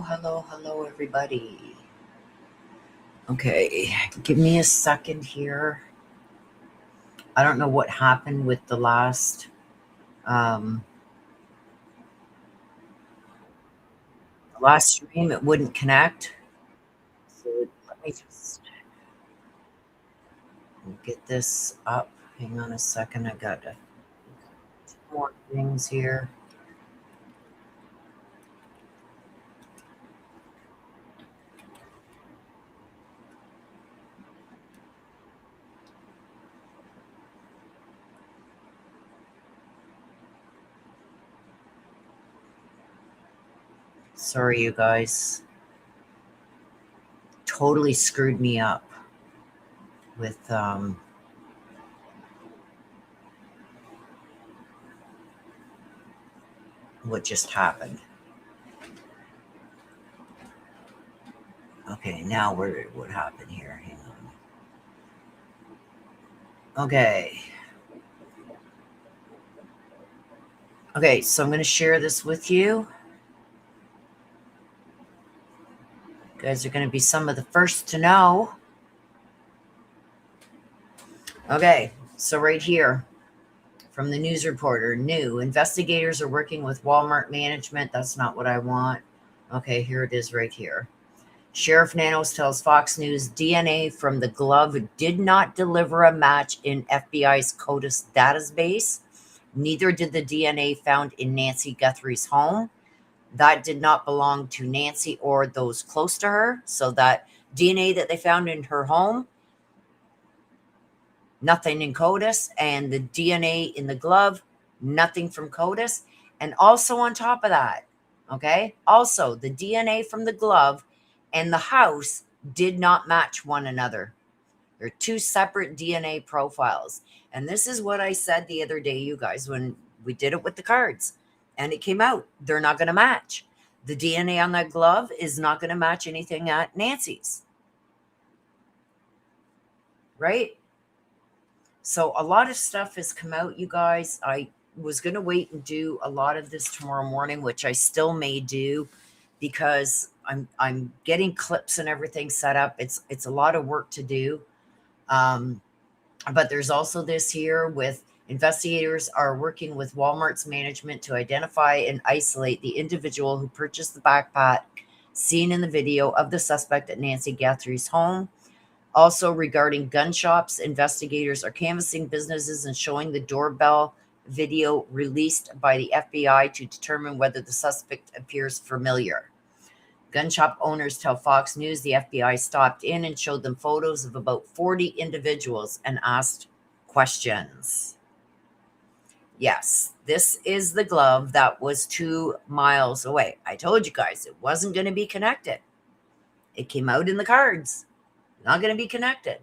Hello, everybody. Okay, give me a second here. I don't know what happened with the last stream. It wouldn't connect. So let me just get this up. Hang on a second. I got two more things here. Sorry, you guys. Totally screwed me up with what just happened. Okay, now what happened here? Hang on. Okay, so I'm going to share this with you. You guys are going to be some of the first to know. Okay, so right here from the news reporter, new investigators are working with Walmart management. That's not what I want. Okay, here it is right here. Sheriff Nanos tells Fox News DNA from the glove did not deliver a match in FBI's CODIS database. Neither did the DNA found in Nancy Guthrie's home. That did not belong to Nancy or those close to her. So that DNA that they found in her home, nothing in CODIS, and the DNA in the glove, nothing from CODIS. And also on top of that, okay, also the DNA from the glove and the house did not match one another. They're two separate DNA profiles. And this is what I said the other day, you guys, when we did it with the cards. And it came out. They're not going to match. The DNA on that glove is not going to match anything at Nancy's. Right? So a lot of stuff has come out, you guys. I was going to wait and do a lot of this tomorrow morning, which I still may do because I'm getting clips and everything set up. It's a lot of work to do. But there's also this here with investigators are working with Walmart's management to identify and isolate the individual who purchased the backpack seen in the video of the suspect at Nancy Guthrie's home. Also, regarding gun shops, investigators are canvassing businesses and showing the doorbell video released by the FBI to determine whether the suspect appears familiar. Gun shop owners tell Fox News the FBI stopped in and showed them photos of about 40 individuals and asked questions. Yes, this is the glove that was 2 miles away. I told you guys it wasn't going to be connected. It came out in the cards. Not going to be connected.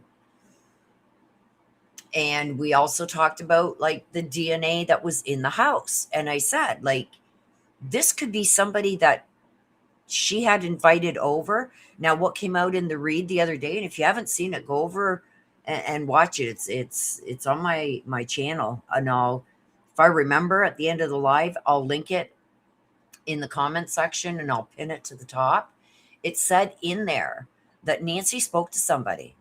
And we also talked about like the DNA that was in the house. And I said, like, this could be somebody that she had invited over. Now, what came out in the read the other day, and if you haven't seen it, go over and watch it. It's on my channel. And if I remember at the end of the live, I'll link it in the comment section and I'll pin it to the top. It said in there that Nancy spoke to somebody.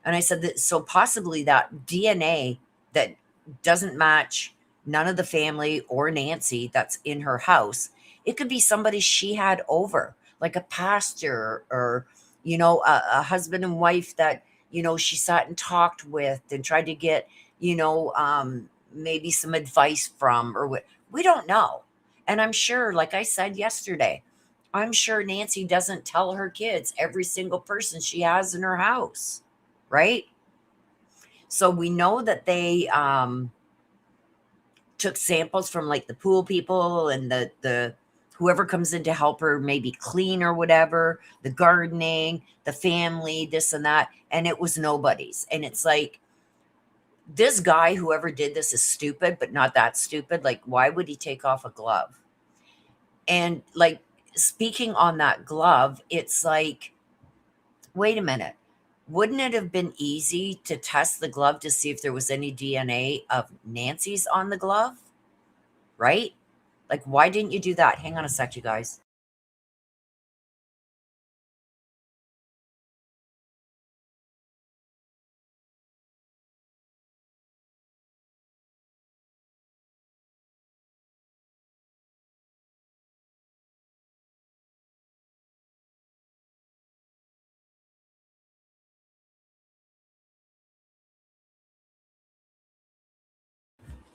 And I said that, so possibly that DNA that doesn't match none of the family or Nancy that's in her house It could be somebody she had over, like a pastor or, a husband and wife that, she sat and talked with and tried to get, maybe some advice from, or what. We don't know. And I'm sure, like I said yesterday, I'm sure Nancy doesn't tell her kids every single person she has in her house, right? So we know that they took samples from like the pool people and the whoever comes in to help her maybe clean or whatever, the gardening, the family, this and that, and it was nobody's. And it's like, this guy, whoever did this, is stupid, but not that stupid. Like, why would he take off a glove? And like, speaking on that glove, it's like, wait a minute. Wouldn't it have been easy to test the glove to see if there was any DNA of Nancy's on the glove? Right? Like, why didn't you do that? Hang on a sec, you guys.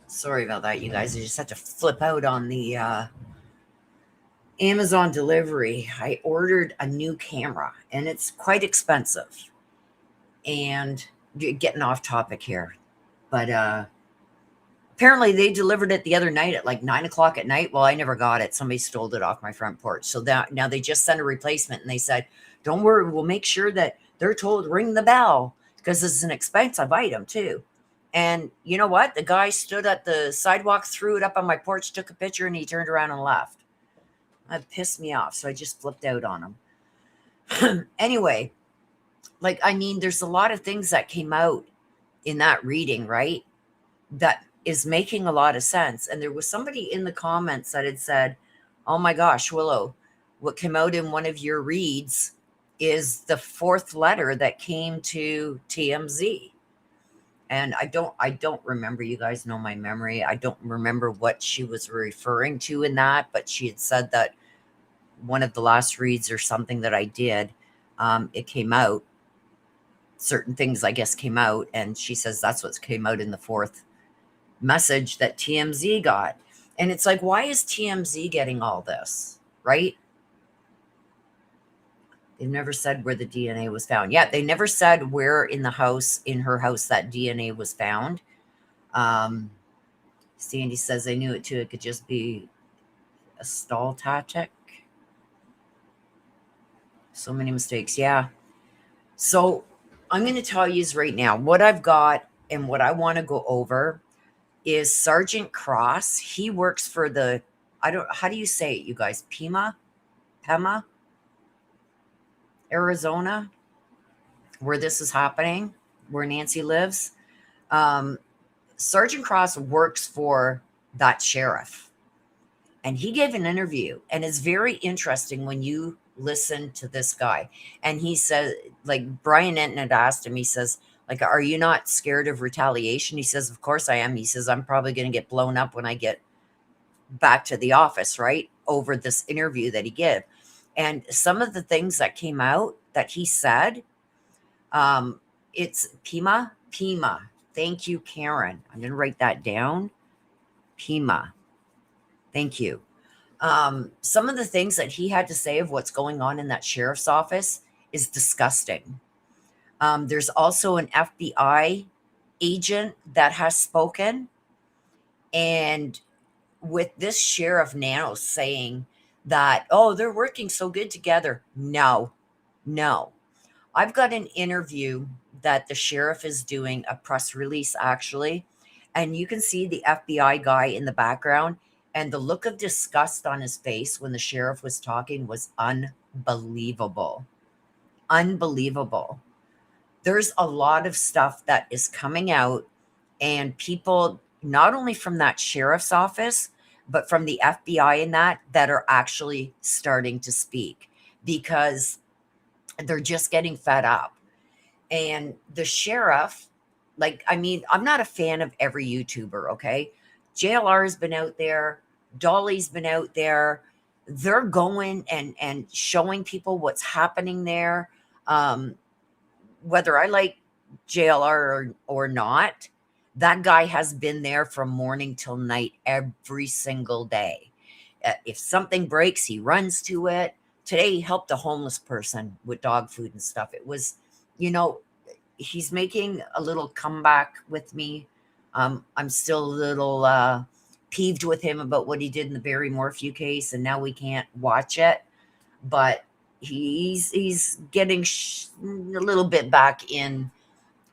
Sorry about that, you guys. I just had to flip out on the Amazon delivery. I ordered a new camera and it's quite expensive. And getting off topic here, but apparently they delivered it the other night at like 9 o'clock at night. Well, I never got it. Somebody stole it off my front porch. So that now they just sent a replacement and they said, don't worry, we'll make sure that they're told ring the bell because it's an expensive item too. And you know what? The guy stood at the sidewalk, threw it up on my porch, took a picture, and he turned around and left. That pissed me off. So I just flipped out on him. Anyway, like, I mean, there's a lot of things that came out in that reading, right? That is making a lot of sense. And there was somebody in the comments that had said, oh my gosh, Willow, what came out in one of your reads is the fourth letter that came to TMZ. And I don't remember. You guys know my memory. I don't remember what she was referring to in that, but she had said that one of the last reads or something that I did, it came out. Certain things, I guess, came out, and she says that's what came out in the fourth message that TMZ got. And it's like, why is TMZ getting all this, right? They've never said where the DNA was found. Yeah, they never said where in her house, that DNA was found. Sandy says, I knew it too. It could just be a stall tactic. So many mistakes. Yeah. So I'm going to tell you right now what I've got and what I want to go over is Sergeant Cross. He works for how do you say it, you guys? Pema, Arizona, where this is happening, where Nancy lives. Sergeant Cross works for that sheriff. And he gave an interview, and it's very interesting when you listen to this guy. And he said, like, Brian Enton had asked him, he says, like, are you not scared of retaliation? He says, of course I am. He says, I'm probably going to get blown up when I get back to the office, right? Over this interview that he gave. And some of the things that came out that he said, it's Pema. Thank you, Karen. I'm going to write that down. Pema. Thank you. Some of the things that he had to say of what's going on in that sheriff's office is disgusting. There's also an FBI agent that has spoken. And with this sheriff now saying that, oh, they're working so good together. No. I've got an interview that the sheriff is doing, a press release actually. And you can see the FBI guy in the background. And the look of disgust on his face when the sheriff was talking was unbelievable. Unbelievable. There's a lot of stuff that is coming out, and people, not only from that sheriff's office, but from the FBI and that are actually starting to speak because they're just getting fed up. And the sheriff, like, I mean, I'm not a fan of every YouTuber, okay? JLR has been out there. Dolly's been out there. they're going and showing people what's happening there. Um, whether I like JLR or not, that guy has been there from morning till night every single day. If something breaks, he runs to it. Today, he helped a homeless person with dog food and stuff. It was, you know, he's making a little comeback with me. I'm still a little peeved with him about what he did in the Barry Morphew case, and now we can't watch it. But he's getting a little bit back in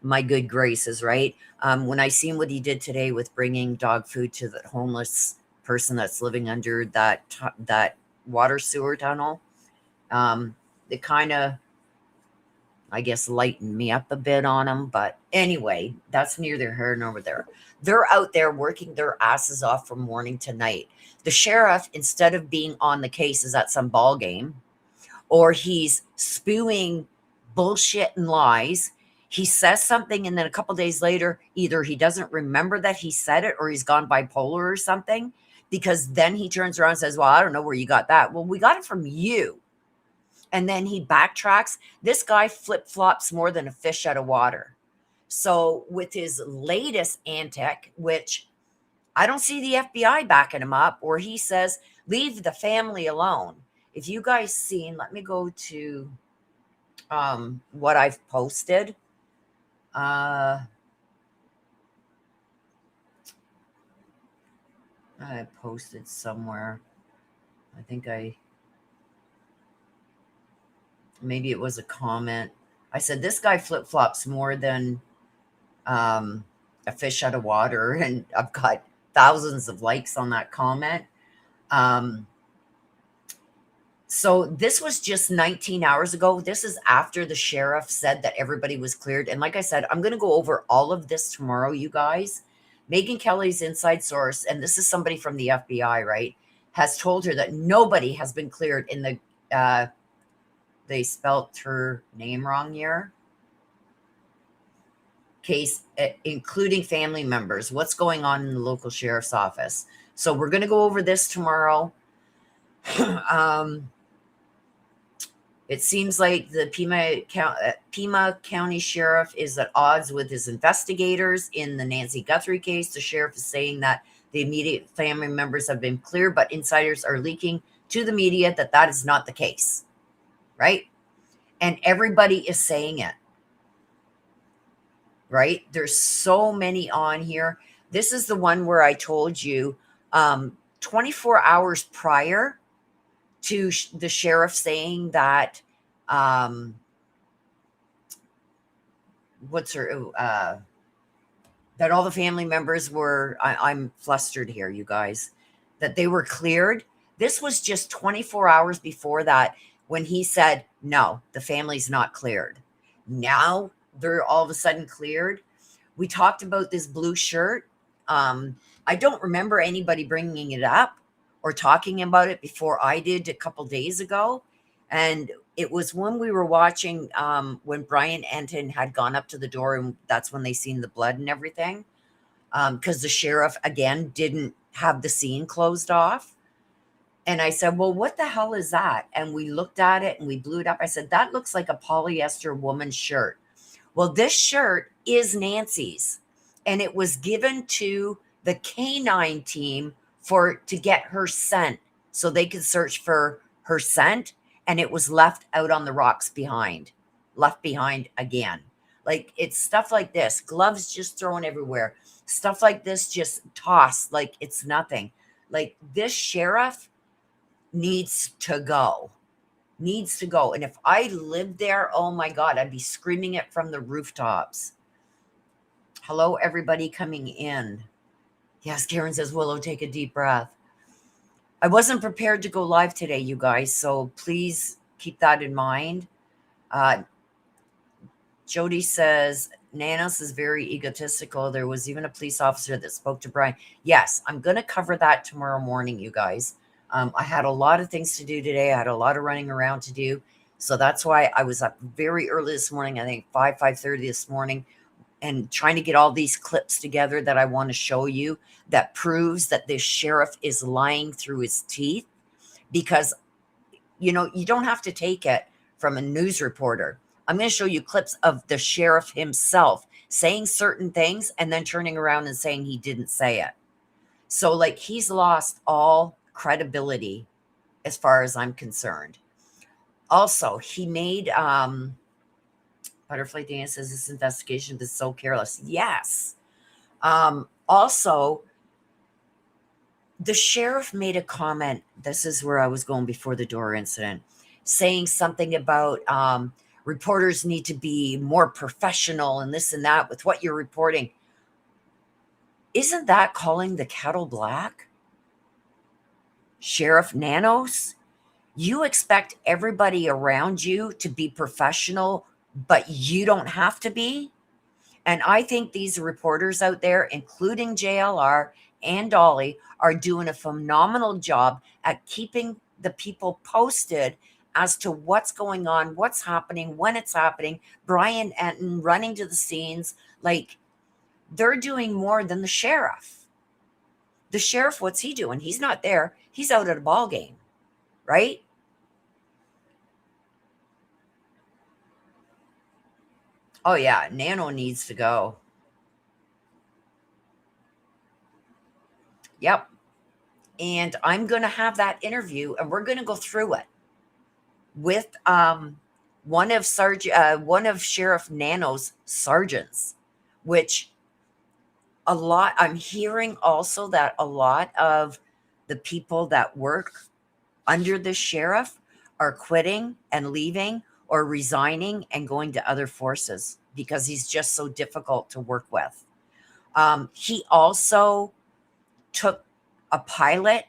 my good graces, right? When I seen what he did today with bringing dog food to the homeless person that's living under that water sewer tunnel, it kind of, I guess, lightened me up a bit on him. But anyway, that's neither here nor there. They're out there working their asses off from morning to night. The sheriff, instead of being on the case, is at some ball game, or he's spewing bullshit and lies. He says something, and then a couple days later, either he doesn't remember that he said it or he's gone bipolar or something, because then he turns around and says, well, I don't know where you got that. Well, we got it from you. And then he backtracks. This guy flip-flops more than a fish out of water. So with his latest antic, which I don't see the FBI backing him up, or he says, leave the family alone. If you guys seen, let me go to what I've posted. I posted somewhere. I think maybe it was a comment. I said, this guy flip-flops more than a fish out of water. And I've got thousands of likes on that comment. So this was just 19 hours ago. This is after the sheriff said that everybody was cleared. And like I said, I'm going to go over all of this tomorrow, you guys. Megyn Kelly's inside source, and this is somebody from the FBI, right, has told her that nobody has been cleared in the, they spelt her name wrong here, case, including family members. What's going on in the local sheriff's office? So we're going to go over this tomorrow. It seems like the Pima County Sheriff is at odds with his investigators in the Nancy Guthrie case. The sheriff is saying that the immediate family members have been cleared, but insiders are leaking to the media that that is not the case, right? And everybody is saying it, right? There's so many on here. This is the one where I told you 24 hours prior to the sheriff saying that that all the family members were, I'm flustered here, you guys, that they were cleared. This was just 24 hours before that when he said, no, the family's not cleared. Now they're all of a sudden cleared. We talked about this blue shirt. I don't remember anybody bringing it up or talking about it before I did a couple days ago. And it was when we were watching, when Brian Enton had gone up to the door, and that's when they seen the blood and everything. Because the sheriff, again, didn't have the scene closed off. And I said, well, what the hell is that? And we looked at it and we blew it up. I said, that looks like a polyester woman's shirt. Well, this shirt is Nancy's, and it was given to the canine team to get her scent so they could search for her scent, and it was left out on the rocks left behind again. Like, it's stuff like this, gloves just thrown everywhere, stuff like this just tossed like it's nothing. Like, this sheriff needs to go. And if I lived there, oh my God, I'd be screaming it from the rooftops. Hello, everybody coming in. Yes, Karen says, Willow, take a deep breath. I wasn't prepared to go live today, you guys, so please keep that in mind. Jody says, Nanos is very egotistical. There was even a police officer that spoke to Brian. Yes, I'm going to cover that tomorrow morning, you guys. I had a lot of things to do today. I had a lot of running around to do. So that's why I was up very early this morning, I think 5:30 this morning, and trying to get all these clips together that I want to show you that proves that this sheriff is lying through his teeth. because, you know, you don't have to take it from a news reporter. I'm going to show you clips of the sheriff himself saying certain things and then turning around and saying he didn't say it. So, like, he's lost all credibility as far as I'm concerned. Also, he made Butterfly Dan says this investigation is so careless. Yes. Also, the sheriff made a comment. This is where I was going before the door incident, saying something about reporters need to be more professional and this and that with what you're reporting. Isn't that calling the kettle black? Sheriff Nanos, you expect everybody around you to be professional, but you don't have to be? And I think these reporters out there, including JLR and Dolly, are doing a phenomenal job at keeping the people posted as to what's going on, what's happening, when it's happening. Brian Enton running to the scenes. Like, they're doing more than the sheriff. The sheriff, what's he doing? He's not there. He's out at a ball game, right? Oh, yeah, Nano needs to go. Yep. And I'm going to have that interview, and we're going to go through it with one of Sheriff Nano's sergeants, which I'm hearing also that a lot of the people that work under the sheriff are quitting and leaving or resigning and going to other forces because he's just so difficult to work with. He also took a pilot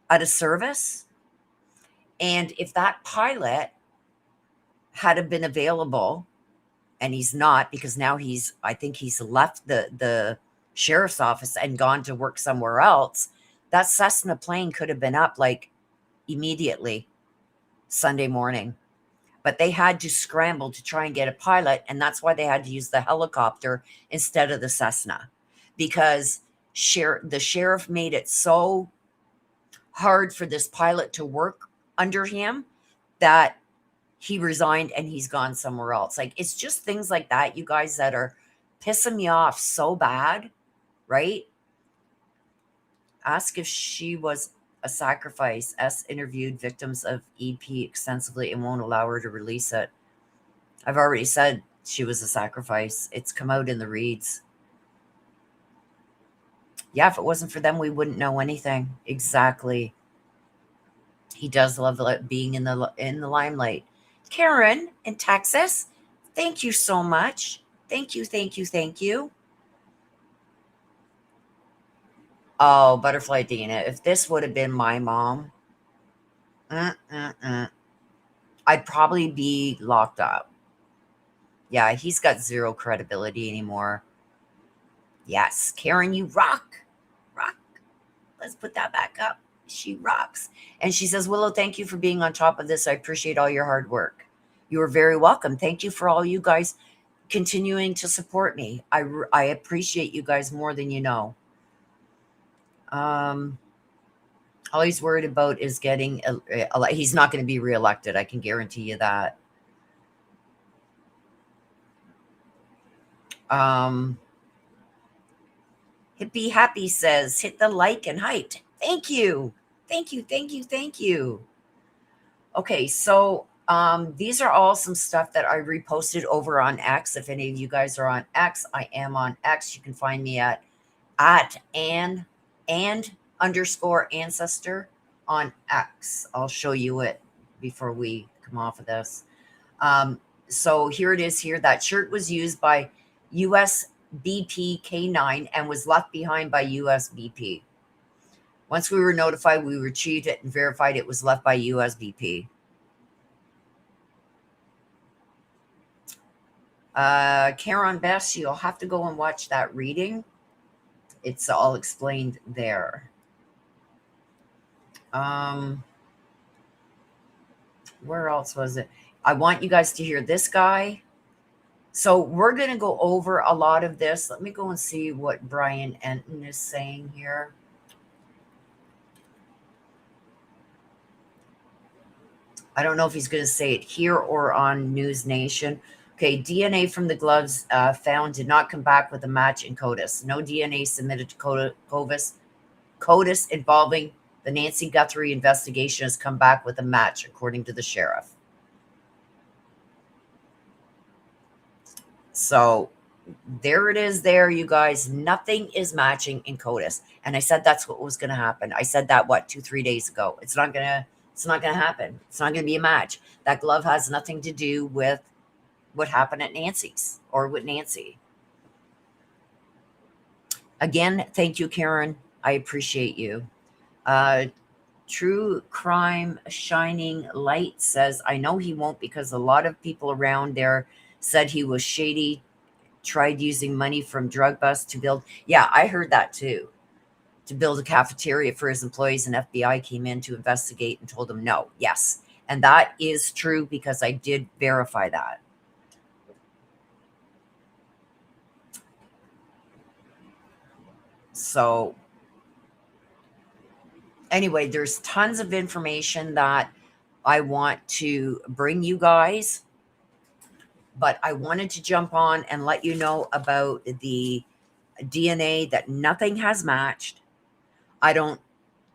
out of service. And if that pilot had been available, and he's not, because now I think he's left the sheriff's office and gone to work somewhere else, that Cessna plane could have been up like immediately Sunday morning. But they had to scramble to try and get a pilot, and that's why they had to use the helicopter instead of the Cessna, because the sheriff made it so hard for this pilot to work under him that he resigned and he's gone somewhere else. Like, it's just things like that, you guys, that are pissing me off so bad, right? Ask if she was a sacrifice. S interviewed victims of EP extensively and won't allow her to release it. I've already said she was a sacrifice. It's come out in the reads. Yeah, if it wasn't for them, we wouldn't know anything. Exactly. He does love being in the limelight. Karen in Texas, thank you so much. Thank you, thank you, thank you. Oh, Butterfly Dina, if this would have been my mom, I'd probably be locked up. Yeah, he's got zero credibility anymore. Yes, Karen, you rock. Rock. Let's put that back up. She rocks. And she says, Willow, thank you for being on top of this. I appreciate all your hard work. You are very welcome. Thank you for all you guys continuing to support me. I appreciate you guys more than you know. All he's worried about is getting he's not going to be reelected. I can guarantee you that. Hippie Happy says, hit the like and hype. Thank you. Thank you. Thank you. Thank you. Okay, so these are all some stuff that I reposted over on X. If any of you guys are on X, I am on X. You can find me at and underscore ancestor on X. I'll show you it before we come off of this. So here it is here. That shirt was used by USBP K9 and was left behind by USBP. Once we were notified, we retrieved it and verified it was left by USBP. Karen Bess, you'll have to go and watch that reading. It's all explained there. Where else was it? I want you guys to hear this guy. So we're going to go over a lot of this. Let me go and see what Brian Enton is saying here. I don't know if he's going to say it here or on News Nation. Okay, DNA from the gloves found did not come back with a match in CODIS. No DNA submitted to CODIS involving the Nancy Guthrie investigation has come back with a match, according to the sheriff. So there it is there, you guys. Nothing is matching in CODIS. And I said that's what was going to happen. I said that, 2-3 days ago. It's not going to happen. It's not going to be a match. That glove has nothing to do with what happened at Nancy's or with Nancy. Again, thank you, Karen. I appreciate you. True Crime Shining Light says, I know he won't because a lot of people around there said he was shady, tried using money from drug busts to build. Yeah, I heard that too. To build a cafeteria for his employees, and FBI came in to investigate and told him no. Yes. And that is true because I did verify that. So anyway, there's tons of information that I want to bring you guys, but I wanted to jump on and let you know about the DNA that nothing has matched. I don't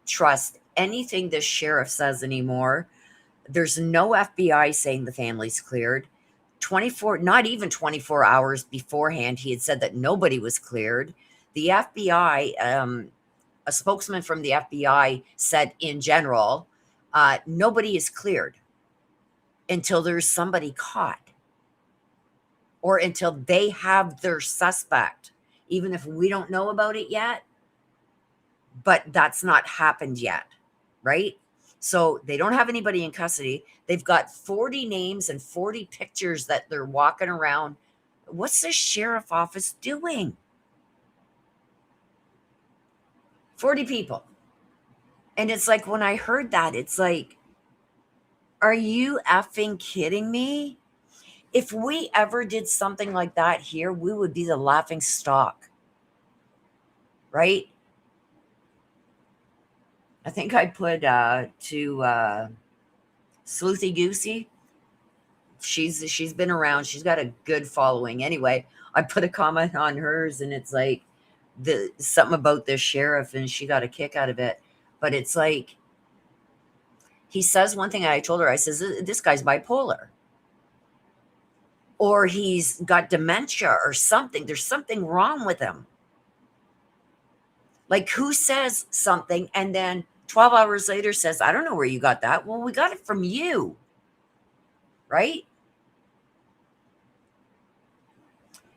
trust anything this sheriff says anymore. There's no FBI saying the family's cleared. 24, not even 24 hours beforehand, he had said that nobody was cleared. The FBI, a spokesman from the FBI said in general, nobody is cleared until there's somebody caught or until they have their suspect, even if we don't know about it yet. But that's not happened yet, right? So they don't have anybody in custody. They've got 40 names and 40 pictures that they're walking around. What's the sheriff office doing? 40 people. And it's like, when I heard that, it's like, are you effing kidding me? If we ever did something like that here, we would be the laughing stock, right? I think I put to Sleuthy Goosey. She's been around. She's got a good following. Anyway, I put a comment on hers, and it's like something about this sheriff, and she got a kick out of it. But it's like, he says one thing, and I told her, I says, this guy's bipolar, or he's got dementia or something. There's something wrong with him. Like, who says something and then 12 hours later says, I don't know where you got that. Well, we got it from you, right?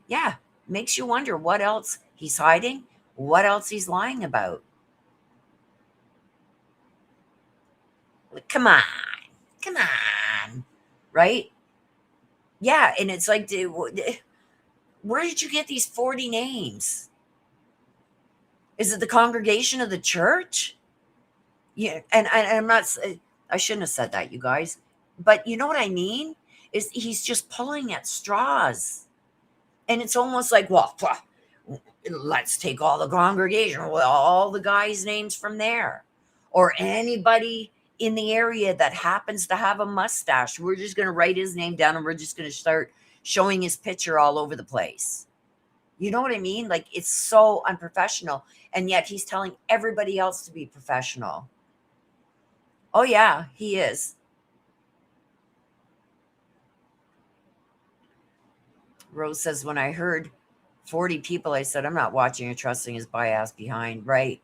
Yeah, makes you wonder what else he's hiding, what else he's lying about. Like, come on, right? Yeah, and it's like, where did you get these 40 names? Is it the congregation of the church? Yeah, and I'm not, I shouldn't have said that, you guys, but you know what I mean? Is he's just pulling at straws. And it's almost like, well, let's take all the congregation, all the guys' names from there, or anybody in the area that happens to have a mustache. We're just going to write his name down, and we're just going to start showing his picture all over the place. You know what I mean? Like, it's so unprofessional. And yet he's telling everybody else to be professional. Oh, yeah, he is. Rose says, when I heard 40 people, I said, I'm not watching or trusting his bias behind. Right.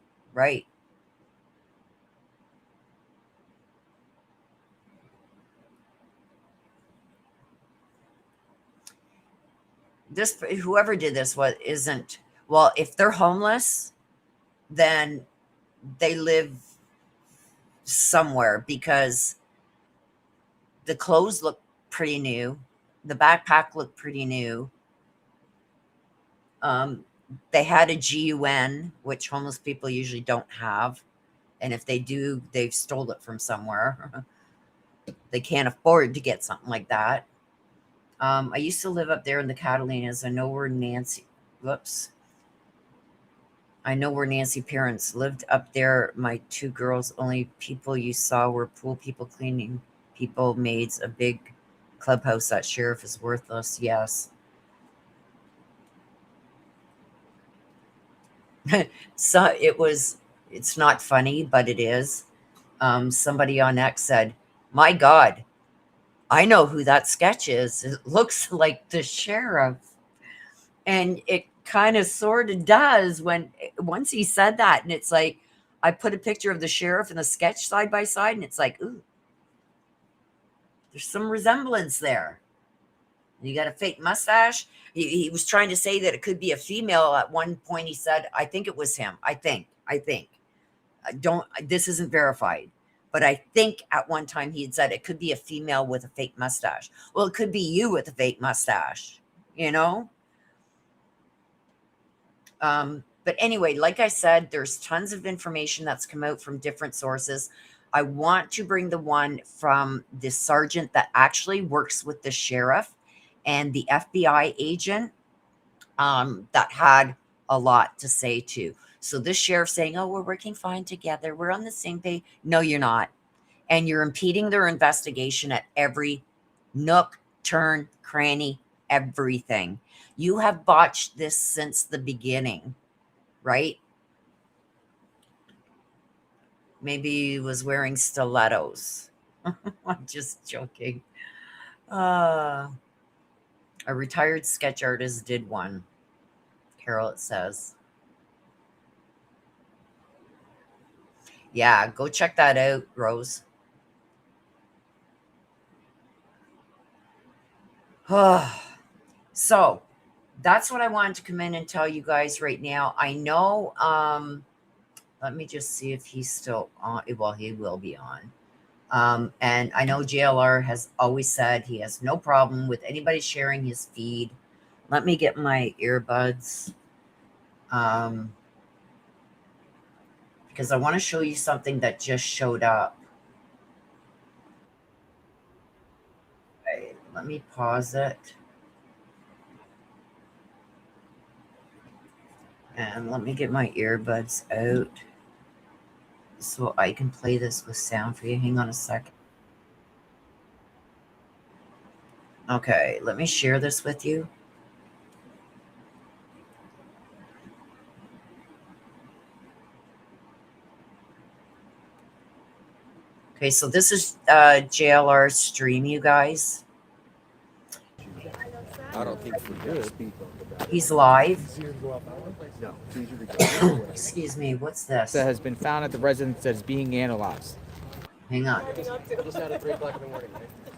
This, whoever did this, isn't, well, if they're homeless, then they live somewhere, because the clothes look pretty new. The backpack looked pretty new. They had a GUN, which homeless people usually don't have. And if they do, they've stole it from somewhere. They can't afford to get something like that. I used to live up there in the Catalinas. I know where Nancy parents lived up there. My two girls, only people you saw were pool people cleaning. People made a big clubhouse. That sheriff is worthless. Yes. So it's not funny, but it is. Somebody on X said, my God, I know who that sketch is. It looks like the sheriff. And it kind of sort of does once he said that. And it's like, I put a picture of the sheriff and the sketch side by side, and it's like, ooh, there's some resemblance there. You got a fake mustache. He was trying to say that it could be a female. At one point, he said, I think it was him. I think. Don't, this isn't verified, but I think at one time he had said it could be a female with a fake mustache. Well, it could be you with a fake mustache, you know? But anyway, like I said, there's tons of information that's come out from different sources. I want to bring the one from the sergeant that actually works with the sheriff and the FBI agent that had a lot to say too. So this sheriff saying, oh, we're working fine together. We're on the same page. No, you're not. And you're impeding their investigation at every nook, turn, cranny, everything. You have botched this since the beginning, right? Maybe he was wearing stilettos. I'm just joking. A retired sketch artist did one. Carol, it says. Yeah, go check that out, Rose. So that's what I wanted to come in and tell you guys right now. I know, let me just see if he's still on. Well, he will be on. And I know JLR has always said he has no problem with anybody sharing his feed. Let me get my earbuds. Because I want to show you something that just showed up. Okay, let me pause it. And let me get my earbuds out so I can play this with sound for you. Hang on a second. Okay, let me share this with you. Okay, so this is JLR's stream, you guys. I don't think we good. He's live. No. Excuse me, what's this? That has been found at the residence that is being analyzed. Hang on. Just out at 3 o'clock in the morning,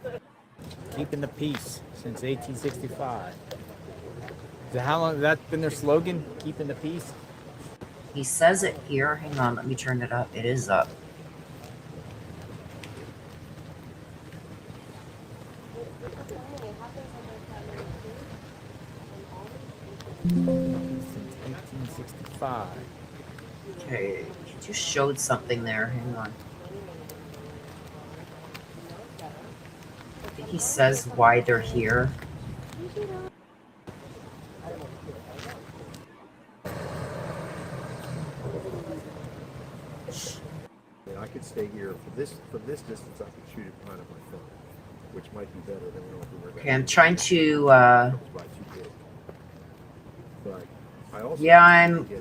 right? Keeping the peace since 1865. So how long has that been their slogan? Keeping the peace? He says it here. Hang on, let me turn it up. It is up. Since 1865. Okay, he just showed something there. Hang on. I think he says why they're here. I could stay here from this distance. I could shoot it behind on my phone, which might be better than when we were. Okay, I'm trying to. But I also Yeah,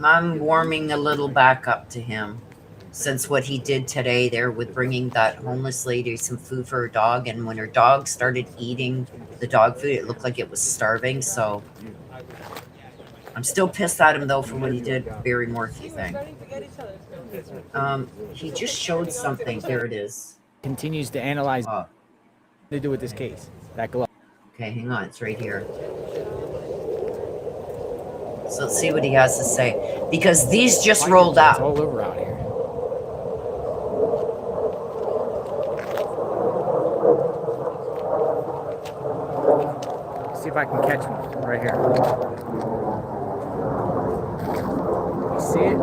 I'm warming a little back up to him since what he did today there with bringing that homeless lady some food for her dog, and when her dog started eating the dog food, it looked like it was starving. So I'm still pissed at him though for what he did, Barry Morphy thing. He just showed something. There it is. Continues to analyze Oh, to do with this case. That glove. okay, hang on. It's right here. So let's see what he has to say. Because these just rolled It's out. all over out here. See if I can catch one right here. You see it?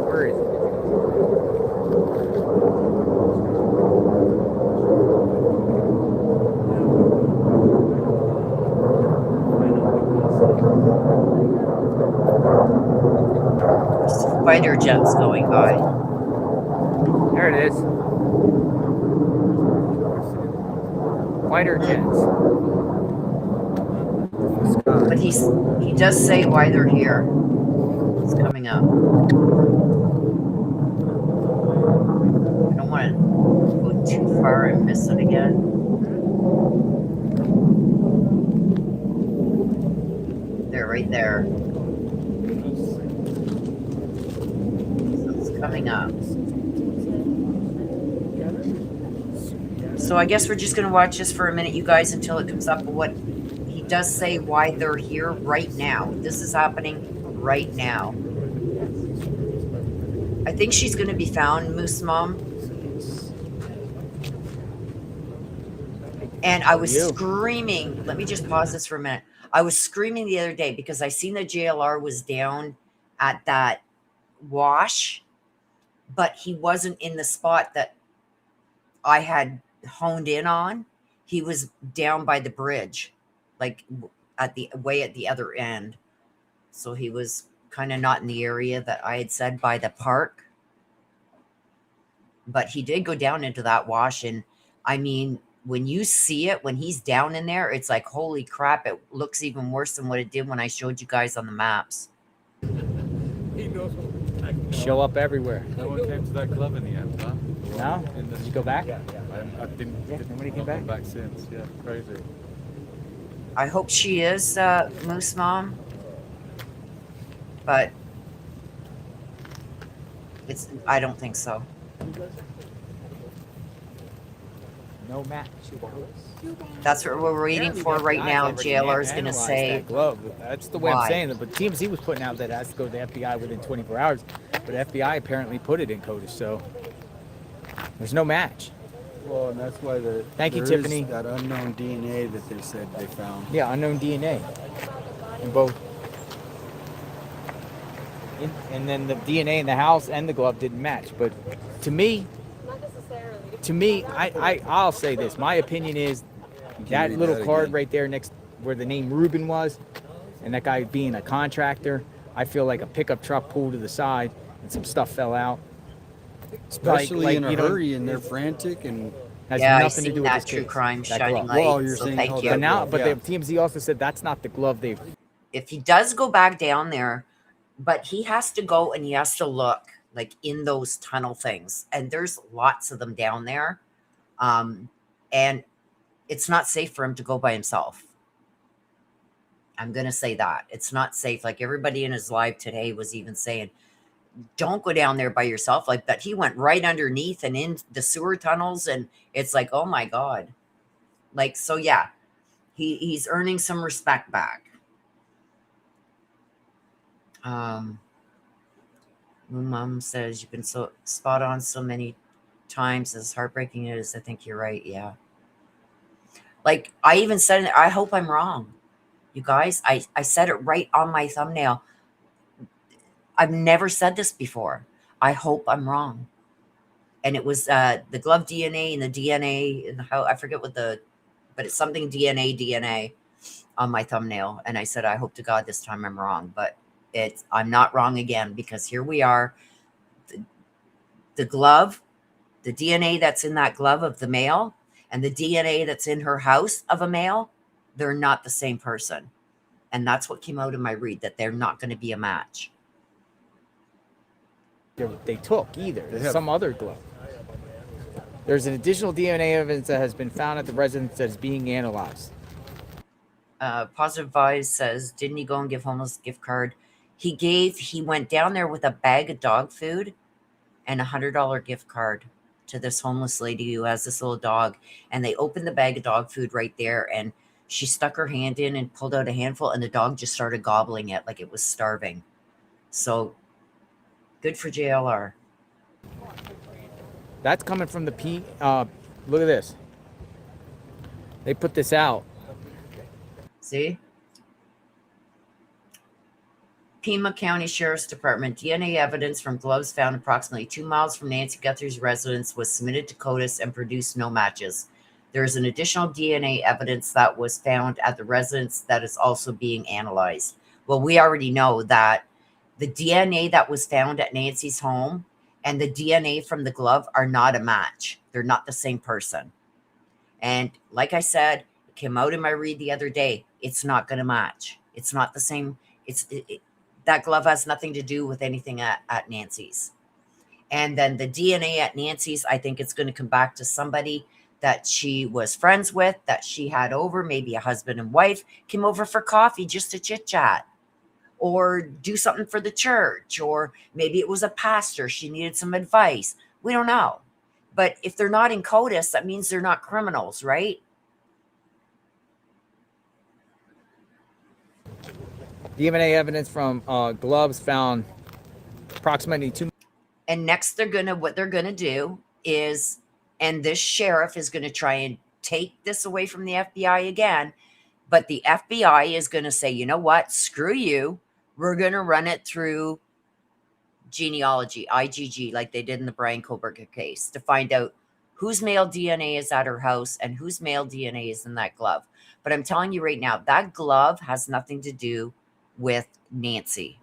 Where is it? Fighter jets going by. There it is. Fighter jets. But he does say why they're here. It's coming up. I don't want to go too far and miss it again. They're right there. So it's coming up. So I guess we're just going to watch this for a minute, you guys, until it comes up. What he does say why they're here right now. This is happening right now. I think she's going to be found, Moose Mom. And I was screaming. Let me just pause this for a minute. I was screaming the other day because I seen the JLR was down at that wash, but he wasn't in the spot that I had honed in on. He was down by the bridge, like at the other end. So he was kind of not in the area that I had said by the park. But he did go down into that wash. And I mean, when you see it, when he's down in there, it's like, holy crap, it looks even worse than what it did when I showed you guys on the maps. Show up everywhere. No one came to that club in the end, huh? No? Did you go back? I didn't. Nobody came back? Back since, yeah, crazy. I hope she is Moose Mom. But I don't think so. No match. That's what we're waiting for right now. JLR is going to say that glove. That's the way why. I'm saying it. But TMZ was putting out that it has to go to the FBI within 24 hours. But FBI apparently put it in CODIS, so there's no match. Well, and that's why Thank you, there is Tiffany. that unknown DNA that they said they found. Yeah, unknown DNA in both. And then the DNA in the house and the glove didn't match. But to me, I'll say this. My opinion is that read little that card again. right there next where the name Ruben was, and that guy being a contractor, I feel like a pickup truck pulled to the side and some stuff fell out. Especially in a you know, hurry and they're frantic and has yeah, I nothing to seen do with that this true case, crime that shining glove. light. Well, you're So saying thank how you. But now, but Yeah. the TMZ also said that's not the glove they've. If he does go back down there, but he has to go and he has to look like in those tunnel things, and there's lots of them down there, and it's not safe for him to go by himself. I'm gonna say that it's not safe. Like everybody in his live today was even saying, don't go down there by yourself. Like that, he went right underneath and in the sewer tunnels, and it's like, oh my god. Like, so yeah, he's earning some respect back. Mom says you've been so spot on so many times, as heartbreaking it is. I think you're right. Yeah. Like I even said, I hope I'm wrong. You guys, I said it right on my thumbnail. I've never said this before. I hope I'm wrong. And it was the glove DNA and the DNA and how I forget but it's something DNA on my thumbnail. And I said, I hope to God this time I'm wrong, but I'm not wrong again, because here we are. The glove, the DNA that's in that glove of the male and the DNA that's in her house of a male, they're not the same person. And that's what came out of my read, that they're not going to be a match. They took either. They There's have- some other glove. There's an additional DNA evidence that has been found at the residence that is being analyzed. Positive Vibes says, didn't he go and give homeless gift card? He went down there with a bag of dog food and $100 gift card to this homeless lady who has this little dog. And they opened the bag of dog food right there, and she stuck her hand in and pulled out a handful, and the dog just started gobbling it like it was starving. So good for JLR. That's coming from the look at this. They put this out. See? Pima County Sheriff's Department. DNA evidence from gloves found approximately 2 miles from Nancy Guthrie's residence was submitted to CODIS and produced no matches. There is an additional DNA evidence that was found at the residence that is also being analyzed. Well, we already know that the DNA that was found at Nancy's home and the DNA from the glove are not a match. They're not the same person. And like I said, it came out in my read the other day. It's not going to match. It's not the same. That glove has nothing to do with anything at Nancy's. And then the DNA at Nancy's, I think it's going to come back to somebody that she was friends with, that she had over, maybe a husband and wife, came over for coffee just to chit chat or do something for the church, or maybe it was a pastor. She needed some advice. We don't know. But if they're not in CODIS, that means they're not criminals, right? DNA evidence from gloves found approximately 2. And next what they're gonna do is, and this sheriff is gonna try and take this away from the FBI again, but the FBI is gonna say, you know what, screw you. We're gonna run it through genealogy, IgG, like they did in the Brian Koberger case, to find out whose male DNA is at her house and whose male DNA is in that glove. But I'm telling you right now, that glove has nothing to do with Nancy.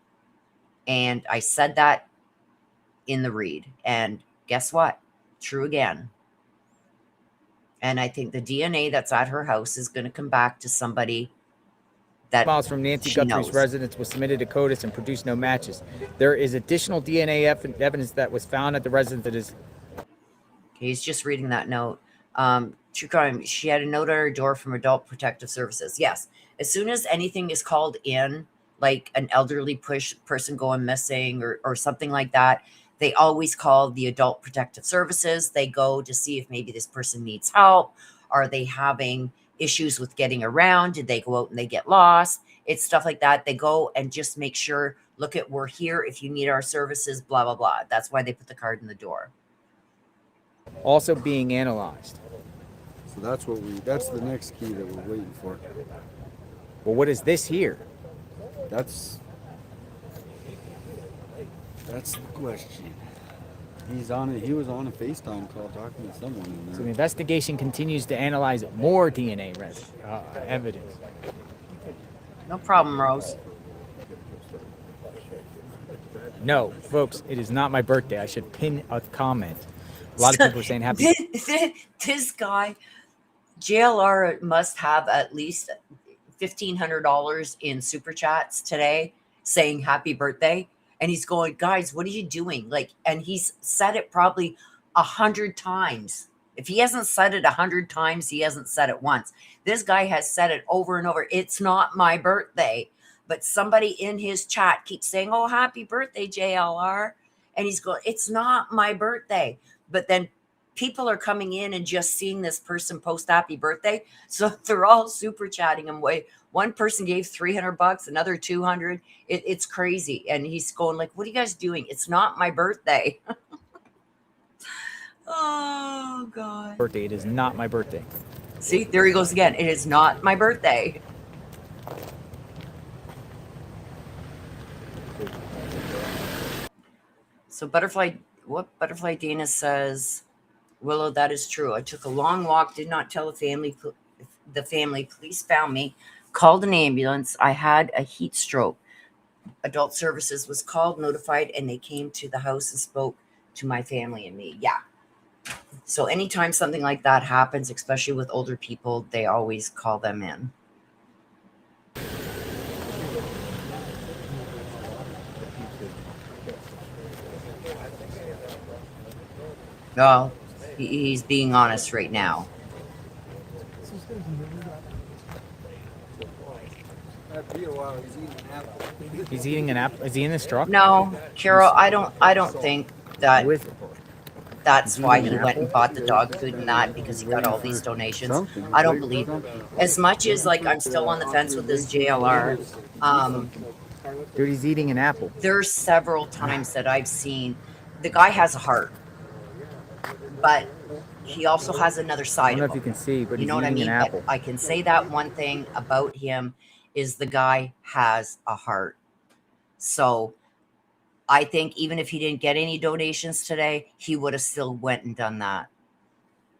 And I said that in the read. And guess what? True again. And I think the DNA that's at her house is going to come back to somebody that Miles from Nancy she Guthrie's knows. residence was submitted to CODIS and produced no matches. There is additional DNA evidence that was found at the residence that is. Okay, he's just reading that note. True crime. She had a note on her door from Adult Protective Services. Yes. As soon as anything is called in, like an elderly person going missing or something like that, they always call the Adult Protective Services. They go to see if maybe this person needs help. Are they having issues with getting around? Did they go out and they get lost? It's stuff like that. They go and just make sure, look at, we're here if you need our services, blah, blah, blah. That's why they put the card in the door. Also being analyzed. So that's the next key that we're waiting for. Well, what is this here? That's the question. He was on a FaceTime call talking to someone in there. So the investigation continues to analyze more DNA evidence. No problem, Rose. No, folks, it is not my birthday. I should pin a comment. A lot of people are saying happy. This guy, JLR, must have at least $1,500 in super chats today saying happy birthday. And he's going, guys, what are you doing? Like, and he's said it probably 100 times. If he hasn't said it 100 times, he hasn't said it once. This guy has said it over and over. It's not my birthday. But somebody in his chat keeps saying, oh, happy birthday, JLR. And he's going, it's not my birthday. But then people are coming in and just seeing this person post happy birthday. So they're all super chatting him away. One person gave $300, another 200. It's crazy. And he's going like, what are you guys doing? It's not my birthday. Oh, God. Birthday. It is not my birthday. See, there he goes again. It is not my birthday. So Butterfly Dana says, Willow, that is true. I took a long walk, did not tell the family. Police found me, called an ambulance. I had a heat stroke. Adult Services was called, notified, and they came to the house and spoke to my family and me. Yeah. So anytime something like that happens, especially with older people, they always call them in. Well, he's being honest right now. He's eating an apple. Is he in this truck? No, Carol, I don't think that that's why he went and bought the dog food and that, because he got all these donations. I don't believe him. As much as like I'm still on the fence with this JLR. Dude, he's eating an apple. There's several times that I've seen the guy has a heart, but he also has another I side don't know of if you him. can see, but You he's know what I eating mean? an apple. But I can say that one thing about him is the guy has a heart. So I think even if he didn't get any donations today, he would have still went and done that.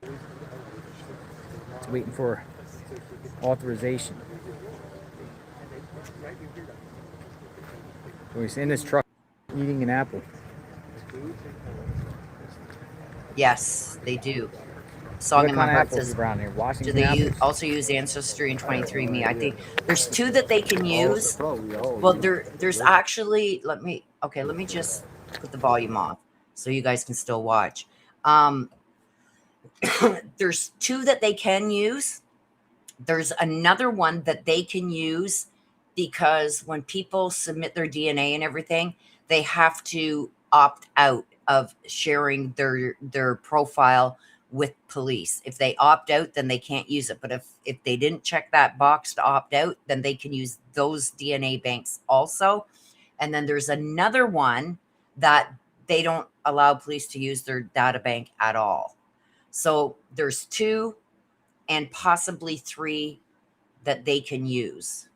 It's waiting for authorization. So he's in this truck eating an apple. Yes, they do. Song What in kind my of heart apples says, you brown here? do Washington they apples? also use Ancestry and 23andMe? I think there's two that they can All, use. probably all. Well, use there's it. actually, let me just put the volume off so you guys can still watch. There's two that they can use. There's another one that they can use because when people submit their DNA and everything, they have to opt out of sharing their profile with police. If they opt out, then they can't use it. But if they didn't check that box to opt out, then they can use those DNA banks also. And then there's another one that they don't allow police to use their data bank at all. So there's two and possibly three that they can use.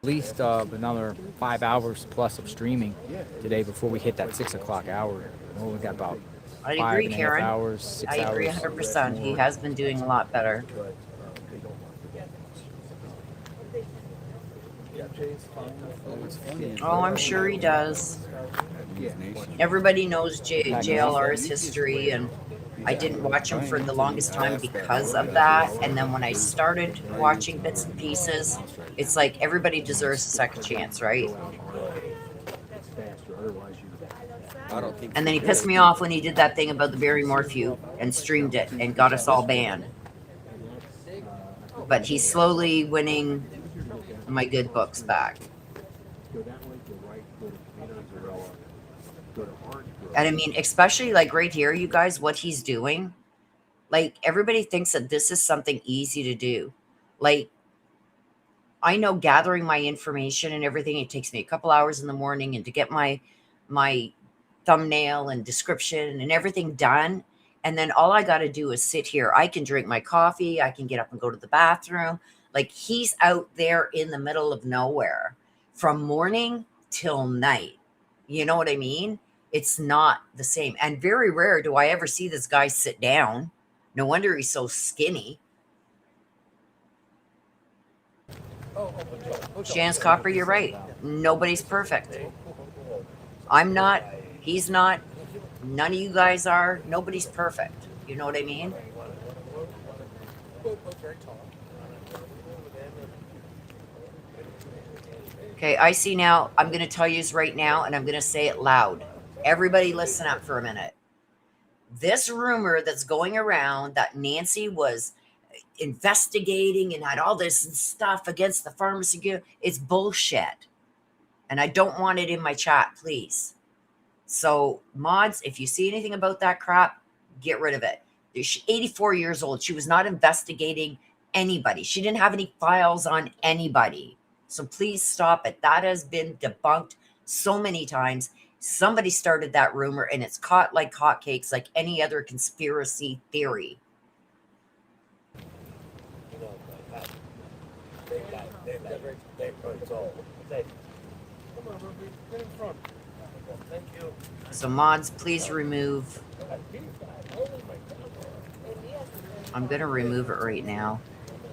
At least another 5 hours plus of streaming today before we hit that 6 o'clock hour. Well, we got about I five agree, and a half Karen. hours, 6 I agree hours. 100%. He has been doing a lot better. But they don't want the Oh, I'm sure he does. Everybody knows JLR's history, and I didn't watch him for the longest time because of that. And then when I started watching bits and pieces, it's like everybody deserves a second chance, right? faster. Otherwise, I don't think. And then he pissed me off when he did that thing about the Barry Morphew and streamed it and got us all banned. But he's slowly winning my good books back. go that way, go right, go to Camino Zarella, go to Orange Grove. And I mean, especially like right here, you guys, what he's doing, like everybody thinks that this is something easy to do. Like, I know gathering my information and everything, it takes me a couple hours in the morning, and to get my thumbnail and description and everything done. And then all I got to do is sit here. I can drink my coffee. I can get up and go to the bathroom. Like, he's out there in the middle of nowhere from morning till night. You know what I mean? It's not the same. And very rare do I ever see this guy sit down. No wonder he's so skinny. Shans Copper, you're right. Nobody's perfect. I'm not. He's not. None of you guys are. Nobody's perfect. You know what I mean? Okay, I see now. I'm going to tell you this right now, and I'm going to say it loud. Everybody listen up for a minute. This rumor that's going around that Nancy was investigating and had all this stuff against the pharmacy, it's bullshit. And I don't want it in my chat, please. So, mods, if you see anything about that crap, get rid of it. She's 84 years old. She was not investigating anybody. She didn't have any files on anybody. So please stop it. That has been debunked so many times. Somebody started that rumor, and it's caught like hotcakes, like any other conspiracy theory. So mods, please remove. I'm going to remove it right now.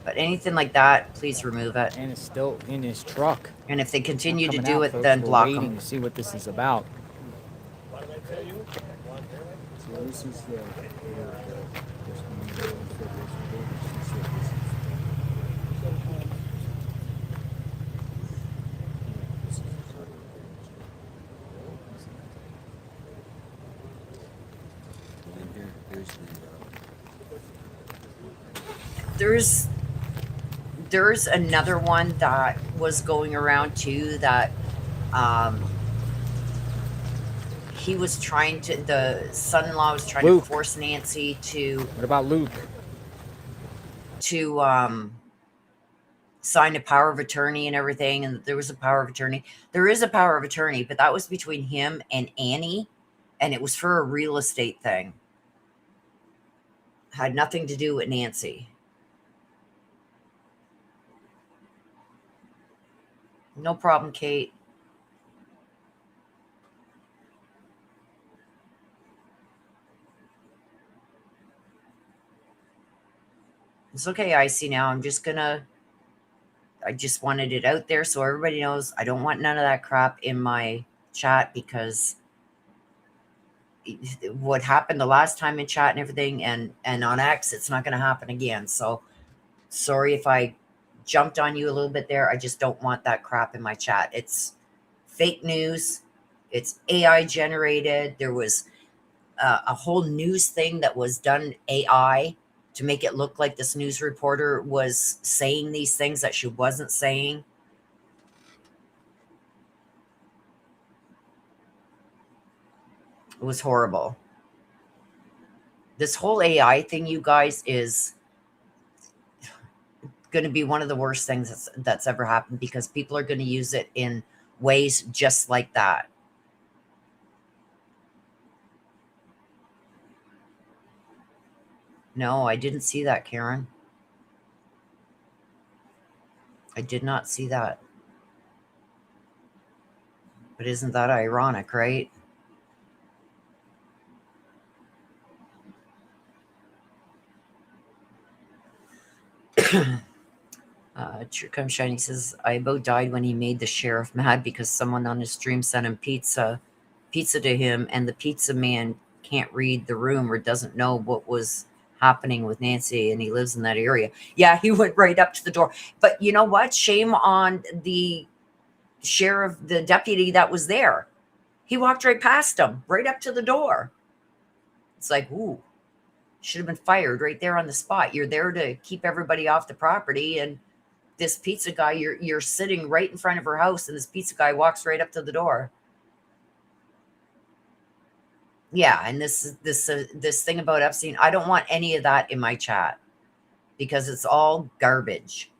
But anything like that, please remove it. And it's still in his truck. And if they continue to Coming do out, it, folks. then We're block waiting them. to see what this is about. So this is the. There's another one that was going around too that he was trying to, the son-in-law was trying Luke. to force Nancy to What about Luke? sign a power of attorney and everything, and there was a power of attorney. There is a power of attorney, but that was between him and Annie, and it was for a real estate thing. Had nothing to do with Nancy. No problem, Kate. It's okay, Icy. Now I just wanted it out there so everybody knows I don't want none of that crap in my chat because what happened the last time in chat and everything, and on X, it's not going to happen again. So sorry if I jumped on you a little bit there. I just don't want that crap in my chat. It's fake news. It's AI generated. There was a whole news thing that was done AI to make it look like this news reporter was saying these things that she wasn't saying. It was horrible. This whole AI thing, you guys, is going to be one of the worst things that's ever happened, because people are going to use it in ways just like that. No, I didn't see that, Karen. I did not see that. But isn't that ironic, right? True Come Shiny says, I about died when he made the sheriff mad because someone on his stream sent him pizza to him, and the pizza man can't read the room or doesn't know what was happening with Nancy, and he lives in that area. Yeah, he went right up to the door. But you know what? Shame on the sheriff, the deputy that was there. He walked right past him, right up to the door. It's like, ooh, should have been fired right there on the spot. You're there to keep everybody off the property, and this pizza guy, you're sitting right in front of her house, and this pizza guy walks right up to the door. Yeah, and this thing about Epstein, I don't want any of that in my chat because it's all garbage.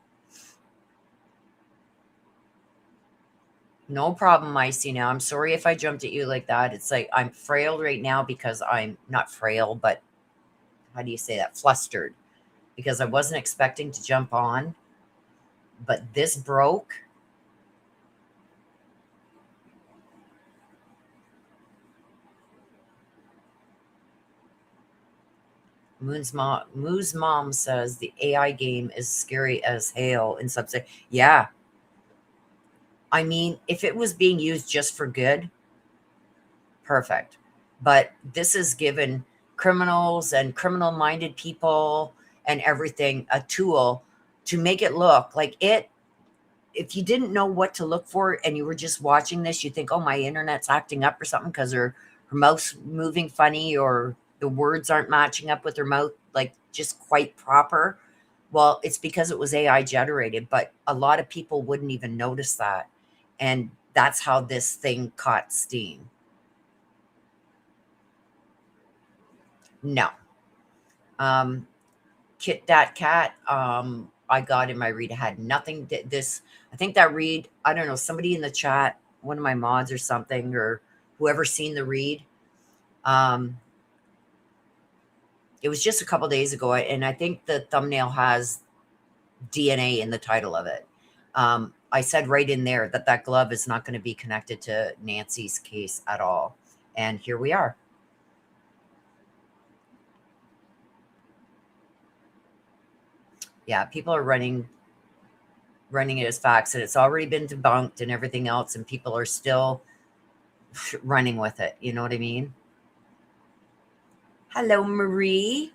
No problem, Icy. Now, I'm sorry if I jumped at you like that. It's like I'm frail right now because I'm not frail, but how do you say that? Flustered, because I wasn't expecting to jump on, but this broke. Moo's mom says the AI game is scary as hell in subset. Yeah. I mean, if it was being used just for good, perfect. But this has given criminals and criminal-minded people and everything a tool to make it look like it. If you didn't know what to look for and you were just watching this, you think, oh, my internet's acting up or something because her mouth's moving funny, or the words aren't matching up with her mouth, like just quite proper. Well, it's because it was AI generated, but a lot of people wouldn't even notice that. And that's how this thing caught steam. No. Kit Dat Cat, I got in my read. It had nothing. This, I think that read, I don't know, somebody in the chat, one of my mods or something, or whoever seen the read. It was just a couple days ago, and I think the thumbnail has DNA in the title of it. I said right in there that glove is not going to be connected to Nancy's case at all. And here we are. Yeah, people are running it as facts, and it's already been debunked and everything else, and people are still running with it. You know what I mean? Hello, Marie.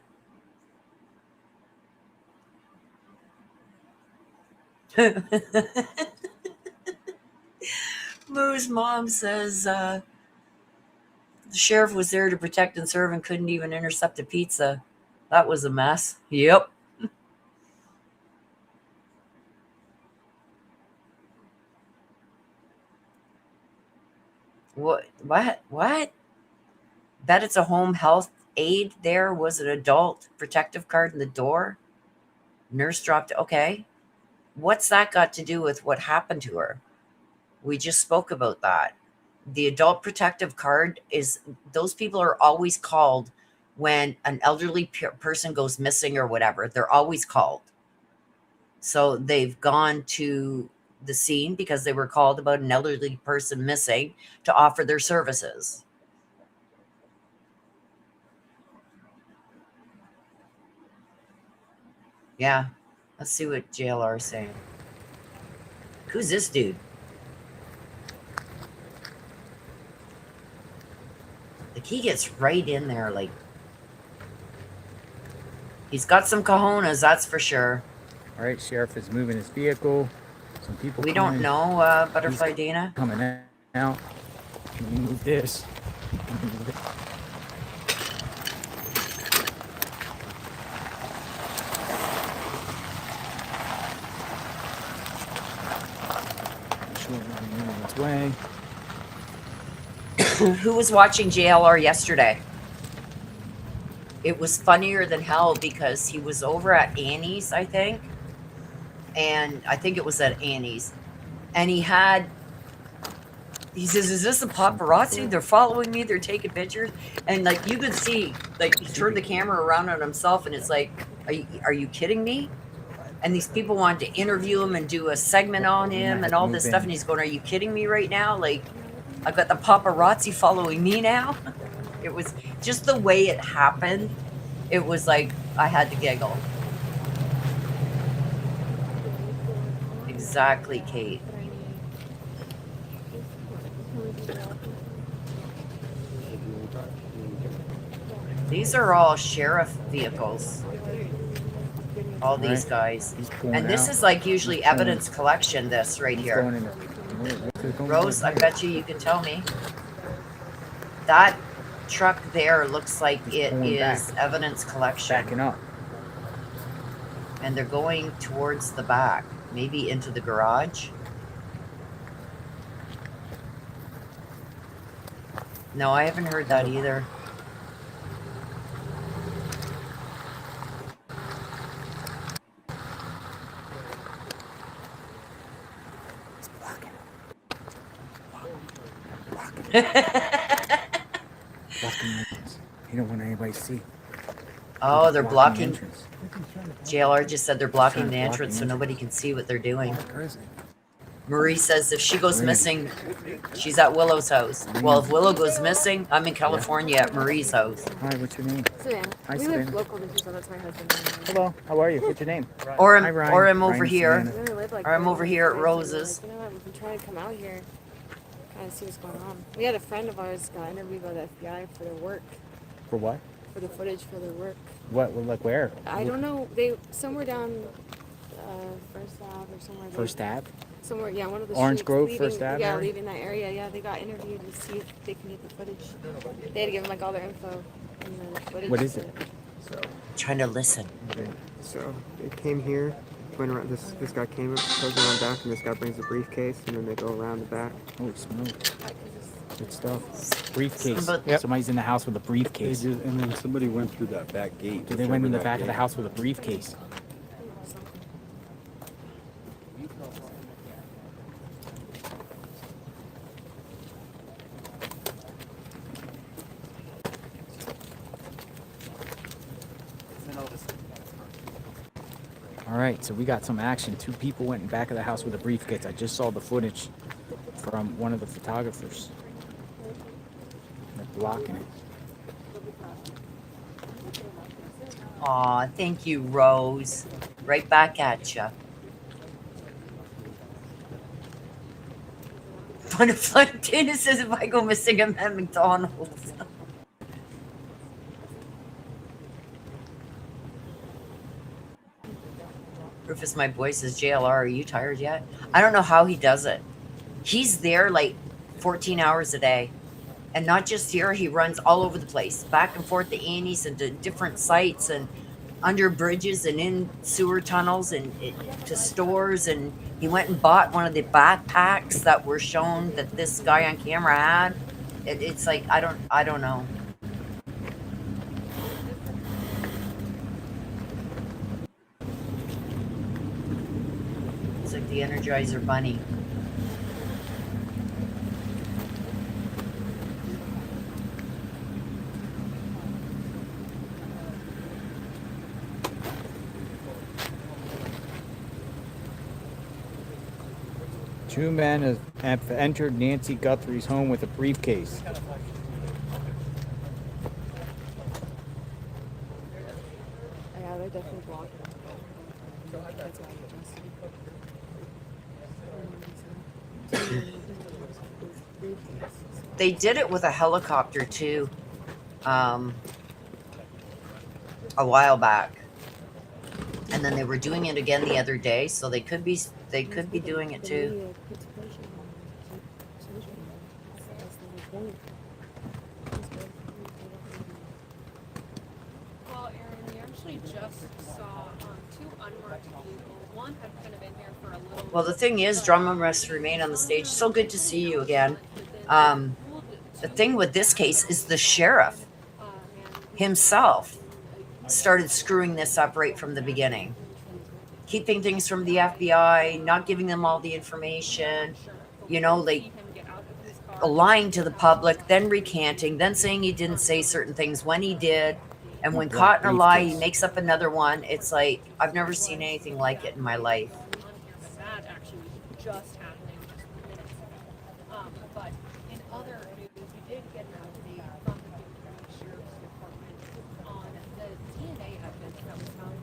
Moo's mom says the sheriff was there to protect and serve and couldn't even intercept a pizza. That was a mess. Yep. What? Bet it's a home health aide there. Was an adult protective card in the door. Nurse dropped. Okay. What's that got to do with what happened to her? We just spoke about that. The adult protective card is, those people are always called when an elderly person goes missing or whatever. They're always called. So they've gone to the scene because they were called about an elderly person missing to offer their services. Yeah. Let's see what JLR is saying. Who's this dude? Like, he gets right in there. Like, he's got some cojones, that's for sure. All right, sheriff is moving his vehicle. Some people We coming, don't know, Butterfly Dana. coming out. Let me move this. Short line moving its way. Who was watching JLR yesterday? It was funnier than hell because he was over at Annie's, I think. And I think it was at Annie's. And he says, "Is this a paparazzi? They're following me. They're taking pictures." And like, you could see, like, he turned the camera around on himself and it's like, are you kidding me? And these people wanted to interview him and do a segment on him and all this stuff. And he's going, "Are you kidding me right now? Like, I've got the paparazzi following me now." It was just the way it happened. It was like, I had to giggle. Exactly, Kate. These are all sheriff vehicles. All these Right. guys. He's pulling And this out. is like usually He's pulling. evidence collection, this right He's here. going in the, what's it going Rose, I right bet you can tell me. That truck there looks like He's it pulling is back. evidence collection. Backing up. And they're going towards the back, maybe into the garage. No, I haven't heard that either. Blocking the entrance. He don't want anybody to see. Oh, they're the blocking. entrance. JLR just said they're blocking Trying the to block entrance the so nobody can see what they're doing. Crazy. Marie says if she goes Marie. missing, she's at Willow's house. Well, if Willow goes missing, I'm in California at Marie's house. Hi, what's your name? Savannah. Hi, We live Savannah. local to so that's my husband. Hello, how are you? What's your name? Or Hi, I'm, Ryan. or I'm over Ryan, here. Savannah. We only live like Or I'm 30 over here at minutes away, so Rose's. we were like, you know what, we've been trying to come out here, kind of see what's going on. We had a friend of ours got interviewed by the FBI for their work, For what? for the footage for their work. What? Like where? I don't know. They somewhere down First Ave or somewhere. First Ave? Somewhere, yeah, one of the Orange streets Grove, leaving, First Ave Yeah, area? leaving that area. Yeah, they got interviewed to see if they can get the footage. They had to give them like all their info and the footage. What is it? Trying to listen. So they came here, went around. This guy came, goes around back, and this guy brings the briefcase, and then they go around the back. Holy smoke. Good stuff. Briefcase. Somebody- Somebody's in the house with a They briefcase. did, and then somebody went through that back gate. They went in the back of the house with a briefcase. All right, so we got some action. Two people went in back of the house with a briefcase. I just saw the footage from one of the photographers. They're blocking it. Aw, thank you, Rose. Right back at ya. Butterfly Dana says if I go missing, I'm at McDonald's. Rufus, my boy, says, JLR, are you tired yet? I don't know how he does it. He's there like 14 hours a day. And not just here, he runs all over the place, back and forth to Annie's and to different sites and under bridges and in sewer tunnels and to stores. And he went and bought one of the backpacks that were shown that this guy on camera had. It's like, I don't know. It's like the Energizer Bunny. Two men have entered Nancy Guthrie's home with a briefcase. Yeah, they're definitely blocking it. That's why I just. They did it with a helicopter too. um, a while back, and then they were doing it again the other day. So they could be doing it too. Well, Aaron, we actually just saw two unmarked vehicles. One had kind of been here for a little. Well, the thing is, drama must remain on the stage. So good to see you again. The thing with this case is the sheriff himself started screwing this up right from the beginning, keeping things from the FBI, not giving them all the information, you know, like lying to the public, then recanting, then saying he didn't say certain things when he did. And when caught in a lie, he makes up another one. It's like, I've never seen anything like it in my life. That actually just happening just minutes ago. But in other news, we did get an update from the Guthrie Sheriff's Department on the DNA evidence that was found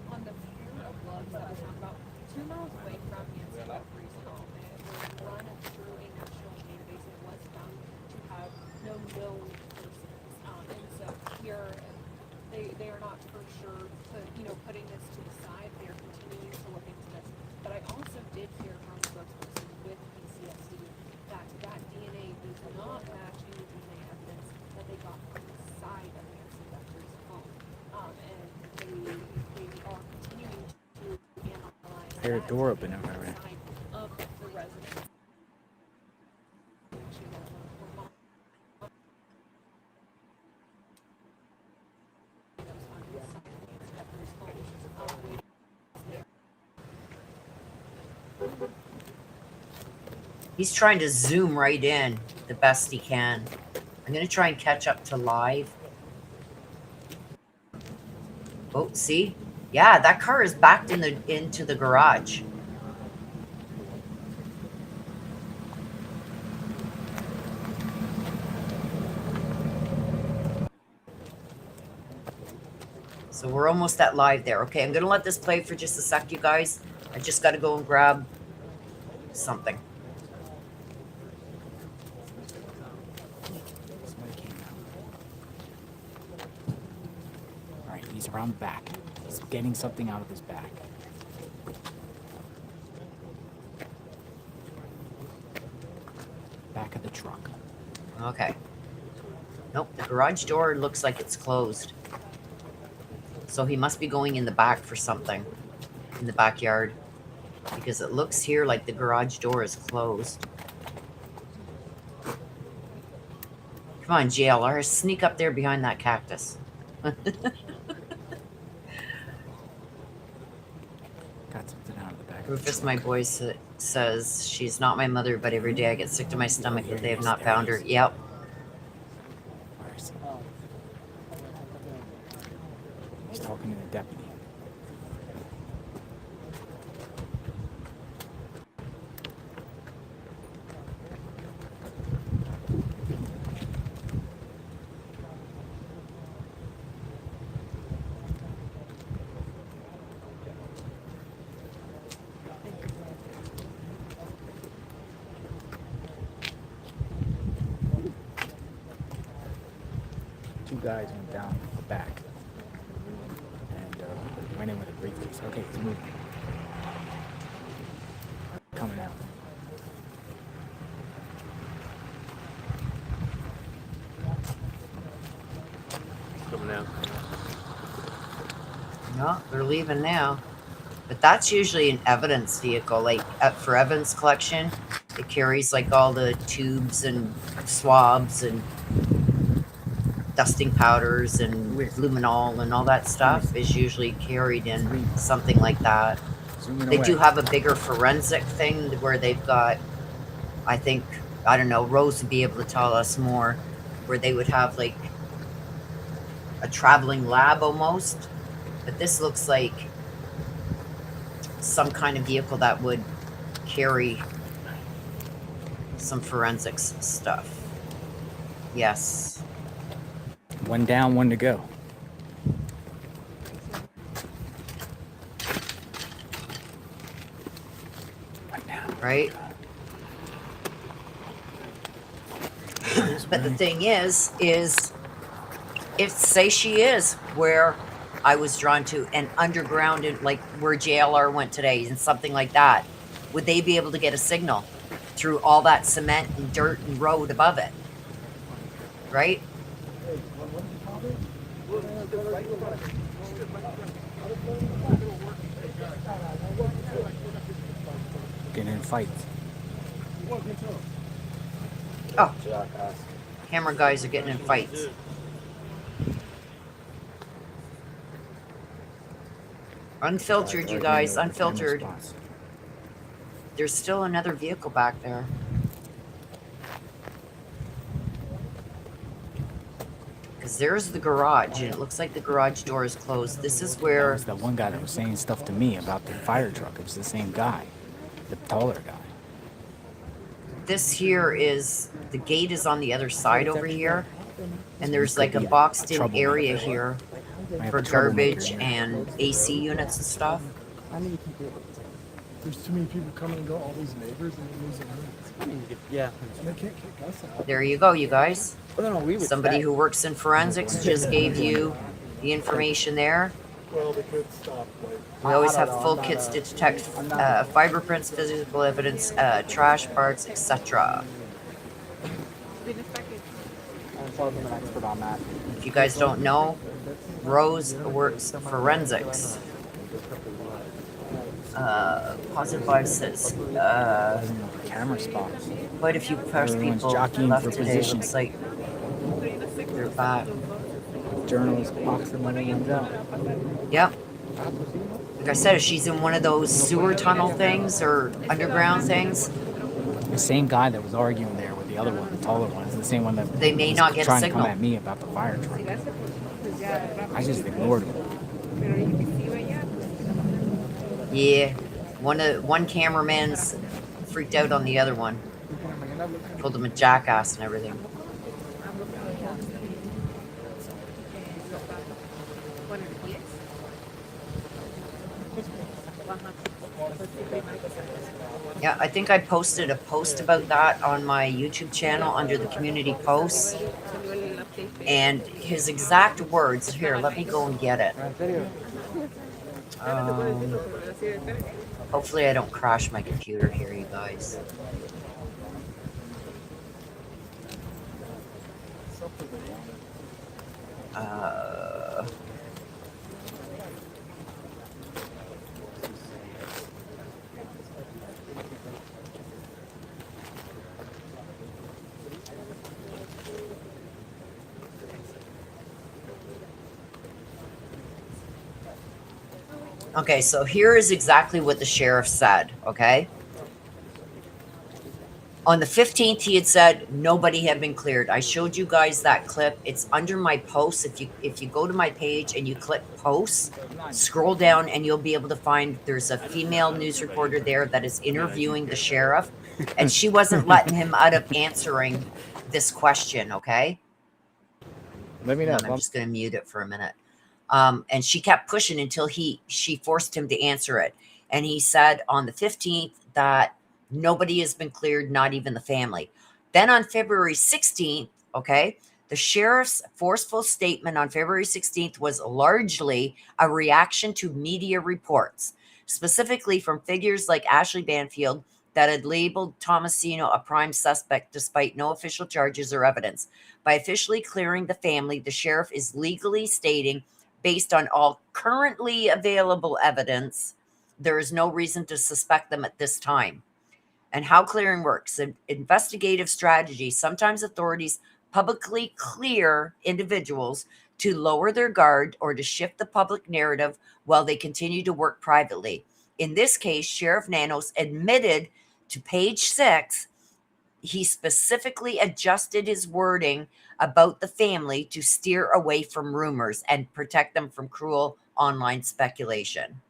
on the pair of gloves that was found about 2 miles away from Nancy Guthrie's home. It was run through a national database and was found to have no known persons. And so here, they are not for sure, putting this to the side. They are continuing to look into this. But I also did hear from a spokesperson with PCSD that DNA does not match any DNA evidence that they got from the side of Nancy Guthrie's home. And they are continuing to analyze Hear a door open over there. side of the residence. He's trying to zoom right in the best he can. I'm going to try and catch up to live. Oh, see? Yeah, that car is backed into the garage. So we're almost at live there. Okay, I'm going to let this play for just a sec, you guys. I just got to go and grab something. Somebody came out. All right, he's around the back. He's getting something out of his back. Back of the truck. Okay. Nope, the garage door looks like it's closed. So he must be going in the back for something in the backyard, because it looks here like the garage door is closed. Come on, JLR, sneak up there behind that cactus. Got something out of the back. Rufus, my boy, says she's not my mother, but every day I get sick to my stomach that they have not found her. Yep. Where is he? He's talking to the deputy. Two guys went down the back and went in with a briefcase. Okay, it's moving. Coming out. Coming out. No, they're leaving now. But that's usually an evidence vehicle, like for evidence collection. It carries like all the tubes and swabs and dusting powders and luminol and all that stuff is usually carried in something like that. They do have a bigger forensic thing where they've got, I think, I don't know, Rose would be able to tell us more, where they would have like a traveling lab almost. But this looks like some kind of vehicle that would carry some forensics stuff. Yes. One down, one to go. One down. Right? But the thing is If say she is where I was drawn to, and underground, and like where JLR went today, and something like that, would they be able to get a signal through all that cement and dirt and road above it? Right? Getting in fights. Oh, camera guys are getting in fights. Unfiltered, you guys, unfiltered. There's still another vehicle back there. Because there's the garage, and it looks like the garage door is closed. This is That where was that one guy that was saying stuff to me about the fire truck. It was the same guy, the taller guy. this here is, the gate is on the other side over here. And there's like a Could be boxed in troublemaker. area here Might have for a troublemaker garbage here. and AC units and stuff. There's too many people coming and go, all these neighbors, and they're losing rooms. Yeah. And they can't kick us out. There you go, you guys. Well, no, we would Somebody stay. who works in forensics just gave you the information there. Well, they could stop, like, We always have full kits to detect fiber prints, physical evidence, trash parts, etc. I'm an expert on that. If you guys don't know, Rose works forensics. Positive Vibe says Camera spots. quite a few press Everyone's people jockeying left for today. position. Looks like they're back. Journalists boxing one of them out. Yep. Like I said, if she's in one of those sewer tunnel things or underground things, The same guy that was arguing there with the other one, the taller one, is the same one that They may was not get a trying to signal. come at me about the fire truck. I just ignored him. yeah, one cameraman's freaked out on the other one. Called him a jackass and everything. Yeah, I think I posted a post about that on my YouTube channel under the community posts. And his exact words, here, let me go and get it. Hopefully I don't crash my computer here, you guys. Okay, so here is exactly what the sheriff said, okay? On the 15th, he had said nobody had been cleared. I showed you guys that clip. It's under my posts. If you go to my page and you click posts, scroll down and you'll be able to find there's a female news reporter there that is interviewing the sheriff, and she wasn't letting him out of answering this question, okay? Let me know. I'm just going to mute it for a minute. And she kept pushing until she forced him to answer it. And he said on the 15th that nobody has been cleared, not even the family. Then on February 16th, okay, the sheriff's forceful statement on February 16th was largely a reaction to media reports, specifically from figures like Ashley Banfield that had labeled Tomasino a prime suspect despite no official charges or evidence. By officially clearing the family, the sheriff is legally stating, based on all currently available evidence, there is no reason to suspect them at this time. And how clearing works: an investigative strategy. Sometimes authorities publicly clear individuals to lower their guard or to shift the public narrative while they continue to work privately. In this case, Sheriff Nanos admitted to page 6 he specifically adjusted his wording about the family to steer away from rumors and protect them from cruel online speculation.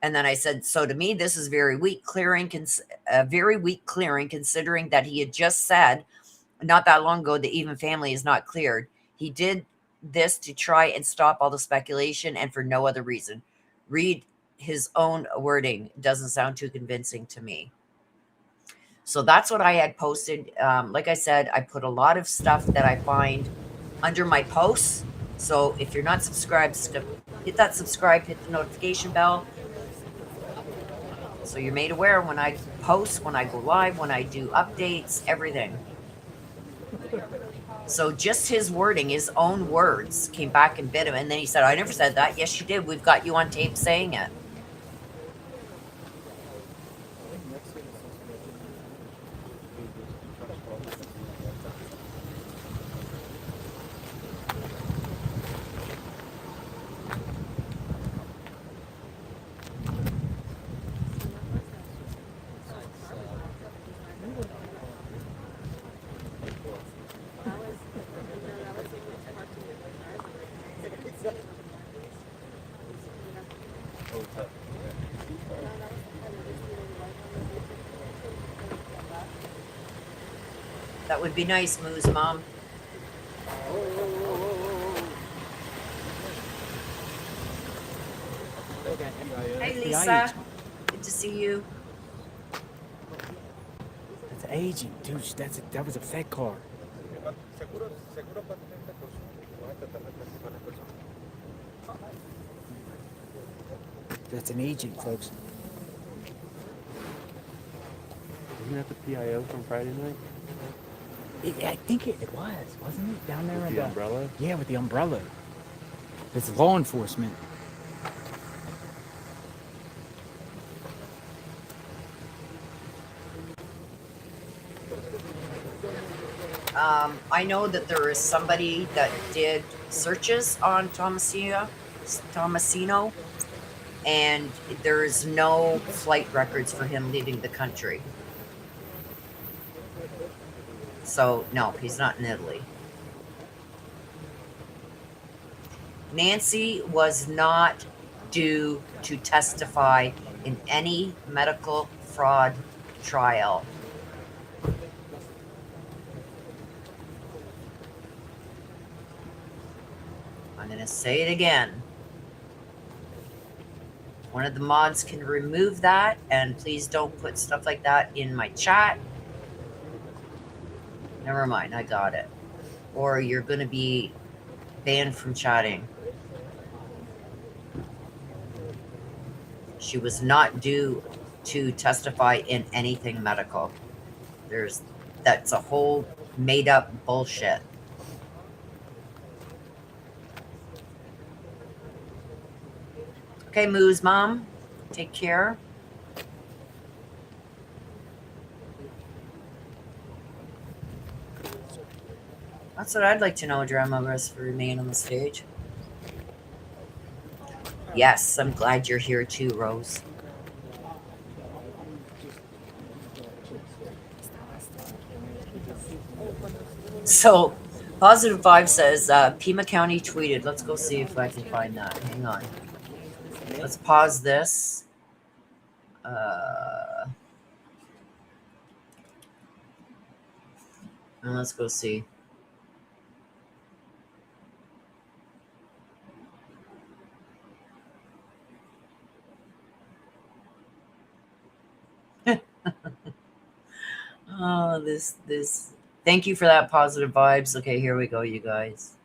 And then I said, so to me, this is very weak clearing, considering that he had just said not that long ago that even family is not cleared. He did this to try and stop all the speculation and for no other reason. Read his own wording. Doesn't sound too convincing to me. So that's what I had posted. Like I said, I put a lot of stuff that I find under my posts So if you're not subscribed, hit that subscribe, hit the notification bell, so you're made aware when I post, when I go live, when I do updates, everything. So just his wording, his own words came back and bit him. And then he said, I never said that. Yes, you did. We've got you on tape saying it. That would be nice, Moo's mom. Hey, Lisa. Good to see you. That's an agent, dude. That was a Fed car. That's an agent, folks. Isn't that the PIO from Friday night? I think it was, wasn't it? Down there With in the umbrella? Yeah, with the umbrella. It's law enforcement. I know that there is somebody that did searches on Tomasino, and there is no flight records for him leaving the country. So, no, he's not in Italy. Nancy was not due to testify in any medical fraud trial. I'm going to say it again. One of the mods can remove that, and please don't put stuff like that in my chat. Never mind, I got it. Or you're going to be banned from chatting. She was not due to testify in anything medical. That's a whole made up bullshit. Okay, Moo's mom, take care. That's what I'd like to know, Drama Rest for remain on the stage. Yes, I'm glad you're here too, Rose. So, Positive Vibe says, Pima County tweeted. Let's go see if I can find that. Hang on. Let's pause this. And let's go see. Oh, this. Thank you for that positive vibes. Okay, here we go, you guys.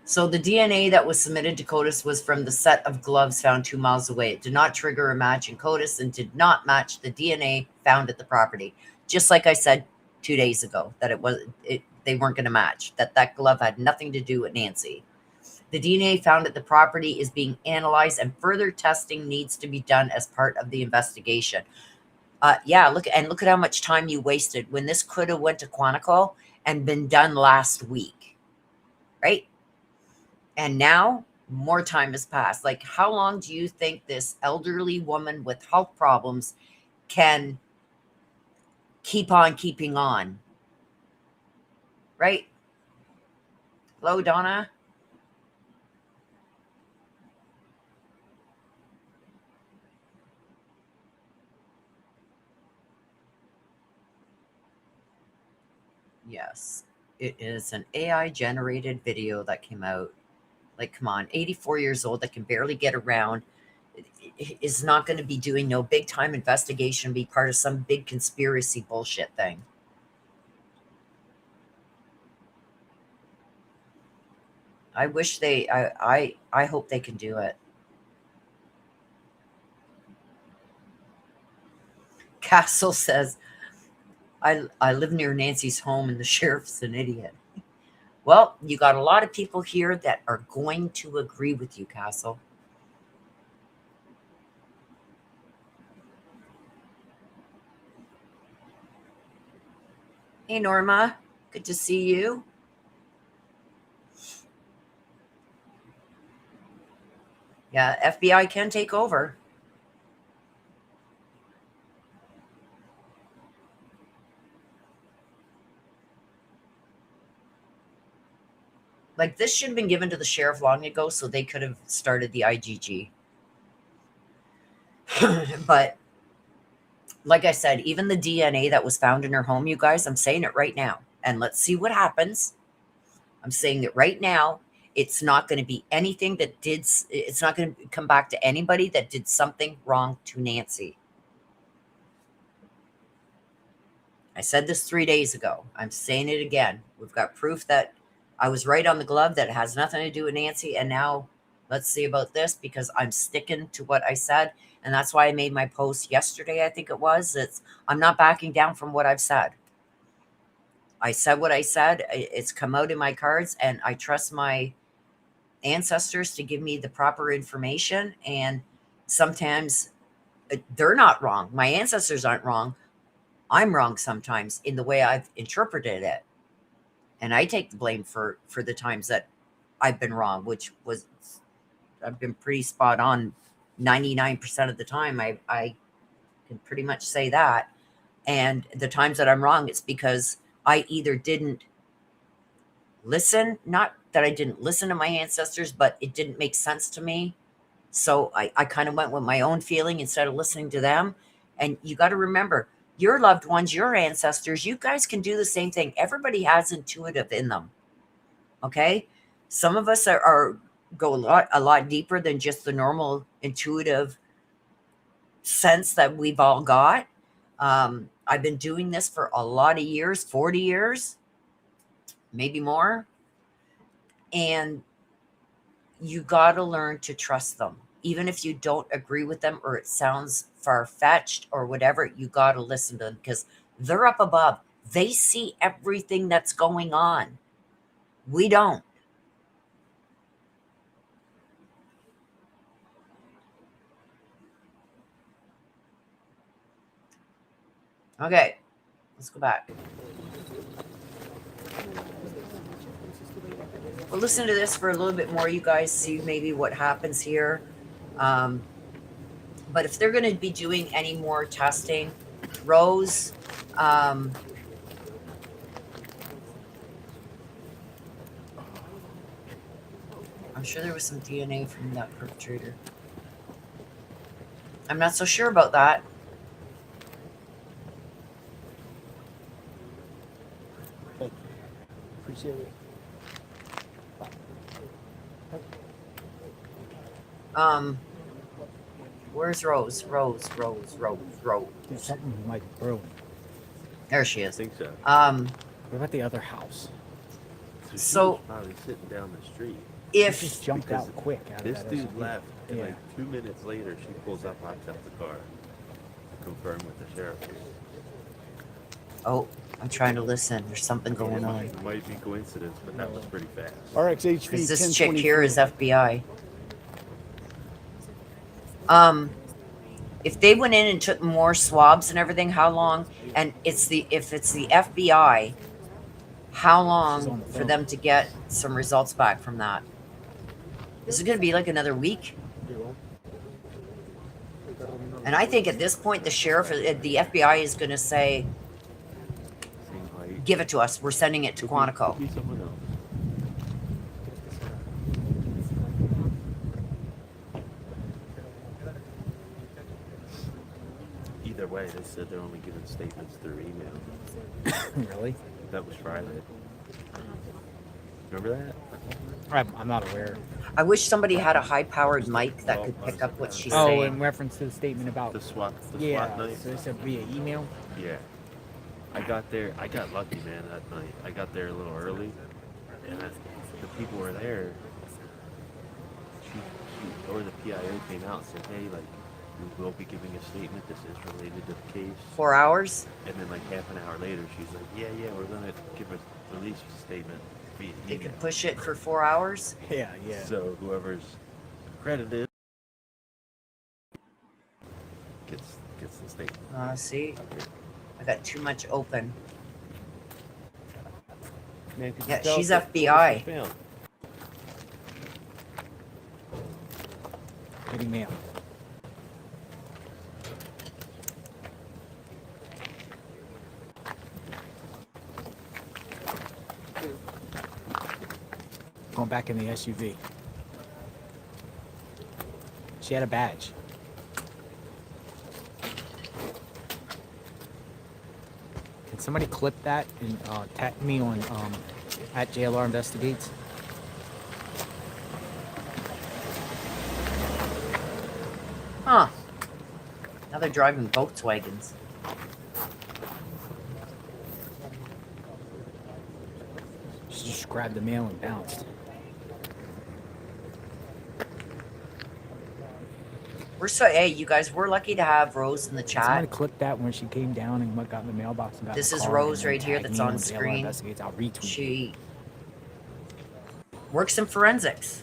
So the DNA that was submitted to CODIS was from the set of gloves found 2 miles away. It did not trigger a match in CODIS and did not match the DNA found at the property. Just like I said 2 days ago, that they weren't going to match, that glove had nothing to do with Nancy. The DNA found at the property is being analyzed and further testing needs to be done as part of the investigation. Yeah, look at how much time you wasted when this could have went to Quantico and been done last week, right? And now more time has passed. Like, how long do you think this elderly woman with health problems can keep on keeping on? Right? Hello, Donna? Yes, it is an AI generated video that came out. Like, come on, 84 years old that can barely get around is not going to be doing no big time investigation, be part of some big conspiracy bullshit thing. I wish they. I hope they can do it. Castle says, I live near Nancy's home and the sheriff's an idiot. Well, you got a lot of people here that are going to agree with you, Castle. Hey, Norma. Good to see you. Yeah, FBI can take over. Like, this should have been given to the sheriff long ago so they could have started the IGG. But like I said, even the DNA that was found in her home, you guys, I'm saying it right now. And let's see what happens. I'm saying it right now. It's not going to be anything that did, it's not going to come back to anybody that did something wrong to Nancy. I said this 3 days ago. I'm saying it again. We've got proof that I was right on the glove, that it has nothing to do with Nancy. And now let's see about this, because I'm sticking to what I said. And that's why I made my post yesterday, I think it was. I'm not backing down from what I've said. I said what I said. It's come out in my cards, and I trust my ancestors to give me the proper information. And sometimes they're not wrong. My ancestors aren't wrong. I'm wrong sometimes in the way I've interpreted it. And I take the blame for the times that I've been wrong, which was, I've been pretty spot on 99% of the time. I can pretty much say that. And the times that I'm wrong, it's because I either didn't listen, not that I didn't listen to my ancestors, but it didn't make sense to me. So I kind of went with my own feeling instead of listening to them. And you got to remember, your loved ones, your ancestors, you guys can do the same thing. Everybody has intuitive in them. Okay? Some of us go a lot deeper than just the normal intuitive sense that we've all got. I've been doing this for a lot of years, 40 years, maybe more. And you got to learn to trust them. Even if you don't agree with them or it sounds far-fetched or whatever, you got to listen to them, because they're up above. They see everything that's going on. We don't. Okay, let's go back. We'll listen to this for a little bit more, you guys, see maybe what happens here. But if they're going to be doing any more testing, Rose, I'm sure there was some DNA from that perpetrator. I'm not so sure about that. Appreciate it. Where's Rose? Rose. There's something like broke. There she I is. think so. What about the other house? She So- was probably sitting down the street. He If just jumped because out quick. Out This of that dude SUV. left, and Yeah. like 2 minutes later, she pulls up, hops out the car to confirm with the sheriff. oh, I'm trying to listen. There's something going on. It might be coincidence, but that was pretty fast. RXHV Because this chick here 1023. is FBI. If they went in and took more swabs and everything, how long? And if it's the FBI, how She's on long the for phone. them to get some results back from that? Is it going to be like another week? And I think at this point, the sheriff, the FBI is going to say, Same height. give it to us. We're sending it to Quantico. Could be someone else. Either way, they said they're only giving statements through email. Really? That was Friday. Remember that? I'm not aware. I wish somebody had a high-powered mic that could pick up what she's Oh, saying. in reference to the statement about The SWAT yeah, night? so they said via email. Yeah. I got there. I got lucky, man, that night. I got there a little early, and the people were there. or the PIO came out and said, hey, like, we will be giving a statement. This is related to the case. 4 hours? And then, like, half an hour later, she's like, yeah, we're going to give a release statement via They email. could push it for 4 hours? Yeah, yeah. So whoever's credited gets the statement. See? I got too much open. Man, could you Yeah, tell she's us what FBI. she found? Getting mail. Going back in the SUV. She had a badge. Can somebody clip that and tag me on at JLR Investigates? Huh. Now they're driving Volkswagens. She just grabbed the mail and bounced. Hey, you guys, we're lucky to have Rose in the Can somebody chat. clip that when she came down and got in the mailbox and got This in the is car, Rose and then right here tag that's me on JLR screen. Investigates. I'll retweet it. She works in forensics.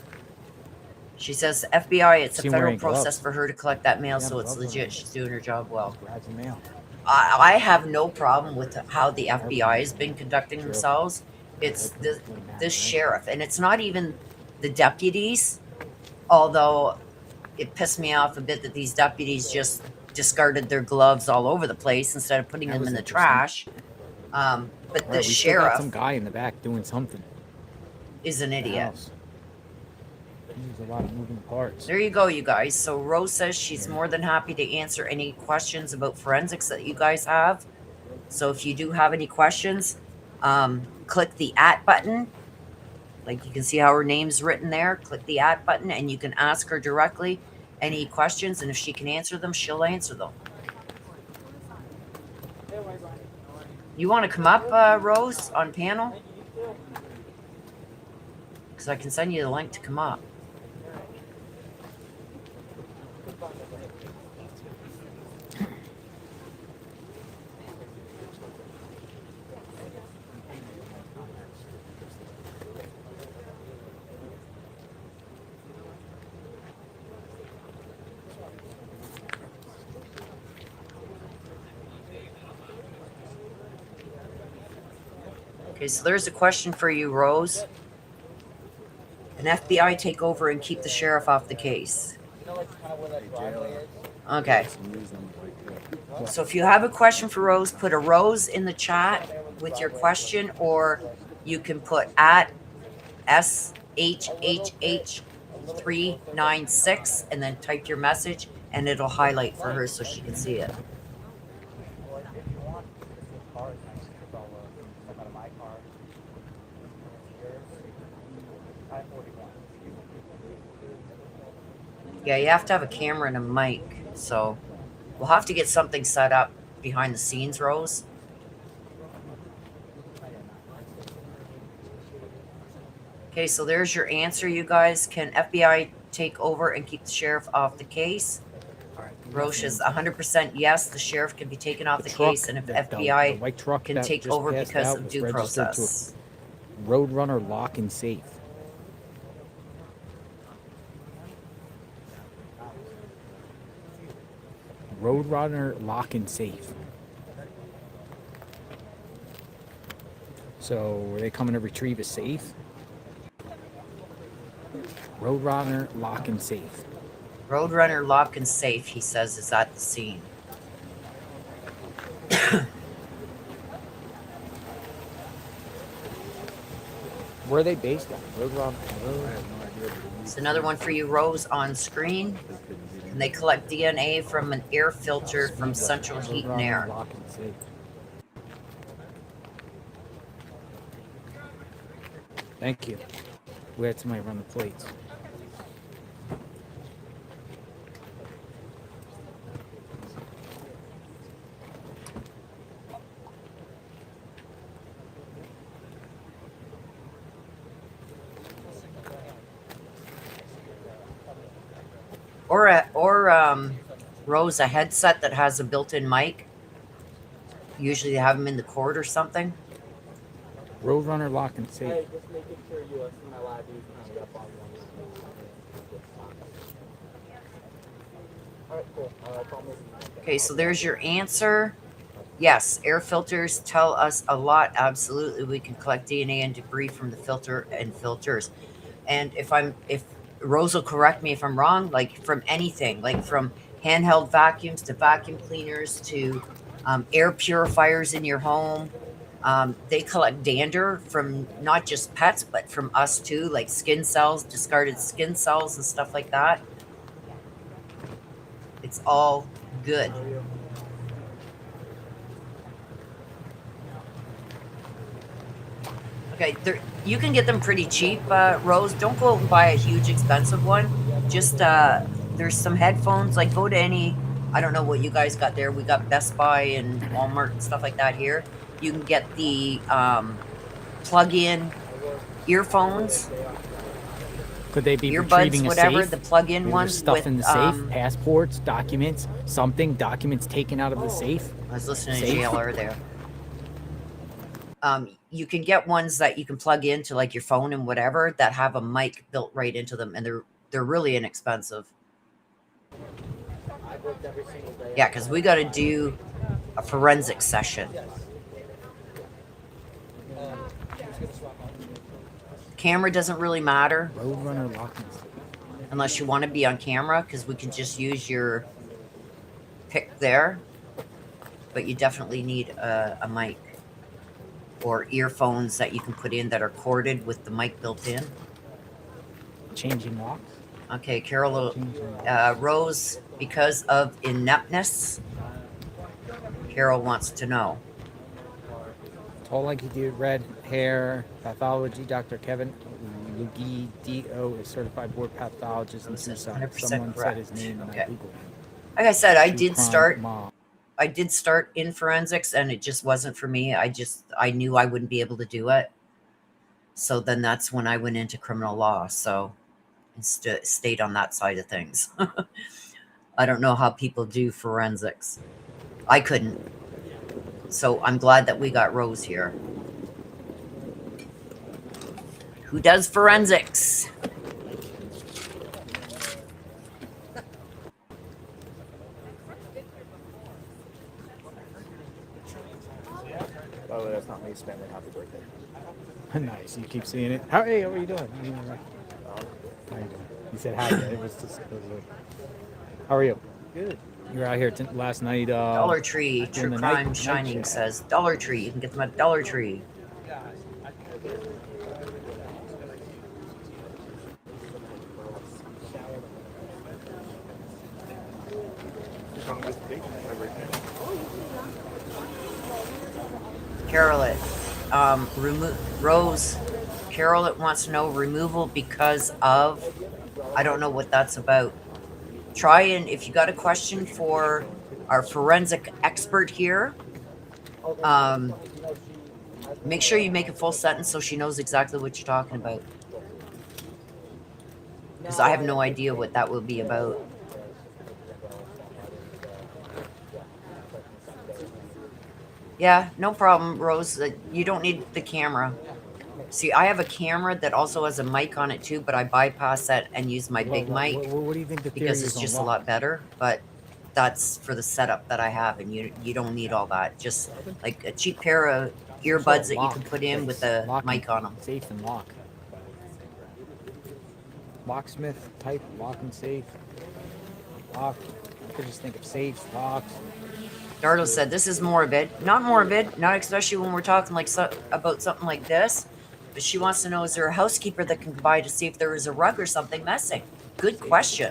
She says FBI, it's a She federal wearing process gloves. for her to collect that mail, Yeah, so it's gloves on. legit. She's doing her job well. Grabs the mail. I have no problem with how the FBI has been conducting True. themselves. It's Wouldn't matter, this right? sheriff, and it's not even the deputies, although it pissed me off a bit that these deputies just discarded their gloves all over the place instead of putting That them was in the interesting. trash. But All the right, we still got some sheriff guy in the back doing something. is an at the idiot. house. There's a lot of moving parts. There you go, you guys. So Rose says she's more than happy to answer any questions about forensics that you guys have. So if you do have any questions, click the @ button. Like you can see how her name's written there. Click the @ button and you can ask her directly any questions. And if she can answer them, she'll answer them. You want to come up, Rose, on panel? Because I can send you the link to come up. Okay, so there's a question for you, Rose. An FBI take over and keep the sheriff off the case. Okay. So if you have a question for Rose, put a Rose in the chat with your question, or you can put @SHHH396 and then type your message, and it'll highlight for her so she can see it. Yeah, you have to have a camera and a mic, so we'll have to get something set up behind the scenes, Rose. Okay, so there's your answer, you guys. Can FBI take over and keep the sheriff off the case? Roche is 100% yes, the sheriff can be taken off the case, and if the FBI white truck can that take just over passed because out of was due registered to a process. Roadrunner lock and safe. Roadrunner lock and safe. So were they coming to retrieve a safe? Roadrunner lock and safe. Roadrunner lock and safe, he says, is at the scene. Where are they based on? Roadrunner. It's another one for you, Rose, on screen. And they collect DNA from an air filter from Central Heat and Air. Lock and safe. Thank you. We had somebody run the plates. or Rose, a headset that has a built-in mic. Usually they have them in the court or something. Roadrunner lock and safe. Hey, just making sure you see my live views kind of up on one. Alright, cool. Call me. Okay, so there's your answer. Yes, air filters tell us a lot. Absolutely, we can collect DNA and debris from the filter and filters. And if Rose will correct me if I'm wrong, like from anything, like from handheld vacuums to vacuum cleaners to air purifiers in your home. They collect dander from not just pets, but from us too, like skin cells, discarded skin cells and stuff like that. It's all good. Okay, you can get them pretty cheap, Rose. Don't go out and buy a huge expensive one. Just there's some headphones. Like go to any, I don't know what you guys got there. We got Best Buy and Walmart and stuff like that here. You can get the plug-in earphones. Could they be earbuds, retrieving a whatever, safe? the plug-in Maybe ones there's stuff with, in the safe, passports, documents, documents taken out of the safe. I was listening to Safe? JLR there. You can get ones that you can plug into like your phone and whatever that have a mic built right into them, and they're really inexpensive. Yeah, because we got to do a forensic session. Camera doesn't really matter Roadrunner lock and safe. unless you want to be on camera, because we can just use your pick there. But you definitely need a mic or earphones that you can put in that are corded with the mic built in. Changing locks. Okay, Carol, Rose, because of ineptness, Carol wants to know. Tall like he did, red hair, pathology, Dr. Kevin Lugi, DO, is certified board pathologist in Tucson. 100% Someone correct. said his name and Okay. I Googled him. Like I said, True crime I did start in forensics, and it just wasn't for me. I knew I wouldn't be able to do it. So then that's when I went into criminal law. So stayed on that side of things. I don't know how people do forensics. I couldn't. So I'm glad that we got Rose here. Who does forensics? By the way, that's not me spending happy birthday. Nice. You keep seeing it. Hey, how are you doing? How you doing? You said hi. It was just. How are you? Good. You were out here last night. Dollar Tree, doing True the Crime night Shining shift. says Dollar Tree. You can get them at Dollar Tree. Carolette, Rose, Carolette wants to know removal because of, I don't know what that's about. Try and, if you got a question for our forensic expert here, make sure you make a full sentence so she knows exactly what you're talking about. Because I have no idea what that will be about. Yeah, no problem, Rose. You don't need the camera. See, I have a camera that also has a mic on it too, but I bypass that and use my big mic What do you think the theory because is it's on just a lock? lot better. But that's for the setup that I have, and you don't need all that. Just like a cheap pair of earbuds that you can put in with a mic on them. Safe and lock. Locksmith type lock and safe. Lock. I could just think of safes, locks. Dardo said, "This is morbid. Not morbid, not especially when we're talking like about something like this." But she wants to know, is there a housekeeper that can come by to see if there is a rug or something missing? Good question,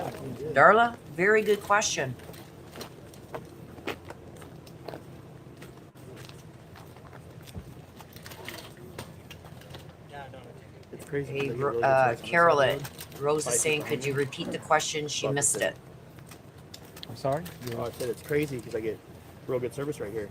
Darla. Very good question. It's crazy. Hey, because I get really excited when Carolyn, it's Rose is saying, could you repeat the question? She missed it. I'm sorry? Oh, I said it's crazy because I get real good service right here.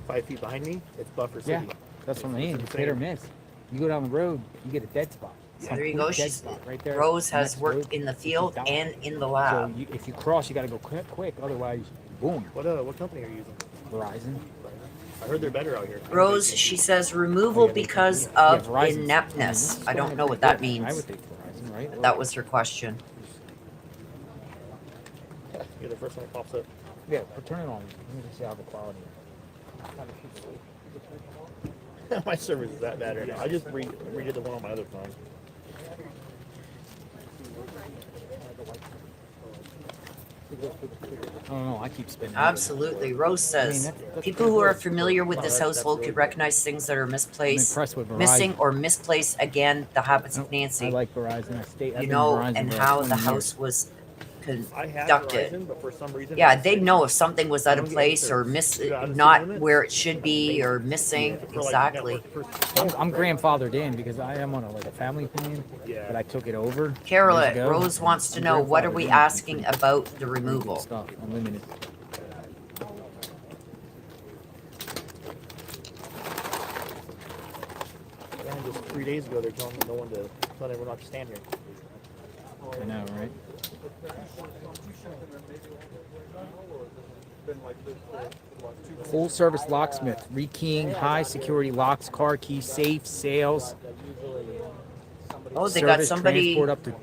5 feet behind me, it's Buffer Yeah, City. that's what I mean. It's It's hit or insane. miss. You go down the road, you get a dead spot. So there you go. Dead She's spot right there. Rose has Next worked road, in the it's a field dock. and in the So lab. if you cross, you got to go quick. Otherwise, boom. What company are you using? Verizon. I heard they're better out here. Rose, she says removal Oh, yeah, because yeah, of Verizon's- I mean, ineptness. this is I don't going know in what pretty that good. I means. would think Verizon, right? That was her question. You're the first one that pops up. Yeah, turn it on. Let me just see how the quality is. My service is that bad right now. I just redid the one on my other phone. I don't know. I keep spinning. Absolutely. Rose says that's people who are familiar with this household could recognize things that are I'm misplaced, impressed with Verizon. missing, or misplaced. Again, the habits of I Nancy. like Verizon. I've You been know, Verizon and for like how 20 the years. house was I had conducted. Verizon, but for some reason, Yeah, it's they'd like- know if something was out of don't get place or service. You got not city limits? where it should be or missing. for, like, Exactly. network, for- I'm grandfathered in because I am on a family plan, Yeah. but I took it over. Carol, years ago. Rose wants to I'm know, what are we grandfathered in. asking about the Pretty good removal? stuff, unlimited. And just 3 days ago, they're telling no one to tell everyone not to stand here. I know, right? Full service locksmith, rekeying, high security locks, car keys, safe, sales. Oh, they got service, somebody. transport up to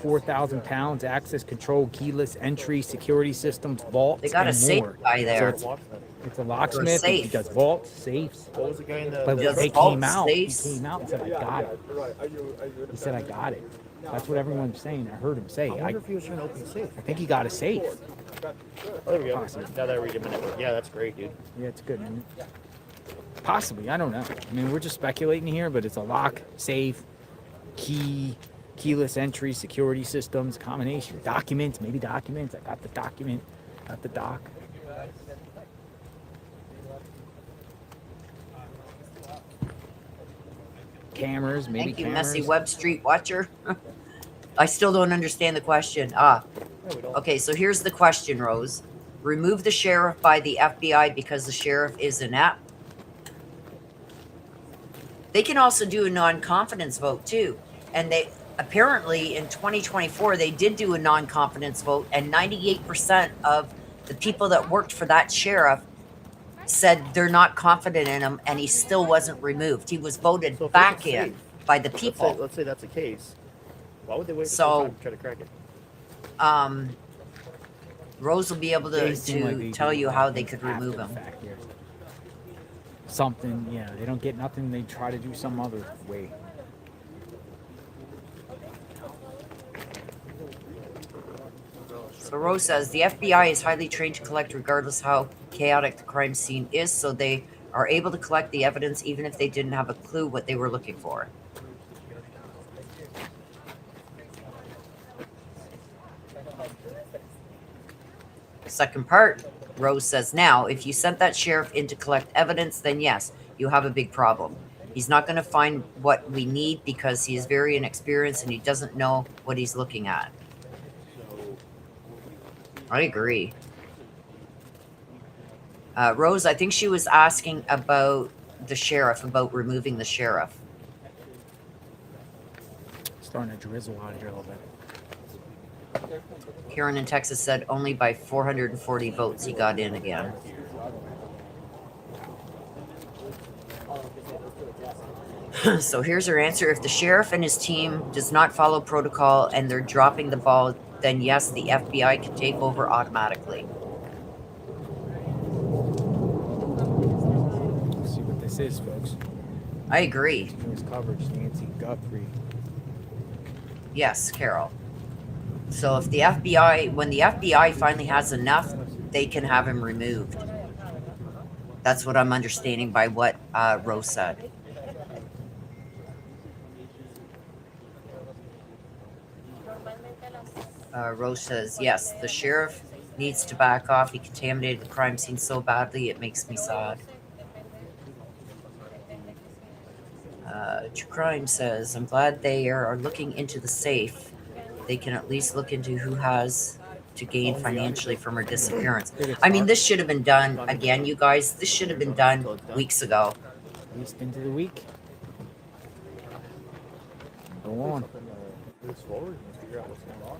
4,000 pounds, access control, keyless entry, security systems, vaults, They got a and safe more. guy there. So it's a locksmith. He safe. does vaults, safes. What was the guy in the? But Does they vault came out. He safes? came out and said, "I got it." He said, "I got it." That's what everyone's saying. I heard him say. I I wonder if he was trying to open the safe. think he got a safe. Oh, there we go. Possibly. Now that I read a minute. Yeah, that's great, dude. Yeah, it's good. Man. Possibly, I don't know. I mean, we're just speculating here, but it's a lock, safe, key, keyless entry, security systems, combination, documents, maybe documents. I got the document, got the doc. Cameras, maybe Thank you, cameras. messy Web Street watcher. I still don't understand the question. Okay, so here's the question, Rose. Remove the sheriff by the FBI because the sheriff is inept. They can also do a non-confidence vote too. And they apparently in 2024, they did do a non-confidence vote, and 98% of the people that worked for that sheriff said they're not confident in him, and he still wasn't removed. He was voted So if back it's in safe, by the people. Let's say that's the case. Why would they wait So- so time to try to crack it? Rose will be able They to, seem like they tell do you it how they after could remove the him. fact here. Something, yeah. They don't get nothing. They try to do some other way. So Rose says the FBI is highly trained to collect regardless how chaotic the crime scene is, so they are able to collect the evidence even if they didn't have a clue what they were looking for. Second part, Rose says, now, if you sent that sheriff in to collect evidence, then yes, you have a big problem. He's not going to find what we need because he is very inexperienced and he doesn't know what he's looking at. I agree. Rose, I think she was asking about the sheriff, about removing the sheriff. Starting to drizzle out here a little bit. Karen in Texas said only by 440 votes he got in again. So here's her answer. If the sheriff and his team does not follow protocol and they're dropping the ball, then yes, the FBI can take over automatically. Let's see what this is, folks. I agree. News coverage, Nancy Guthrie. Yes, Carol. So if the FBI, when the FBI finally has enough, they can have him removed. That's what I'm understanding by what Rose said. Rose says, yes, the sheriff needs to back off. He contaminated the crime scene so badly, it makes me sad. True Crime says, I'm glad they are looking into the safe. They can at least look into who has to gain financially from her disappearance. I mean, this should have been done, again, you guys, this should have been done weeks ago. At least into the week. Go on. Moves forward and figure out what's going on.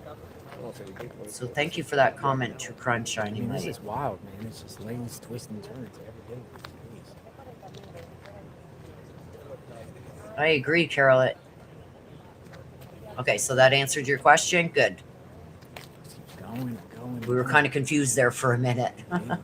I won't say we get close, So but thank you for that comment, True Crime I Shining mean, this Light. is wild, man. It's just lanes, twists, and turns every day. Jeez. I agree, Carol. Okay, so that answered your question. Good. Just keeps going and going. And We were going. kind of confused there for a minute. Yeah.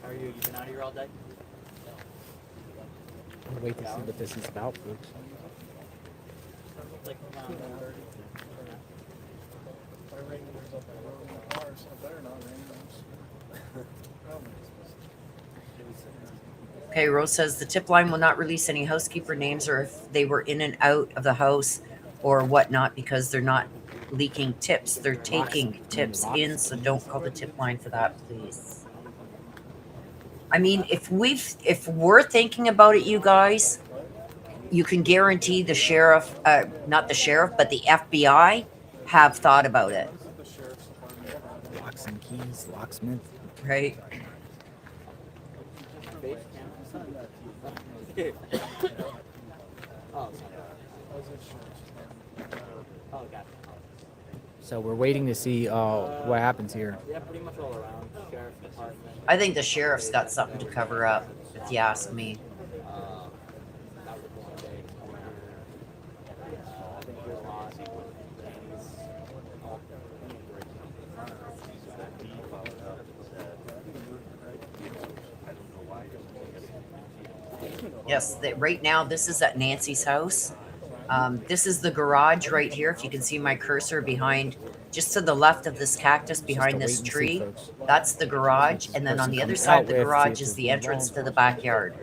Are you been out here all day? I'll wait to see what this is about, folks. Like around 9:30. Okay, Rose says the tip line will not release any housekeeper names or if they were in and out of the house or whatnot because they're not leaking tips. They're taking tips in, so don't call the tip line for that, please. I mean, if we're thinking about it, you guys, you can guarantee the sheriff, not the sheriff, but the FBI have thought about it, Locks and keys, locksmith. right? Oh, gotcha. So we're waiting to see what happens here. Yeah, pretty much all around. Sheriff's Department. I think the sheriff's got something to cover up, if you ask me. That was one day. I think there's a lot. Yes, right now this is at Nancy's house. This is the garage right here. If you can see my cursor behind, just to the left of this cactus behind this tree, that's the garage. And then on the other side of the garage is the entrance to the backyard.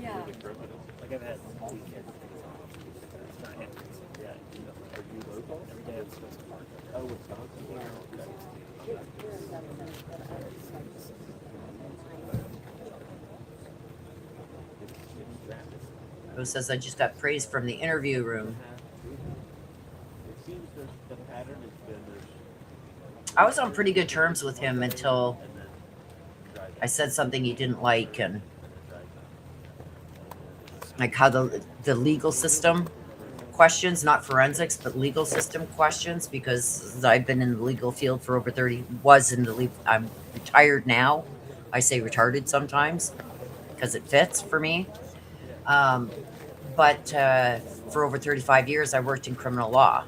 Yeah. Like I've had weekends. It's not entrance yet. Are you local? Every day I'm supposed to park. Oh, it's not here. Who says I just got praise from the interview room. It seems that the pattern has been I was on pretty good terms with him until I said something he didn't like, and like how the legal system questions, not forensics, but legal system questions, because I've been in the legal field for over 30, I'm retired now. I say retarded sometimes because it fits for me. But for over 35 years, I worked in criminal law.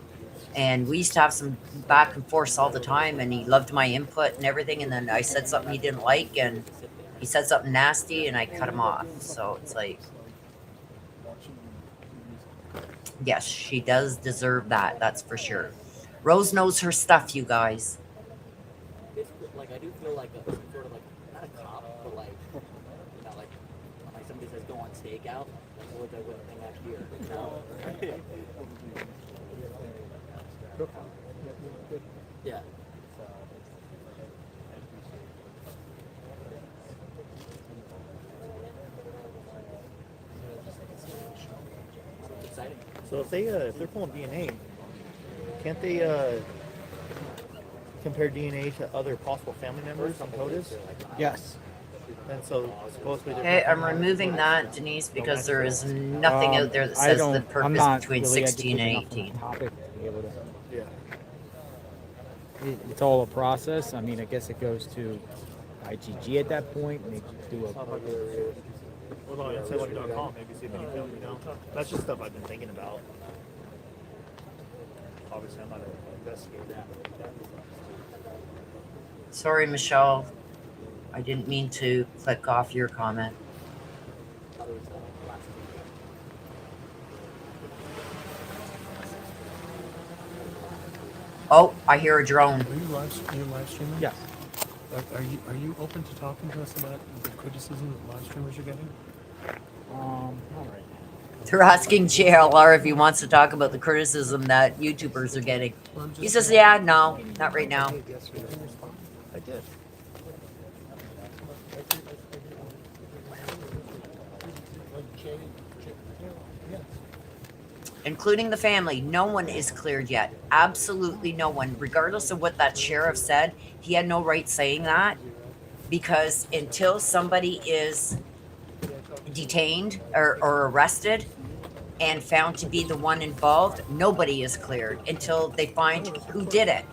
And we used to have some back and forth all the time, and he loved my input and everything. And then I said something he didn't like, and he said something nasty, and I cut him off. So it's like, yes, she does deserve that. That's for sure. Rose knows her stuff, you guys. It's like I do feel like a sort of like not a cop, but like you know, like somebody says go on stakeout, like what they're thing out here, you know. Yeah. Exciting. So if they're pulling DNA, can't they compare DNA to other possible family members on CODIS? Yes. And so supposedly they're Okay, I'm removing that, Denise, because there is nothing out there that says the I'm purpose not between really 16 and educated enough on 18. the topic to be able to. Yeah. It's all a process. I mean, I guess it goes to IGG at that point, and they do a. What about insidelook.com? Maybe see if any film, you know? That's just stuff I've been thinking about. Obviously, I'm not an investigator. Sorry, Michelle. I didn't mean to click off your comment. Oh, I hear a drone. Are you live streaming? Yes. Are you open to talking to us about the criticism that live streamers are getting? All right. They're asking JLR if he wants to talk about the criticism that YouTubers are getting. He says, yeah, no, not right now. I did. Including the family. No one is cleared yet. Absolutely no one. Regardless of what that sheriff said, he had no right saying that, because until somebody is detained or arrested and found to be the one involved, nobody is cleared until they find who did it.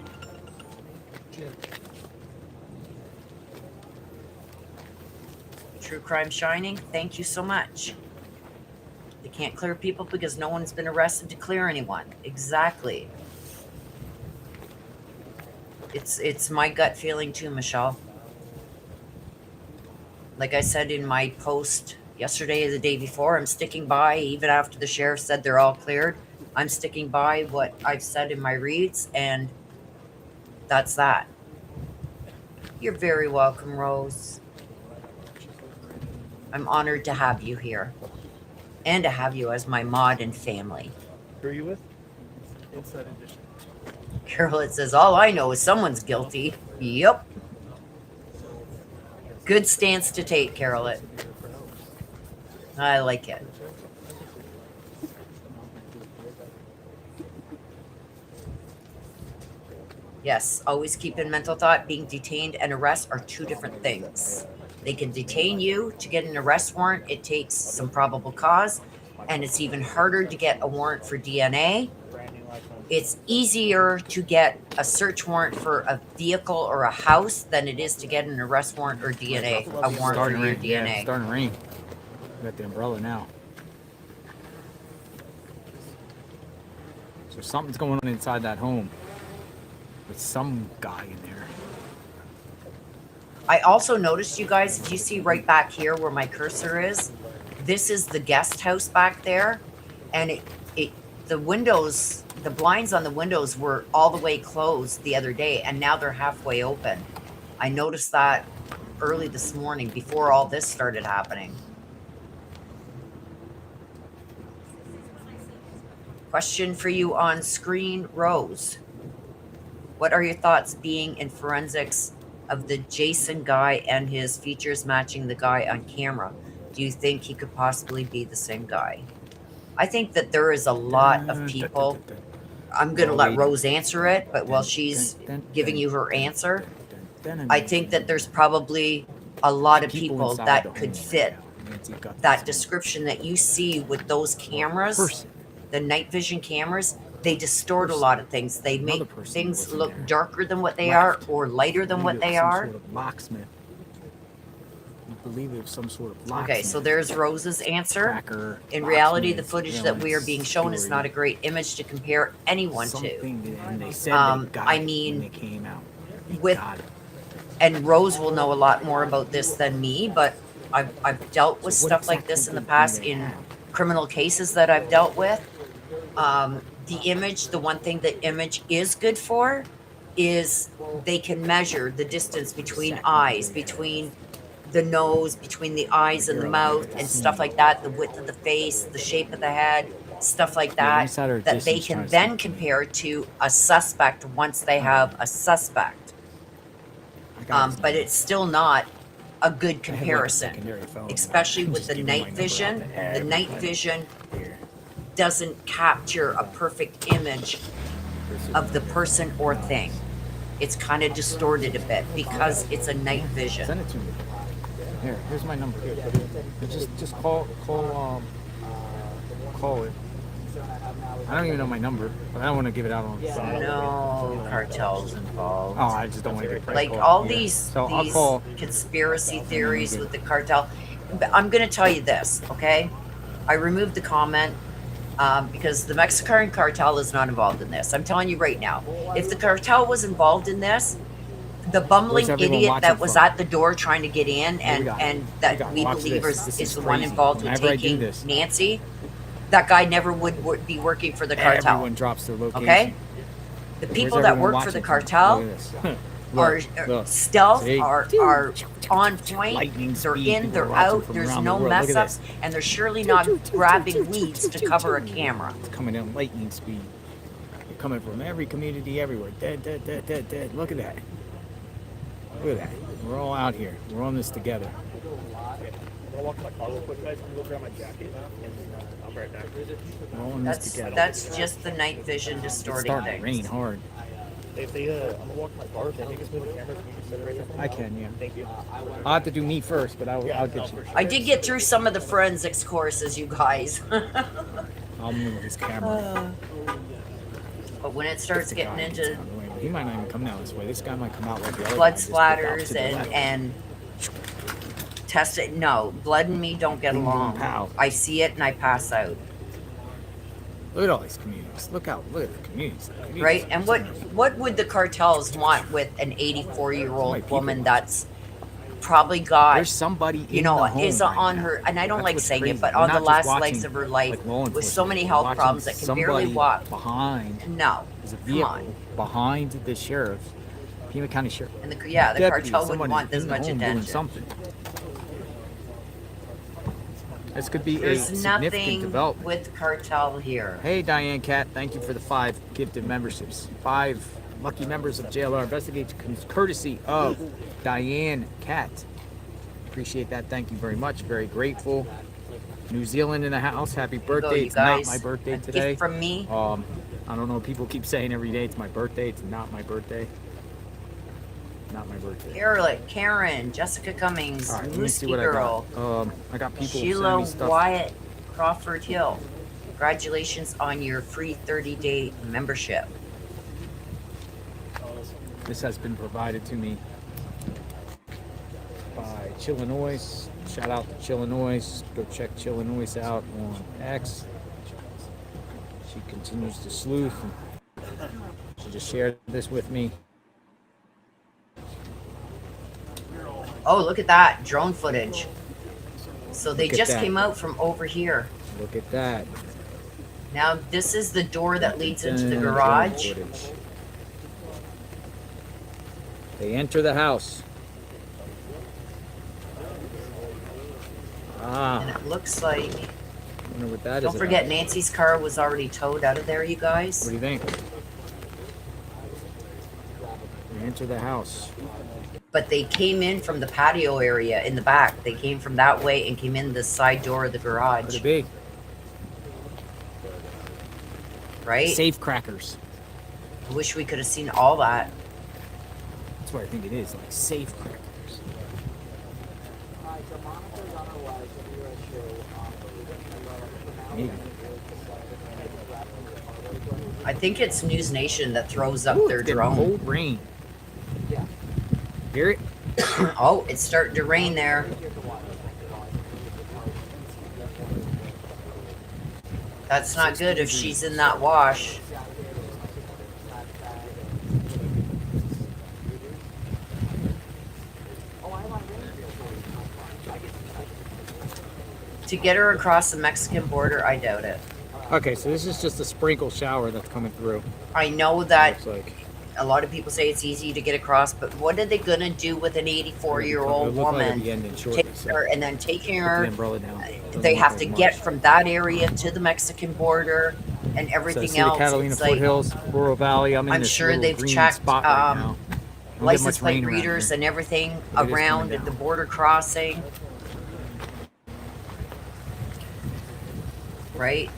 True Crime Shining, thank you so much. They can't clear people because no one's been arrested to clear anyone. Exactly. It's my gut feeling too, Michelle. Like I said in my post yesterday or the day before, I'm sticking by, even after the sheriff said they're all cleared, I'm sticking by what I've said in my reads, and that's that. You're very welcome, Rose. I'm honored to have you here and to have you as my mod and family. Who are you with? Inside Edition. Carol, it says, all I know is someone's guilty. Yep. Good stance to take, Carol. I like it. Yes, always keep in mental thought, being detained and arrest are two different things. They can detain you to get an arrest warrant. It takes some probable cause, and it's even harder to get a warrant for DNA. It's easier to get a search warrant for a vehicle or a house than it is to get an arrest warrant or DNA, a warrant for your DNA. Yeah, it's starting to rain. We got the umbrella now. So something's going on inside that home with some guy in there. I also noticed, you guys, if you see right back here where my cursor is, this is the guest house back there, and the windows, the blinds on the windows were all the way closed the other day, and now they're halfway open. I noticed that early this morning before all this started happening. Question for you on screen, Rose. What are your thoughts being in forensics of the Jason guy and his features matching the guy on camera? Do you think he could possibly be the same guy? I think that there is a lot of people. I'm going to let Rose answer it, but while she's giving you her answer, I think that there's probably a lot of people that could fit that description that you see with those cameras, the night vision cameras. They distort a lot of things. They make things look darker than what they are or lighter than what they are. Locksmith. I believe it was some sort of locksmith. Okay, so there's Rose's answer. Tracker, In reality, the locksmith, footage that we are being shown is not a great image to compare anyone to. And they said they got I it mean, when they came out. They with got it. and Rose will know a lot more about this than me, but I've dealt with stuff like this in the past in criminal cases that I've dealt with. The image, the one thing that image is good for is they can measure the distance between eyes, between the nose, between the eyes and the mouth and stuff like that, the width of the face, the shape of the head, stuff like that, that they can then compare to a suspect once they have a suspect. But it's still not a good comparison, especially with the night vision. The night vision doesn't capture a perfect image of the person or thing. It's kind of distorted a bit because it's a night vision. Send it to me. Here's my number. Just call it. I don't even know my number, but I don't want to give it out on the phone. No cartels involved. Oh, I just don't want to get like all these conspiracy theories with the cartel. I'm going to tell you this, okay? I removed the comment because the Mexican cartel is not involved in this. I'm telling you right now, if the cartel was involved in this, the bumbling idiot that was at the door trying to get in and that we believe is the one involved with taking Nancy, that guy never would be working for the cartel. Everyone drops their location. Okay? The people that work for the cartel, are look. stealth, See? are on point. Lightning They're speed. in, People they're are watching out. from There's around no the world. Look mess at ups, and they're surely not grabbing weeds to cover a camera. It's coming in lightning speed. They're coming from every community, everywhere. Dead, dead, dead, dead, dead. Look at that. Look at that. We're all out here. We're on this together. I'll walk to my car real quick, guys. I'm gonna go grab my jacket, and I'll be right back. We're all on this together. That's just the night vision It's distorting starting to things. rain hard. If they, I'm gonna walk to my car. If they make us move the cameras, can you just set it right there for me? I can, yeah. Thank you. I'll have to do me first, but I'll get you. for sure. I did get through some of the forensics courses, you guys. I'll move this camera. But when it starts The getting guy gets into out of the way. He might not even come down this way. This guy might come out like the other blood guy, just look out to splatters the left. and test it, no, blood and me don't get Boom, boom, along. pow. I see it and I pass out. Look at all these communities. Look at the communities. The communities Right? are And so what would the cartels want with an Why 84-year-old people woman watch that's probably got, There's somebody you in know, the home is right on now. her, and I don't That's like what's saying crazy. it, but We're on not the just last watching, legs of her life like, law with so many enforcement. health We're watching problems that can barely somebody walk. behind. No, There's a come vehicle on. behind the sheriff, Pima County Sheriff. And the Deputy, cartel wouldn't somebody's want this in the much home doing attention. something. This could be a There's significant nothing development. with cartel here. Hey, Diane Cat, thank you for the 5 gifted memberships. 5 lucky members of JLR Investigations, courtesy of Diane Cat. Appreciate that. Thank you very much. Very grateful. New Zealand in the house. Happy birthday. you It's not guys. my birthday A today. gift from me. I don't know. People keep saying every day it's my birthday. It's not my birthday. Not my birthday. Karen, Jessica Cummings, All right, let me see Whiskey what Girl, I got. I got people sending Sheila me stuff. Wyatt, Crawford Hill. Congratulations on your free 30-day membership. This has been provided to me by Chillinois. Shout out to Chillinois. Go check Chillinois out on X. She continues to sleuth. And she just shared this with me. Oh, look at that drone footage. So they Look at just that. came out from over here. Look at that. Now this is the door that leads into the Drone garage. footage. They enter the house. And it looks like, I wonder what that is. don't forget Nancy's car was already towed out of there, you What guys. do you think? They enter the house. But they came in from the patio area in the back. They came from that way and came in the side door of the Could garage, it be? right? Safe crackers. I wish we could have seen all that. That's what I think it is. Like safe crackers. Maybe. I think it's News Nation that throws up Ooh, their it's getting drone. cold rain. Hear it? Oh, it's starting to rain there. That's not good if she's in that wash. To get her across the Mexican border, I doubt it. Okay, so this is just a sprinkle shower that's coming through. I know that Looks like. a lot of people say it's easy to get across, but what are they gonna do with an 84-year-old It looked like it'd woman? be ending shortly, Take so her and then taking put the her. umbrella down. Doesn't They look have like to much. get from that area to the Mexican border and So everything see else. the Catalina It's like, foothills, Rural Valley. I'm in I'm this sure little they've green checked spot right now. Don't get license much plate rain around readers here. and everything But it is around coming at the down. border crossing. Right?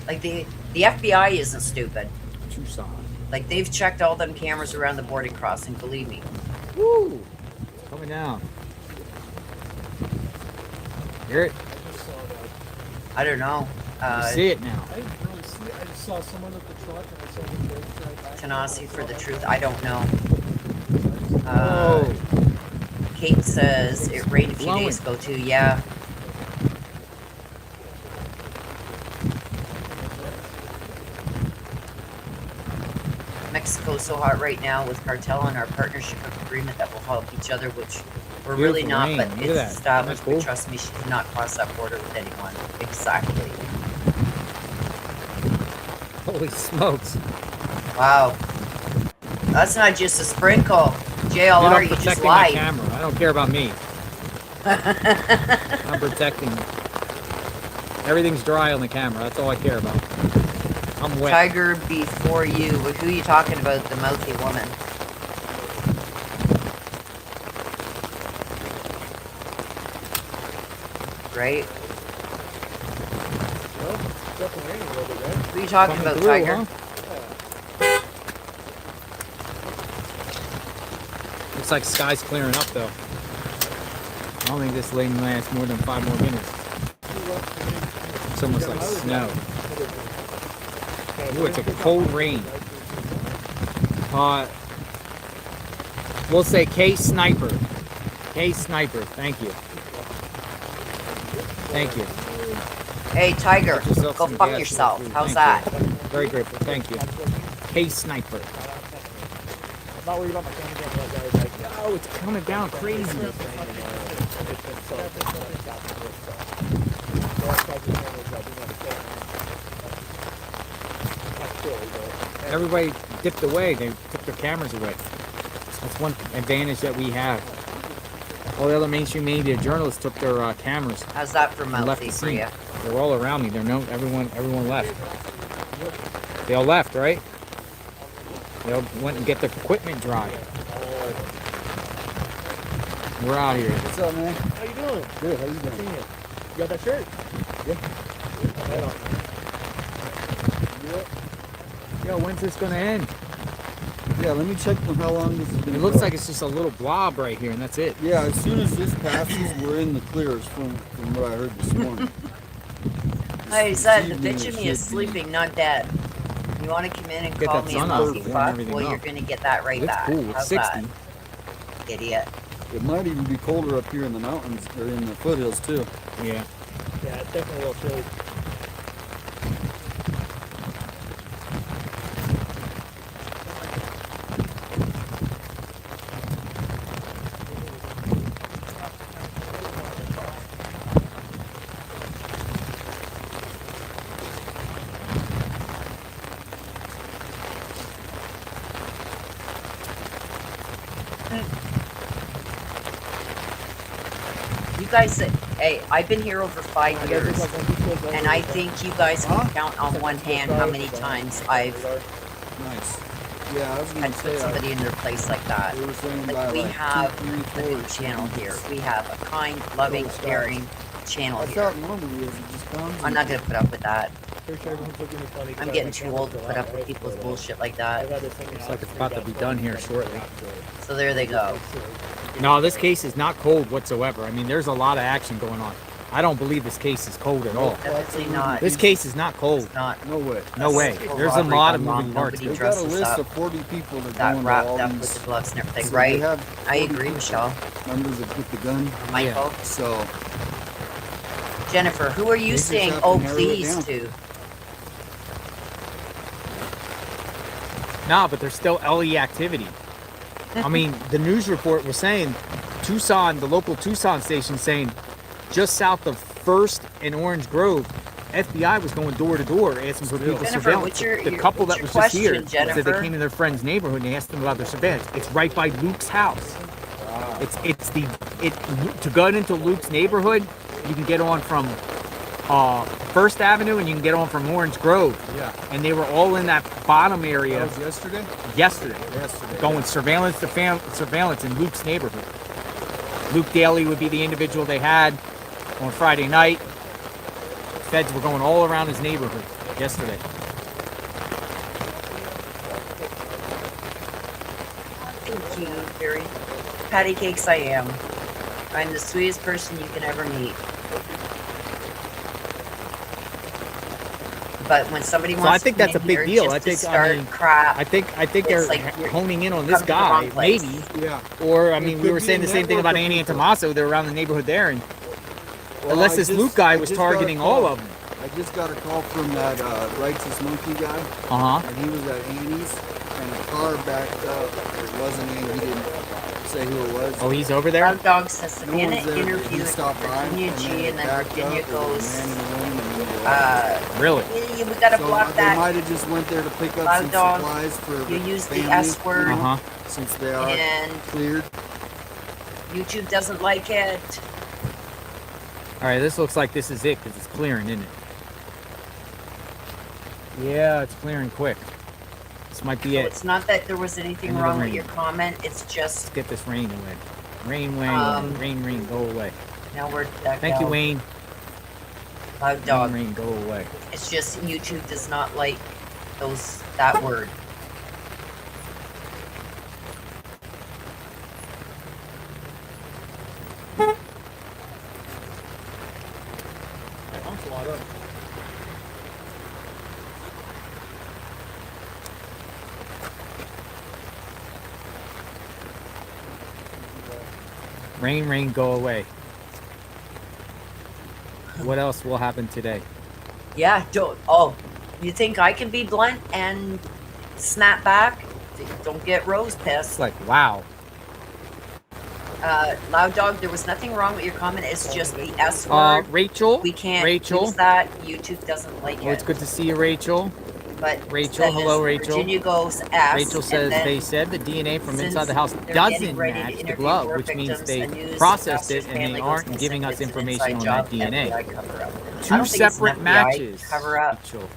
Like the FBI isn't stupid. Tucson. Like they've checked all them cameras around the border crossing, believe me. Woo! It's coming down. Hear it? I don't know. You see it now. I didn't really see it. I just saw someone at the truck and I saw the trailer right back. Tanasi for the truth, I don't know. Oh, Kate says it rained a few Blowing. days ago too. Yeah. Mexico's so hot right now with cartel and our partnership agreement that will help each other, which we're really Beautiful not, rain. but Look at it's that. established. That's cool. But trust me, she cannot cross that border with anyone. Exactly. holy smokes. Wow. That's not just a sprinkle. Dude, JLR, I'm you just protecting my lied. camera. I don't care about me. I'm protecting. Everything's dry on the camera. That's all I care about. I'm wet. Tiger before you. Who are you talking about? The mouthy woman. Right? Well, it's definitely raining a little bit, right? Who are you talking Coming about, through, Tiger? huh? Looks like sky's clearing up though. I don't think this lane lasts more than 5 more minutes. It's almost like snow. Ooh, it's a cold rain. We'll say K Sniper. K Sniper, thank you. Thank you. Hey, Tiger, Get yourself go some fuck gas yourself. real quick. How's Thank that? you. Very grateful, thank you. K Sniper. I'm not worried about my camera getting wet, guys. Like, Oh, it's coming down crazy. it's been so Everybody dipped away. They took their cameras away. That's one advantage that we have. All the other mainstream media journalists took their cameras How's that for and left mouthy the for scene. you? They're all around me. Everyone left. They all left, right? They all went and get their equipment dry. We're out here. What's up, man? How you doing? Good. How you doing? Seeing you. You got that shirt? Right on. Yo, when's this gonna end? Yeah, let me check on how long this has been. It looks like it's just a little blob right here, and that's it. Yeah, as soon as this passes, we're in the clears from what I heard this morning. Hey, son, the This bitch evening of it me is should be- sleeping, not dead. You want to come in and Get call that me a sun off, mouthy warm fuck? everything Well, you're up. going to get that right It's back. cool. It's How's 60. that? Idiot. It might even be colder up here in the mountains or in the foothills too. Yeah. Yeah, it's definitely a little chilly. You guys, hey, I've been here over 5 years, and I think you guys can count on one hand how many times I've Nice. Yeah, I was had gonna to say. put somebody in their place like that. They were saying by Like, we like have 2, 3, a 4 good channel here. We have a kind, loving, caring channel That's here. how it normally is. It just comes. I'm not going to put up with that. Pretty sure everyone's looking at me funny 'cause I'm I getting have my too old to camera put up still with out, people's right? bullshit like I've that. had this thing Looks out like it's for about to about be 12 done here months. shortly. So there they go. No, this case is not cold whatsoever. I mean, there's a lot of action going on. I don't believe this case is cold at all. Definitely not. This case is not cold. It's not. No way. No way. Simple There's a robbery lot of gone wrong. moving parts. Nobody They got a dresses list up of 40 people that that go into wrapped all up these. with the gloves and everything, so they right? have I 40 agree, people, Michelle. Members with the gun. Michael. So Jennifer, who are you They just saying have to oh narrow it please down. to? Nah, but there's still LE activity. I mean, the news report was saying Tucson, the local Tucson station saying just south of First and Orange Grove, FBI was going door to door asking for people's Jennifer, surveillance. what's your- The your- couple what's that your was just here question, said they Jennifer? came in their friend's neighborhood and they asked them about their surveillance. It's right by Luke's house. To go into Luke's neighborhood, you can get on from First Avenue and you can get on from Orange Grove. yeah, And they were all in that bottom area that was yesterday. yesterday. Going surveillance to surveillance in Luke's neighborhood. Luke Daly would be the individual they had on Friday night. Feds were going all around his neighborhood yesterday. Thank you, Barry. Patty cakes I am. I'm the sweetest person you can ever meet. But when somebody wants I think to come that's a in big here deal. just I to think, start I mean, crap, I think It's they're like you're honing in on this coming to the wrong guy, place. maybe. Yeah. Or I It mean, we could were be saying a the same thing network about of Annie and people. Tommaso. They're around the neighborhood there, and Well, unless I this just- Luke guy I was just got a targeting call. all of them. I just got a call from that Righteous Monkey guy, Uh huh. and he was at Annie's, and a car backed up. It wasn't Annie. He didn't. say who it was. Oh, he's over there? Loud Dog says No one's Savannah there, but he interviewed stopped by, Virginia and G, then and then backed Virginia up, there was a goes, man and a woman, and then they Really? we gotta So block they that. might have just went there to pick up Loud some Dog, supplies for you use the family, S word, since they are and cleared. YouTube doesn't like it. All right, this looks like this is it because it's clearing, isn't it? Yeah, it's clearing quick. This might be So it. it's not that there was anything End of the wrong with rain. your comment, it's just, Let's get this rain away. Rain, rain, go away. now where'd that Thank go? you, Wayne. Loud Dog. Rain, go away. It's just YouTube does not like that word. Rain, go away. What else will happen today? Yeah, you think I can be blunt and snap back? Don't get Rose It's pissed. like, wow. Loud Dog, there was nothing wrong with your comment. It's just the S word. Rachel. We can't Rachel. use that. YouTube doesn't like Oh, it's it. good to see you, Rachel. But Rachel, then hello, as Rachel. Virginia goes S. Rachel and says then they said the DNA from since inside the house they're doesn't getting ready to match the interview glove, war which means victims, they a news processed pastor's it and they family goes aren't missing. giving us It's an information inside on job, that DNA. FBI cover-up. I Two don't think it's an separate FBI matches. cover-up. Rachel.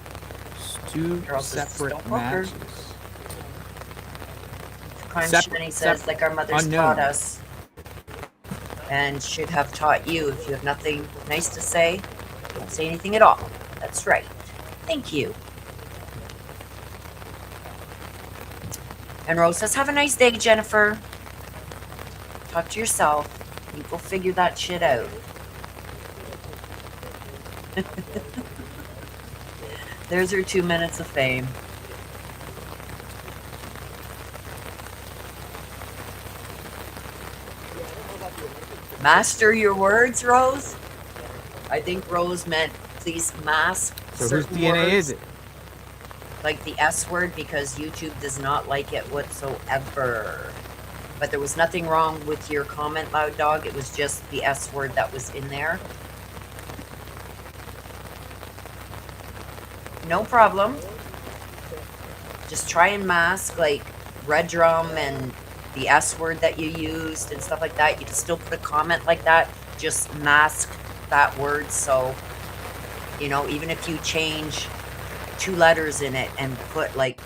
Two Girls, just separate don't poke her. matches. Constantly says, like our mothers unknown. taught us, and should have taught you. If you have nothing nice to say, don't say anything at all. That's right. Thank you. And Rose says, have a nice day, Jennifer. Talk to yourself. You go figure that shit out. There's her 2 minutes of fame. Master your words, Rose? I think Rose meant please mask So whose certain DNA words, is it? like the S word, because YouTube does not like it whatsoever. But there was nothing wrong with your comment, Loud Dog. It was just the S word that was in there. No problem. Just try and mask like Red Drum and the S word that you used and stuff like that. You can still put a comment like that. Just mask that word. So, you know, even if you change 2 letters in it and put like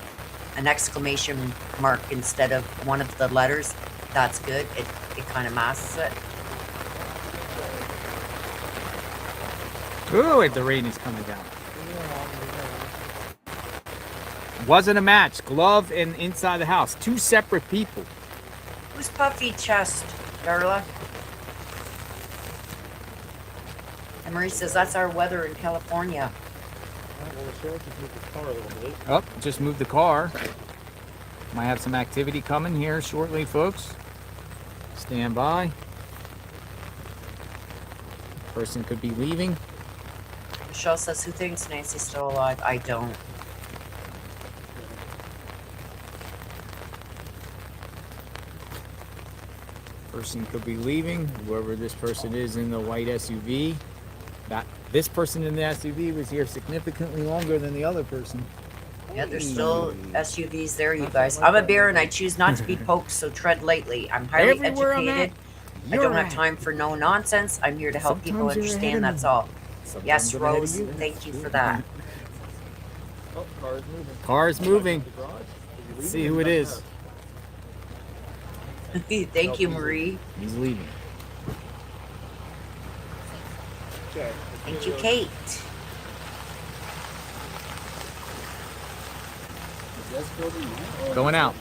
an exclamation mark instead of one of the letters, that's good. It kind of masks it. Ooh, the rain is coming down. Wasn't a match. Glove and inside the house. Two separate people. Who's puffy chest, Darla? And Marie says that's our weather in California. Well, the sheriff just moved his car a little bit. Oh, just moved the car. Might have some activity coming here shortly, folks. Stand by. Person could be leaving. Michelle says, who thinks Nancy's still alive? I don't. Person could be leaving. Whoever this person is in the white SUV. This person in the SUV was here significantly longer than the other person. Yeah, there's still SUVs there, you guys. I'm a bear and I choose not to be poked, so tread lightly. I'm highly Everywhere I'm educated. at, I don't you're have at. time for no nonsense. I'm here to help people Sometimes you're ahead understand, of that's me. all. Sometimes Yes, I'm ahead of Rose, you. thank you for that. Oh, car is moving. Car is moving. The garage? Let's see who it is. Thank you, Marie. He's leaving. Okay. Thank you, Kate. Going out.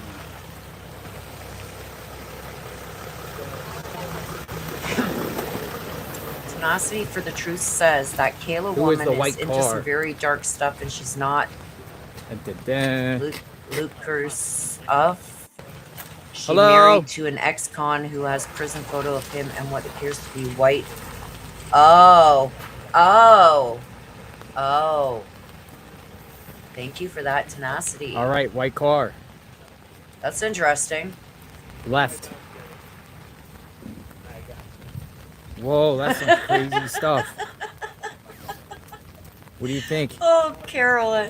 Tenacity for the Truth says that Kayla Who is woman the is white into car? some very dark stuff and she's not Da-da-da. lucrous of. She Hello? married to an ex-con who has prison photo of him and what appears to be white. Oh. Thank you for that, Tenacity. All right, white car. That's interesting. Left. Whoa, that's some crazy stuff. What do you think? Oh, Carol,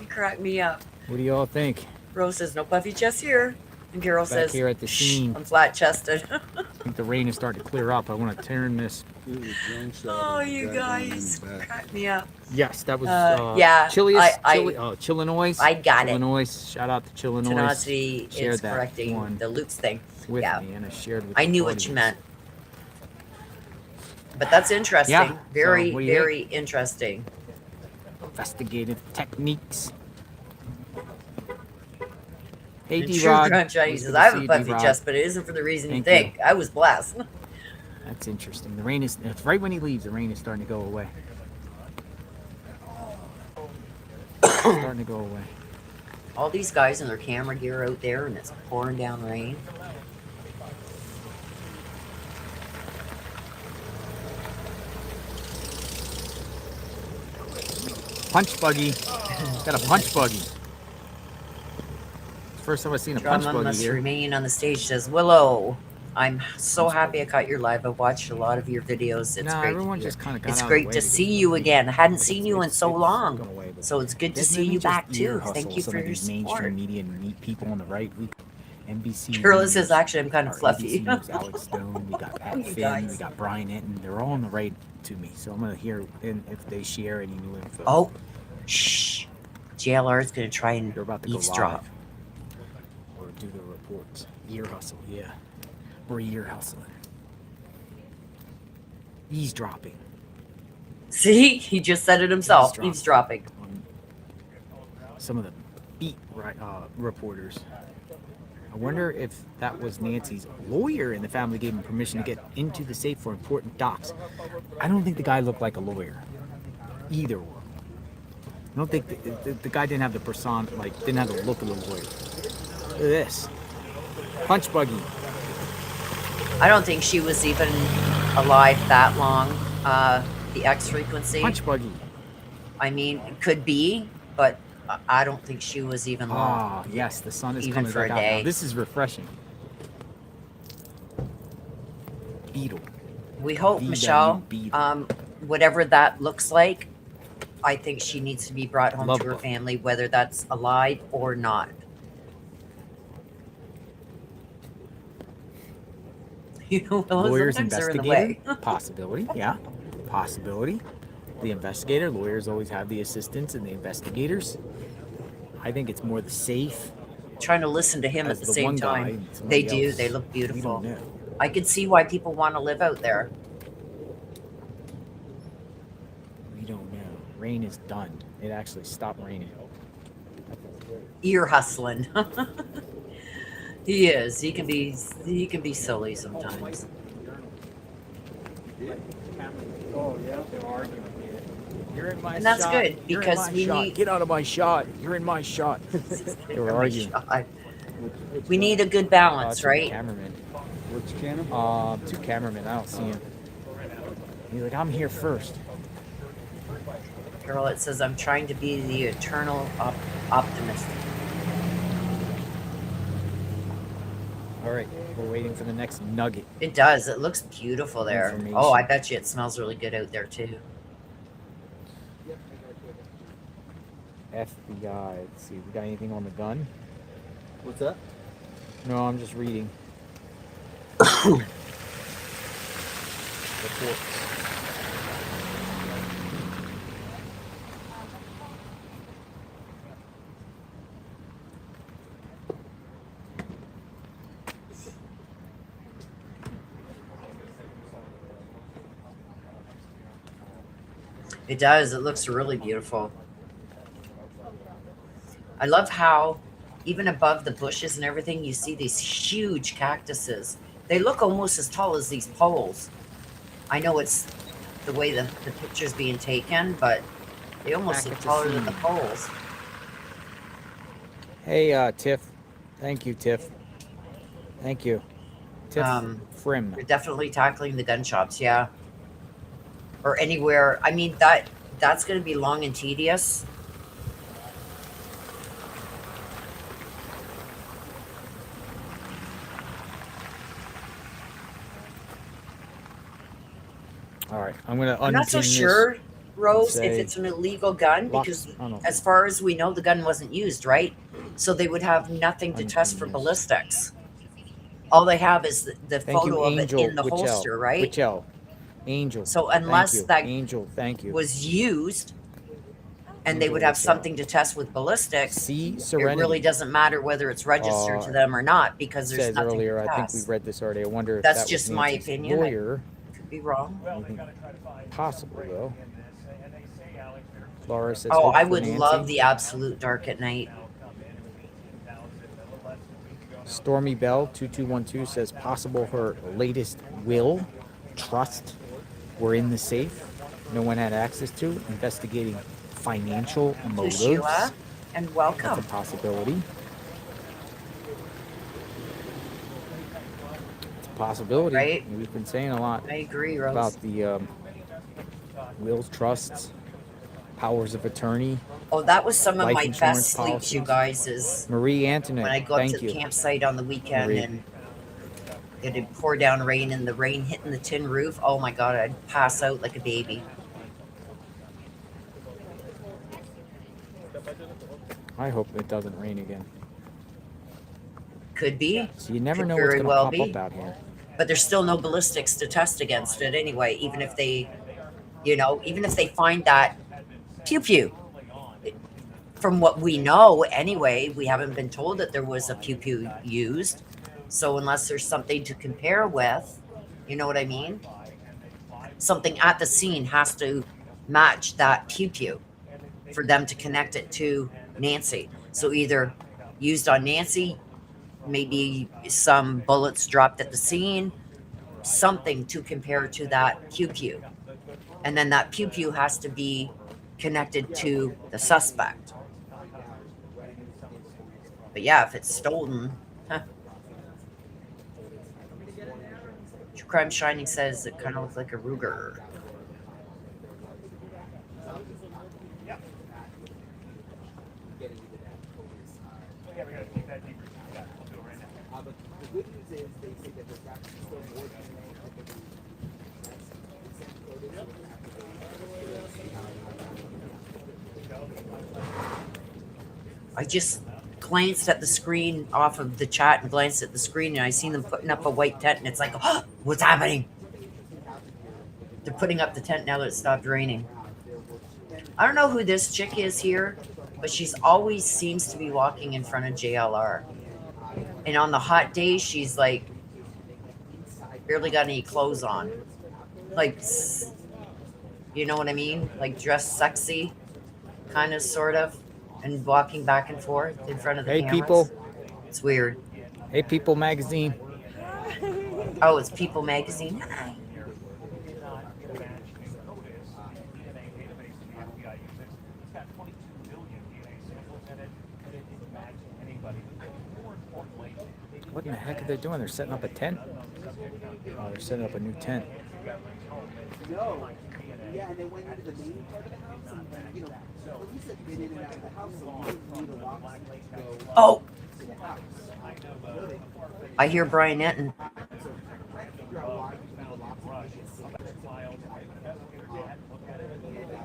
you crack me up. What do y'all think? Rose says, no puffy chest here. And Carol Back says, here at the shh, scene. I'm flat chested. I think the rain is starting to clear up. I want to turn this. Oh, you guys crack me up. Yes, that was yeah, Chillinois. I got it. Chillinois. Shout out to Chillinois. Tenacity Shared is that correcting one the Luke's thing. with Yeah. me, and I shared with I the knew what you audience. meant. But that's interesting. Yeah. Very, So, what do you very interesting. Investigative techniques. Hey, The true D-Rod. crunch, he Always says, good I to have see a you, puffy D-Rod. chest, but it isn't for the reason you Thank think. I was blessed. That's interesting. The rain is, it's right when he leaves, the rain is starting to go away. It's starting to go away. All these guys in their camera gear out there, and it's pouring down rain. Punch buggy. Got a punch buggy. First time I've seen a punch Drama buggy must here. remain on the stage, says Willow. I'm so happy I caught your live. I've watched a lot of your videos. It's Nah, great. everyone To hear. just kinda got It's out of the great way to to see get- you again. I hadn't But seen you in so it's long, gone away, but so it's good to see definitely you just back ear too. hustle Thank you some for of your these mainstream support. media and meet people on the right. We NBC. Carla says, News, actually, I'm kind of our fluffy. ABC News, Alex Stone. We got Pat You Finn. guys. We got Brian Enton. They're all on the right to me. So I'm gonna hear if they share any new info. Oh, shh. JLR is going to try and They're about to go eavesdrop. live or do the reports. Ear hustle, yeah. We're ear hustling. Eavesdropping. See, he just said it himself. Eavesdropping. On some of the beat reporters. I wonder if that was Nancy's lawyer and the family gave him permission to get into the safe for important docs. I don't think the guy looked like a lawyer. Either one. I don't think the guy didn't have the persona, like, didn't have the look of the lawyer. Look at this. Punch buggy. I don't think she was even alive that long. The X frequency. Punch buggy. I mean, it could be, but I don't think she was even long. Ah, yes, the sun is Even coming for back a out now. day. This is refreshing. Beetle. We hope, Be that Michelle, new beetle. whatever that looks like, I think she needs to be brought home Love to her bug. family, whether that's alive or not. You know, Lawyers, sometimes they're in the way. investigator, possibility, yeah, possibility. The investigator, lawyers always have the assistants and the investigators. I think it's more the safe. Trying to listen to him As at the the same one guy time. and They somebody do. else, They look we don't beautiful. know. I can see why people want to live out there. We don't know. Rain is done. It actually stopped raining. Ear hustling. He is. He can be silly sometimes. Oh yeah, they're arguing. You're in my And that's shot. good, You're in because my we shot. need- Get out of my shot. You're in my shot. They were arguing. We need a good balance, Two right? Cameramen. Which camera? Two cameramen. I don't see him. He's like, I'm here first. Carol, it says, I'm trying to be the eternal optimist. All right, we're waiting for the next nugget. It does. It looks beautiful there. Information. Oh, I bet you it smells really good out there, too. FBI. Let's see, we got anything on the gun? What's that? No, I'm just reading. Reports. It does. It looks really beautiful. I love how even above the bushes and everything, you see these huge cactuses. They look almost as tall as these poles. I know it's the way the picture's being taken, but they almost look taller than the poles. Hey, Tiff. Thank you, Tiff. Thank you. Tiff Frim. You're definitely tackling the gun shops, yeah. Or anywhere. I mean, that's going to be long and tedious. All right, I'm gonna I'm not so unpin this. sure, Rose, if say it's an illegal gun lock- because, oh, no. as far as we know, the gun wasn't used, right? So they would have nothing to test Unpin for this. ballistics. All they have is the Thank you, photo of it Angel in the Wichell. holster, right? Wichell. Angel. So Thank unless you. that Angel, thank you. was used and they Angel would have Wichell. something to test with ballistics, See it Serenity. really doesn't matter whether it's registered to Uh, them or not because there's Says nothing earlier, to I think we test. read this already. I wonder if That's that just was my Nancy's opinion. lawyer. I could be wrong. Anything possible though. Laura says, Oh, hope I for would Nancy. love the absolute dark at night. Stormy Bell 2212 says possible her latest will, trust, were in the safe. No one had access to. Investigating financial To motives. Sheila, and That's welcome. a possibility. It's a possibility. Right? We've been saying a lot I agree, Rose. about the wills, trusts, powers of attorney. Oh, that was some of life my insurance best sleeps, you policies. guys, is Marie Antoinette, when I go up thank to the you. campsite on the weekend Marie. and it'd pour down rain and the rain hitting the tin roof. Oh my God, I'd pass out like a baby. I hope it doesn't rain again. Could be, So you never Could know what's very going to well pop be. up out here. but there's still no ballistics to test against it anyway, even if they, even if they find that pew pew. From what we know anyway, we haven't been told that there was a pew pew used. So unless there's something to compare with, you know what I mean? Something at the scene has to match that pew pew for them to connect it to Nancy. So either used on Nancy, maybe some bullets dropped at the scene, something to compare to that pew pew. And then that pew pew has to be connected to the suspect. But yeah, if it's stolen, True Crime Shining says it kind of looks like a Ruger. I just glanced at the screen off of the chat and glanced at the screen and I seen them putting up a white tent and it's like, oh, what's happening? They're putting up the tent now that it stopped raining. I don't know who this chick is here, but she's always seems to be walking in front of JLR. And on the hot days, she's like barely got any clothes on. Like, you know what I mean? Like dressed sexy, kind of, sort of, and walking back and forth in front of the Hey, cameras. people. It's weird. Hey, People Magazine. Oh, it's People Magazine. Hi. What in the heck are they doing? They're setting up a tent? Oh, they're setting up a new tent. No. Yeah, and they went into the main part of the house, and police had been in and out of the house, so we didn't need a lock to go Oh, to the house. I hear Brian Etten.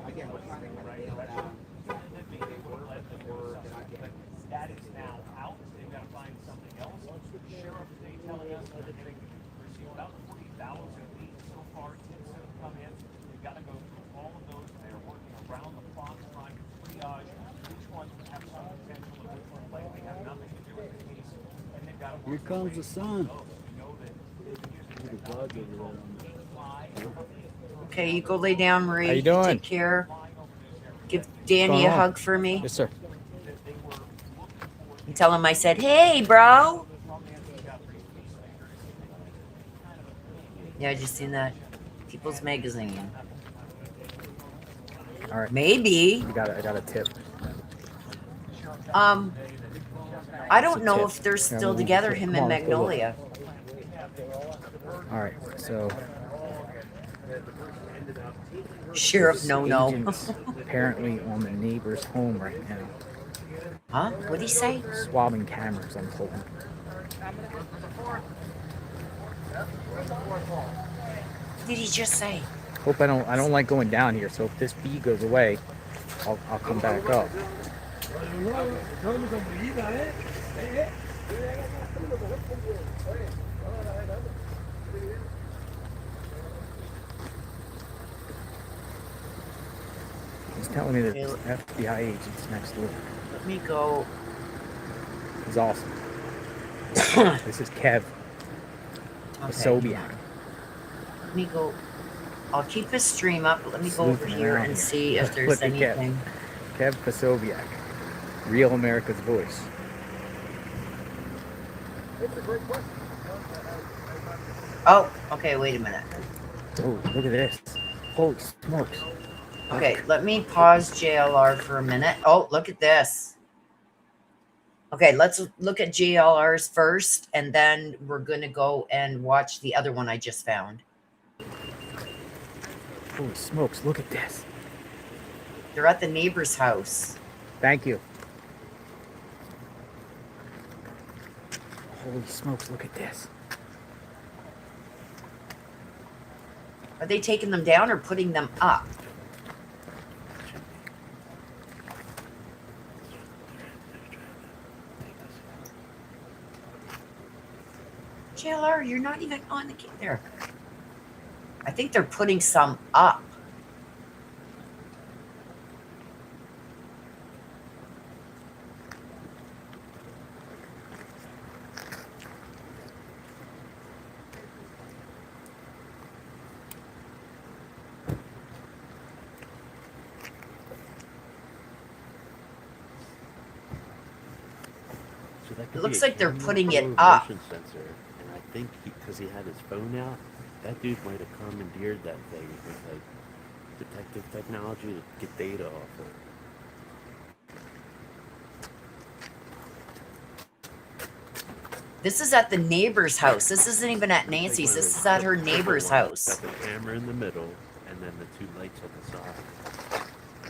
Again, we're trying to kind of nail down that is now out. They've got to find something else. Sheriff, they telling us that they've received about 40,000 leads so far since they've come in. They've got to go through all of those. They're working around the clock trying to triage which ones have some potential and which ones likely have nothing to do with the case. And they've got to Here comes the sun. Okay, you go lay down, Marie. How you doing? Take care. Give Danny going a on? hug for me. Yes, sir. And tell him I said, hey, bro. Yeah, I just seen that. People's Magazine. All right. Maybe. I got a tip. I don't know tip. if they're Yeah, still we'll- together, come him on, and let's go look. Magnolia. All right, so Sheriff No. agents apparently on the neighbor's home right now. Huh? What'd he say? Swabbing cameras, I'm told. What did he just say? Hope I don't like going down here. So if this bee goes away, I'll come back up. He's telling me that there's FBI agents next door. Let me go. He's awesome. This is Kev. Okay, Sobiak. Let me go. I'll keep his stream up, but let me go over Sleuthing here around and here. see if there's Look at anything. Kev Pasobiak. Real America's voice. That's a great question. Oh, okay, wait a minute. Oh, look at this. Holy smokes. Okay, let me pause JLR for a minute. Oh, look at this. Okay, let's look at JLR's first, and then we're going to go and watch the other one I just found. Holy smokes, look at this. They're at the neighbor's house. Thank you. Holy smokes, look at this. Are they taking them down or putting them up? JLR, you're not even on the there. I think they're putting some up. So that It could looks be a like they're camera putting or it a up. motion sensor, and I think because he had his phone out, that dude might have commandeered that thing with like detective technology to get data off of. This is at the neighbor's house. This isn't even at Nancy's. This is at her neighbor's house. Got the camera in the middle, and then the two lights on the side.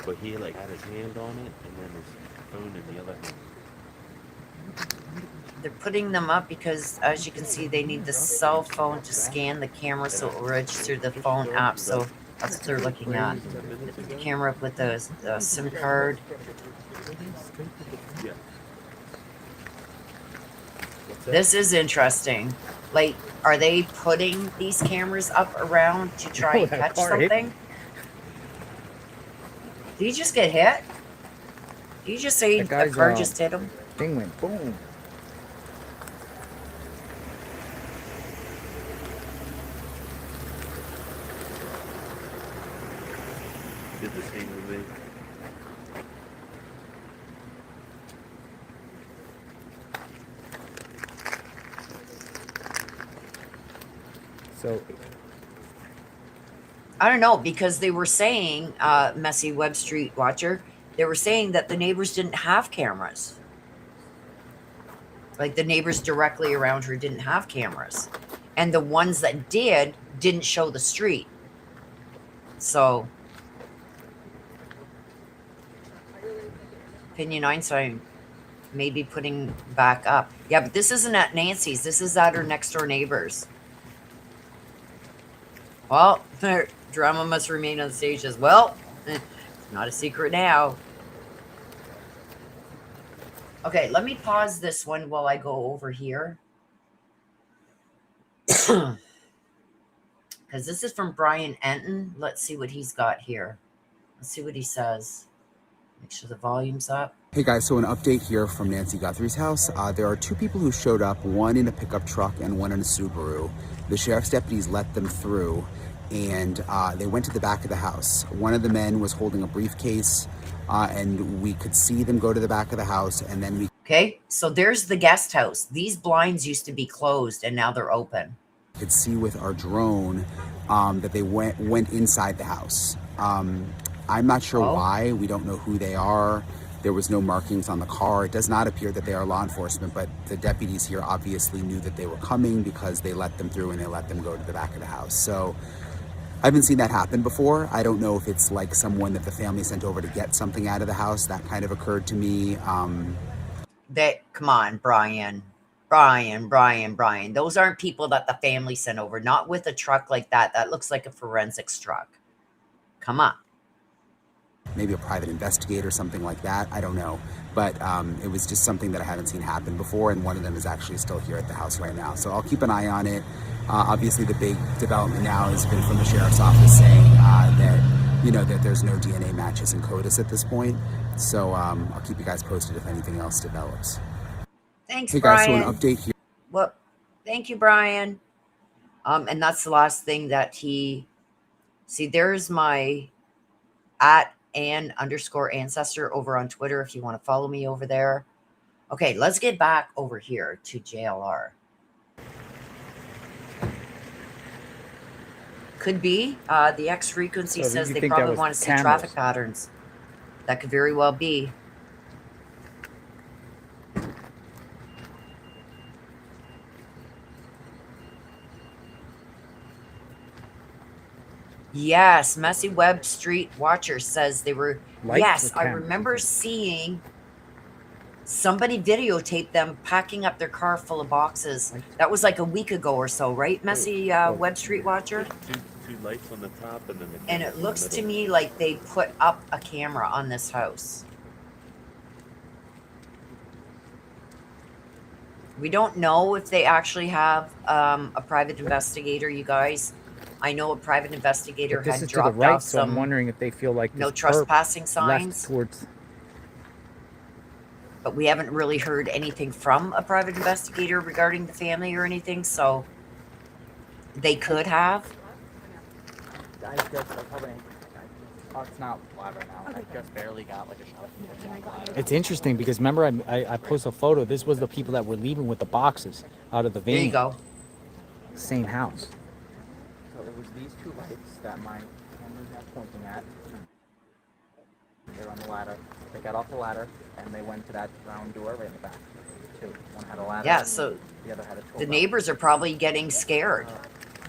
But he like had his hand on it, and then his phone in the other hand. They're putting them up because, as you can see, they need the cell phone to scan the camera so it will register the phone app. So that's what they're looking at. The camera with the SIM card. Yeah. This is interesting. Like, are they putting these cameras up around to try and catch something? Did he just get hit? Did you just say a car just hit him? Thing went boom. Did the same with me. So I don't know, because they were saying, Messy Web Street Watcher, they were saying that the neighbors didn't have cameras. Like the neighbors directly around her didn't have cameras. And the ones that didn't show the street. So, Opinion Einstein may be putting back up. Yeah, but this isn't at Nancy's. This is at her next door neighbors. Well, drama must remain on the stage as well. It's not a secret now. Okay, let me pause this one while I go over here. Because this is from Brian Enton. Let's see what he's got here. Let's see what he says. Make sure the volume's up. Hey guys, so an update here from Nancy Guthrie's house. There are two people who showed up, one in a pickup truck and one in a Subaru. The sheriff's deputies let them through, and they went to the back of the house. One of the men was holding a briefcase, and we could see them go to the back of the house, and then we... Okay, so there's the guest house. These blinds used to be closed, and now they're open. could see with our drone that they went inside the house. I'm not sure why. We don't know who they are. There was no markings on the car. It does not appear that they are law enforcement, but the deputies here obviously knew that they were coming because they let them through and they let them go to the back of the house. So I haven't seen that happen before. I don't know if it's like someone that the family sent over to get something out of the house. That kind of occurred to me. Come on, Brian. Those aren't people that the family sent over. Not with a truck like that. That looks like a forensics truck. come up. Maybe a private investigator, something like that. I don't know. But it was just something that I haven't seen happen before, and one of them is actually still here at the house right now. So I'll keep an eye on it. Obviously, the big development now has been from the sheriff's office saying that there's no DNA matches in CODIS at this point. So I'll keep you guys posted if anything else develops. Thanks, hey Brian. guys, so an update here. Well, thank you, Brian. And that's the last thing that he... See, there's my @Ann_ancestor over on Twitter if you want to follow me over there. Okay, let's get back over here to JLR. Could be. The X frequency says they probably want to see traffic patterns. That could very well be. Yes, Messy Web Street Watcher says they were... Yes, I remember seeing somebody videotape them packing up their car full of boxes. That was like a week ago or so, right, Messy Web Street Watcher? Two lights on the top and then the And it looks to me like they put up a camera on this house. We don't know if they actually have a private investigator, you guys. I know a private investigator had dropped off so I'm wondering if they feel like no trespassing signs. Towards... But we haven't really heard anything from a private investigator regarding the family or anything, so they could have. I just it's not live right now. I just barely got like a shot. It's interesting because remember I posted a photo. This was the people that were leaving with the boxes out of the van. There you go. Same house. So it was these two lights that my camera's now pointing at. They're on the ladder. They got off the ladder and they went to that round door right in the back. Two. One had a ladder. Yeah, so the other had a the neighbors are probably getting scared.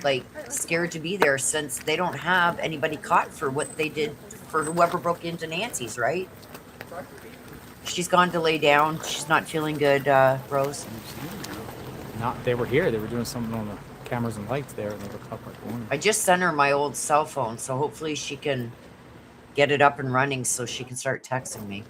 Like scared to be there since they don't have anybody caught for what they did for whoever broke into Nancy's, right? She's gone to lay down. She's not feeling good, Rose. They were here. They were doing something on the cameras and lights there, and they were up like one. I just sent her my old cell phone, so hopefully she can get it up and running so she can start texting me.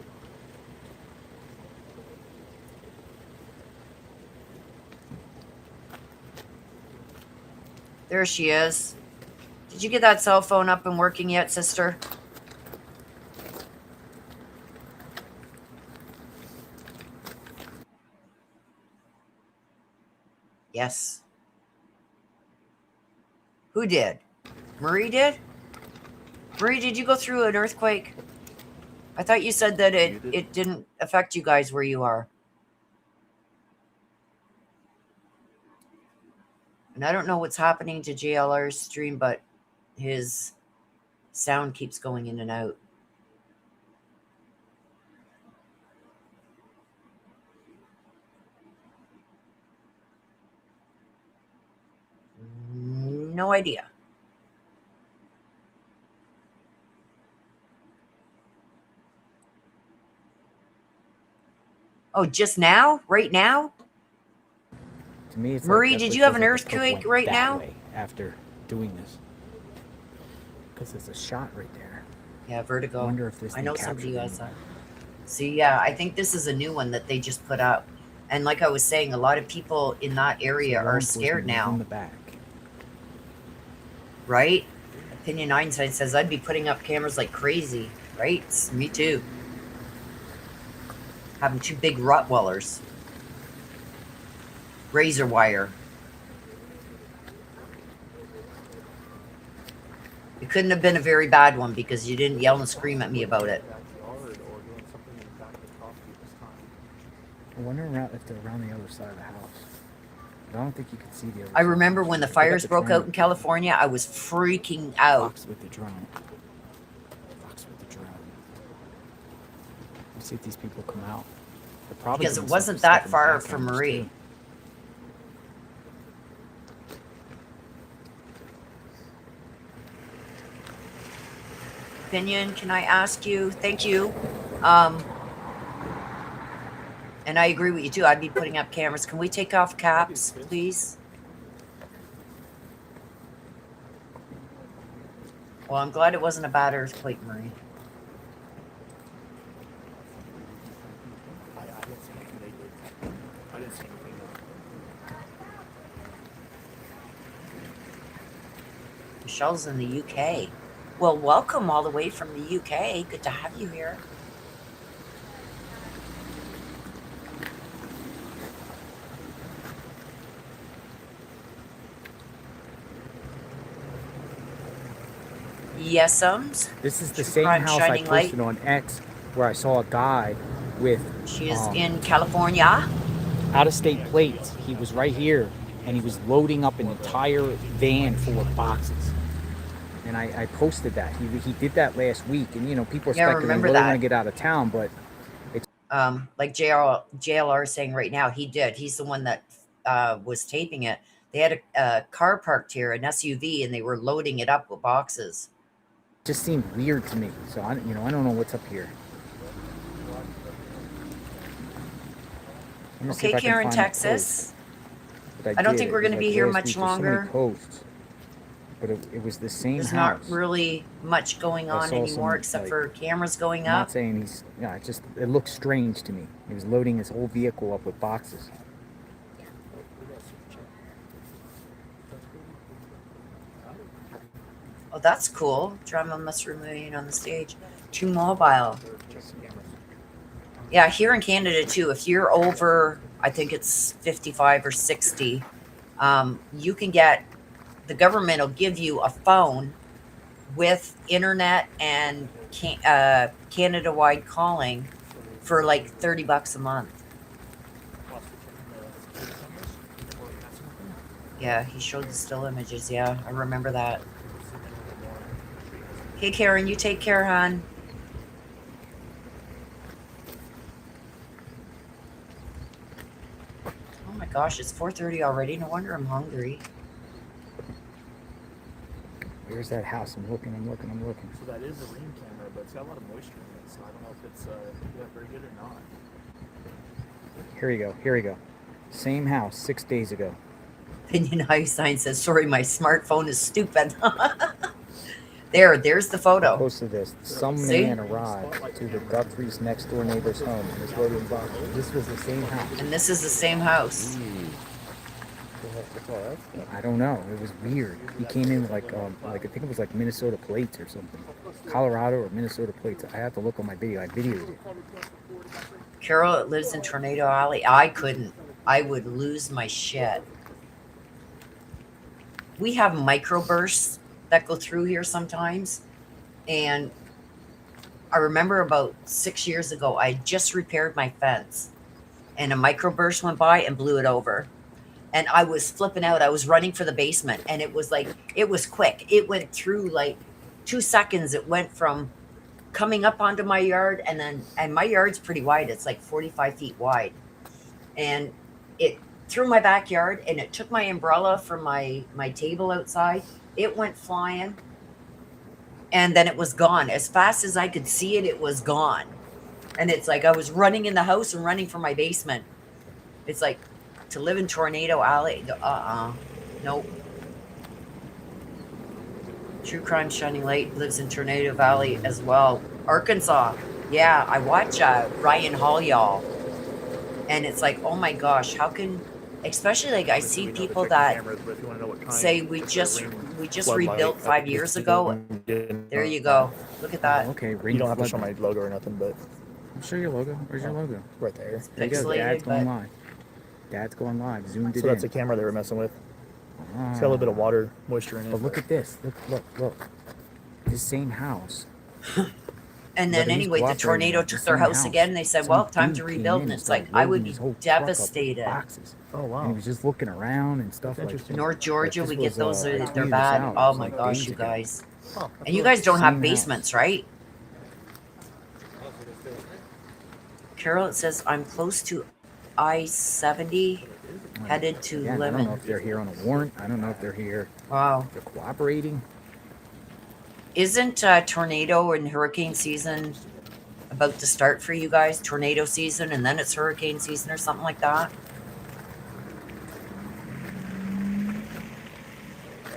There she is. Did you get that cell phone up and working yet, sister? Yes. Who did? Marie did? Marie, did you go through an earthquake? I thought you said that it didn't affect you guys where you are. And I don't know what's happening to JLR's stream, but his sound keeps going in and out. No idea. Oh, just now? Right now? To me, it's Marie, like did you have an earthquake right now? After doing this, because there's a shot right there. Yeah, vertigo. I wonder if this. I know somebody who has that. See, yeah, I think this is a new one that they just put up, and like I was saying, a lot of people in that area are scared now. In the back. Right? Opinion Einstein says I'd be putting up cameras like crazy. Right? Me too. Having two big Rottweilers. Razor wire. It couldn't have been a very bad one because you didn't yell and scream at me about it. I wonder if they're around the other side of the house. But I don't think you can see the other I side. remember when the fires broke out in California, I was freaking out. Fox with the drone. Fox with the drone. Let's see if these people come out. They're probably Because it doing wasn't stuff that in the far back from house, Marie. too. Opinion, can I ask you? Thank you. And I agree with you too. I'd be putting up cameras. Can we take off caps, please? Well, I'm glad it wasn't a bad earthquake, Marie. I didn't see anything they did. I didn't see anything. Michelle's in the UK. Well, welcome all the way from the UK. Good to have you here. Yesums. This is the True same Crime house I Shining posted Light. on X where I saw a guy with She is in California. out-of-state plates. He was right here, and he was loading up an entire van full of boxes. And I posted that. He did that last week, and you know people are Yeah, I speculating, remember well, they're that. going to get out of town, but it's Like JLR is saying right now, he did. He's the one that was taping it. They had a car parked here, an SUV, and they were loading it up with boxes. just seemed weird to me. So I don't know what's up here. Let me see Okay, if I can Karen, find the Texas. post that I don't did. think It we're was going to like be here last much week. There's so many longer. posts, but it was the same There's house. not really much going I on saw anymore some, except like, for cameras going I'm up. not saying he's, yeah, it looks strange to me. He was loading his whole vehicle up with boxes. Oh, that's cool. Drama must remain on the stage. Too mobile. Yeah, here in Canada too. If you're over, I think it's 55 or 60, you can get, the government will give you a phone with internet and Canada-wide calling for like $30 a month. Yeah, he showed the still images. Yeah, I remember that. Hey, Karen, you take care, hon. Oh my gosh, it's 4:30 already. No wonder I'm hungry. Where's that house? I'm looking. So that is a ring camera, but it's got a lot of moisture in it, so I don't know if it's very good or not. Here we go. Same house 6 days ago. Opinion High Sign says, sorry, my smartphone is stupid. There's the photo. I posted this. Some See? man arrived to the Guthrie's next door neighbor's home and was loading boxes. This was the same house. And this is the same house. I don't know. It was weird. He came in like I think it was like Minnesota plates or something. Colorado or Minnesota plates. I have to look on my video. I videoed it. Carol lives in Tornado Alley. I couldn't. I would lose my shit. We have microbursts that go through here sometimes. And I remember about 6 years ago, I just repaired my fence. And a microburst went by and blew it over. And I was flipping out. I was running for the basement. And it was like, it was quick. It went through like 2 seconds. It went from coming up onto my yard, and my yard's pretty wide. It's like 45 feet wide. And it through my backyard, and it took my umbrella from my table outside. It went flying, and then it was gone. As fast as I could see it, it was gone. And it's like I was running in the house and running for my basement. It's like, to live in Tornado Alley, nope. True Crime Shining Light lives in Tornado Valley as well. Arkansas. Yeah, I watch Ryan Hall, y'all. And it's like, oh my gosh, how can, especially like I see people that say we just rebuilt 5 years ago. There you go. Look at that. Okay, You don't have to show my logo or nothing, but I'll show your logo. Where's your logo? right there. There you go. Pixelated, Dad's going but- live. Dad's going live. Zoomed it So that's a in. camera they were messing with. It's got a little bit of water moisture in it. But look at this. Look. This same house. And then But he's anyway, the cooperating tornado at the took their same house again. And they said, Some well, time to dude came rebuild. in And it's started like, I would loading be his whole truck up with devastated. boxes. Oh wow. And he was just looking around and stuff like that. North Georgia, Like, we this get was, those. I They're tweeted this bad. out, Oh it was my like gosh, days you ago. guys. Oh, And you guys don't have Same house. basements, right? Carol, it says, I'm close to I-70, headed to Again, I don't know Lemon. if they're here on a warrant. I don't know if they're here. Wow. They're cooperating. Isn't tornado and hurricane season about to start for you guys? Tornado season, and then it's hurricane season or something like that?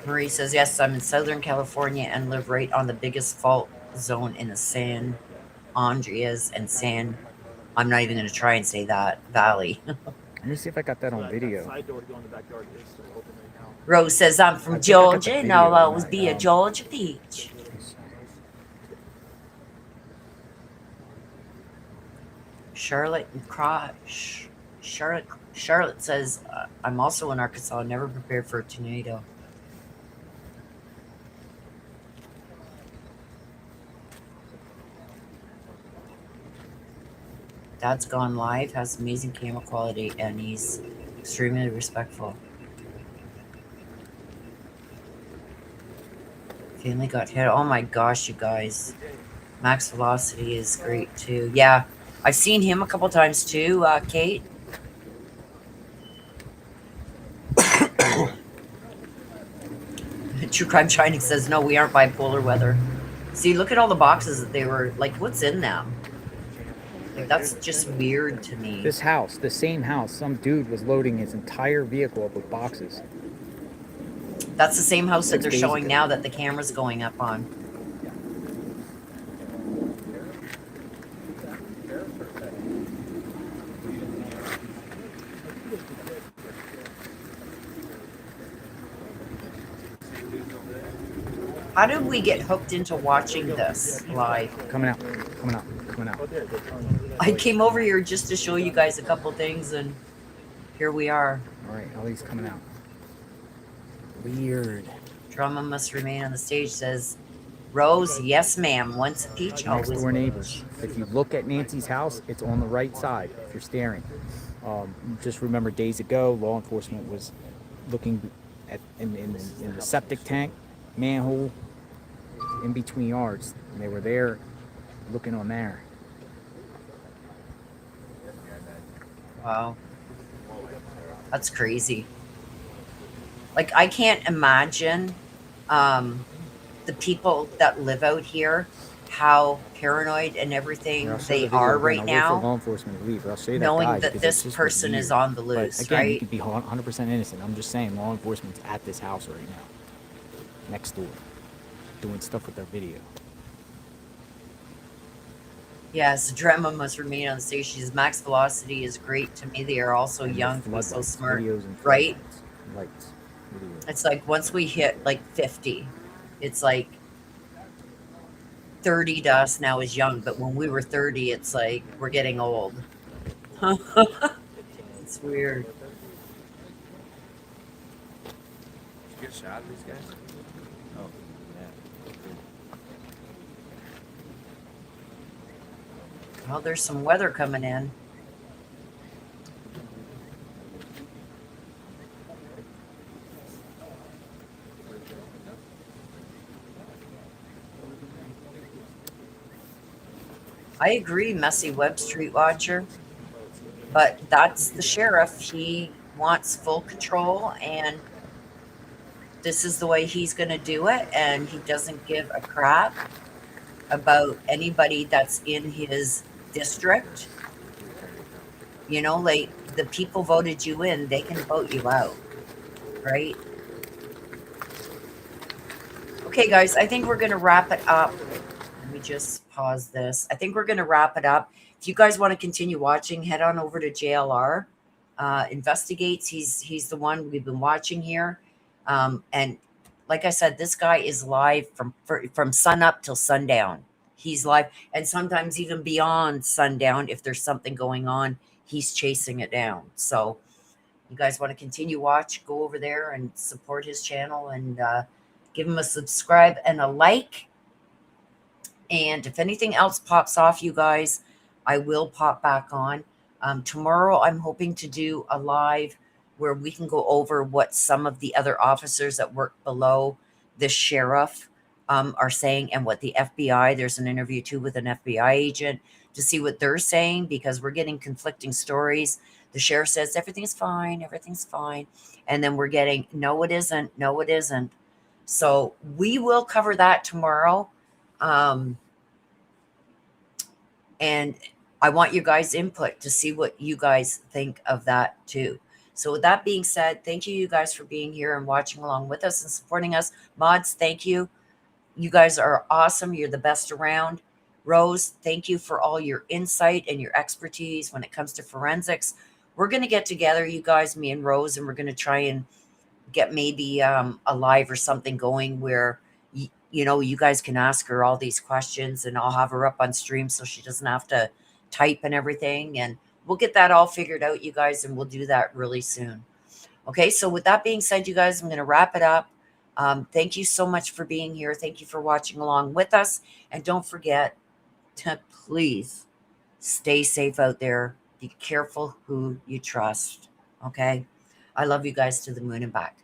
Marie says, yes, I'm in Southern California and live right on the biggest fault zone in the San Andreas and San, I'm not even going to try and say that, Valley. Let me see if I got that on video. Side door to go in the backyard is still open right now. Rose says, I'm I from think I got the Georgia and video I'll on always my, be a Georgia peach. Charlotte and Charlotte says, I'm also in Arkansas, never prepared for a tornado. Dad's gone live, has amazing camera quality, and he's extremely respectful. Family got hit. Oh my gosh, you guys. Max Velocity is great too. Yeah, I've seen him a couple times too, Kate. True Crime Shining says, no, we aren't bipolar weather. See, look at all the boxes that they were, like, what's in them? Like, that's just weird to me. This house, the same house, some dude was loading his entire vehicle up with boxes. That's the same house that 6 they're days showing ago. now that the camera's going up on. How did we get hooked into watching this live? Coming out, coming out, coming out. I came over here just to show you guys a couple things, and here we are. All right, Ellie's coming out. Weird. Drama must remain on the stage, says Rose. Yes, ma'am. Once a peach, Next always door a neighbors. If you look at Nancy's house, it's on the right side if you're staring. Just remember days ago, law enforcement was looking at in the septic tank, manhole, in between yards. And they were there looking on there. Wow. That's crazy. Like, I can't imagine the people that live out here, how paranoid and everything Here, I'll show they the video are again. right I'll wait for now, law enforcement to leave, but I'll show you that knowing guy that because this it's just person is weird. on the loose, But again, you right? could be 100% innocent. I'm just saying, law enforcement's at this house right now, next door, doing stuff with their video. Yes, drama must remain on the stage. She's Max Velocity is great to me. They are also And young, the but so floodlights, smart, videos and right? floodlights, lights, videos. It's like once we hit like 50, it's like 30 to us now is young, but when we were 30, it's like we're getting old. It's weird. Did you get a shot of these guys? Oh, yeah. Well, there's some weather coming in. I agree, messy Web Street Watcher, but that's the sheriff. He wants full control, and this is the way he's going to do it, and he doesn't give a crap about anybody that's in his district. You know, like, the people voted you in, they can vote you out, right? Okay, guys, I think we're going to wrap it up. Let me just pause this. I think we're going to wrap it up. If you guys want to continue watching, head on over to JLR Investigates. He's the one we've been watching here. And like I said, this guy is live from sun up till sundown. He's live, and sometimes even beyond sundown. If there's something going on, he's chasing it down. So you guys want to continue watch, go over there and support his channel, and give him a subscribe and a like. And if anything else pops off, you guys, I will pop back on. Tomorrow, I'm hoping to do a live where we can go over what some of the other officers that work below the sheriff are saying, and what the FBI, there's an interview too with an FBI agent to see what they're saying, because we're getting conflicting stories. The sheriff says everything's fine, everything's fine. And then we're getting, no, it isn't, no, it isn't. So we will cover that tomorrow. And I want you guys' input to see what you guys think of that too. So with that being said, thank you guys for being here and watching along with us and supporting us. Mods, thank you. You guys are awesome. You're the best around. Rose, thank you for all your insight and your expertise when it comes to forensics. We're going to get together, you guys, me and Rose, and we're going to try and get maybe a live or something going where, you guys can ask her all these questions, and I'll have her up on stream so she doesn't have to type and everything. And we'll get that all figured out, you guys, and we'll do that really soon. Okay, so with that being said, you guys, I'm going to wrap it up. Thank you so much for being here. Thank you for watching along with us. And don't forget to please stay safe out there. Be careful who you trust. Okay? I love you guys to the moon and back.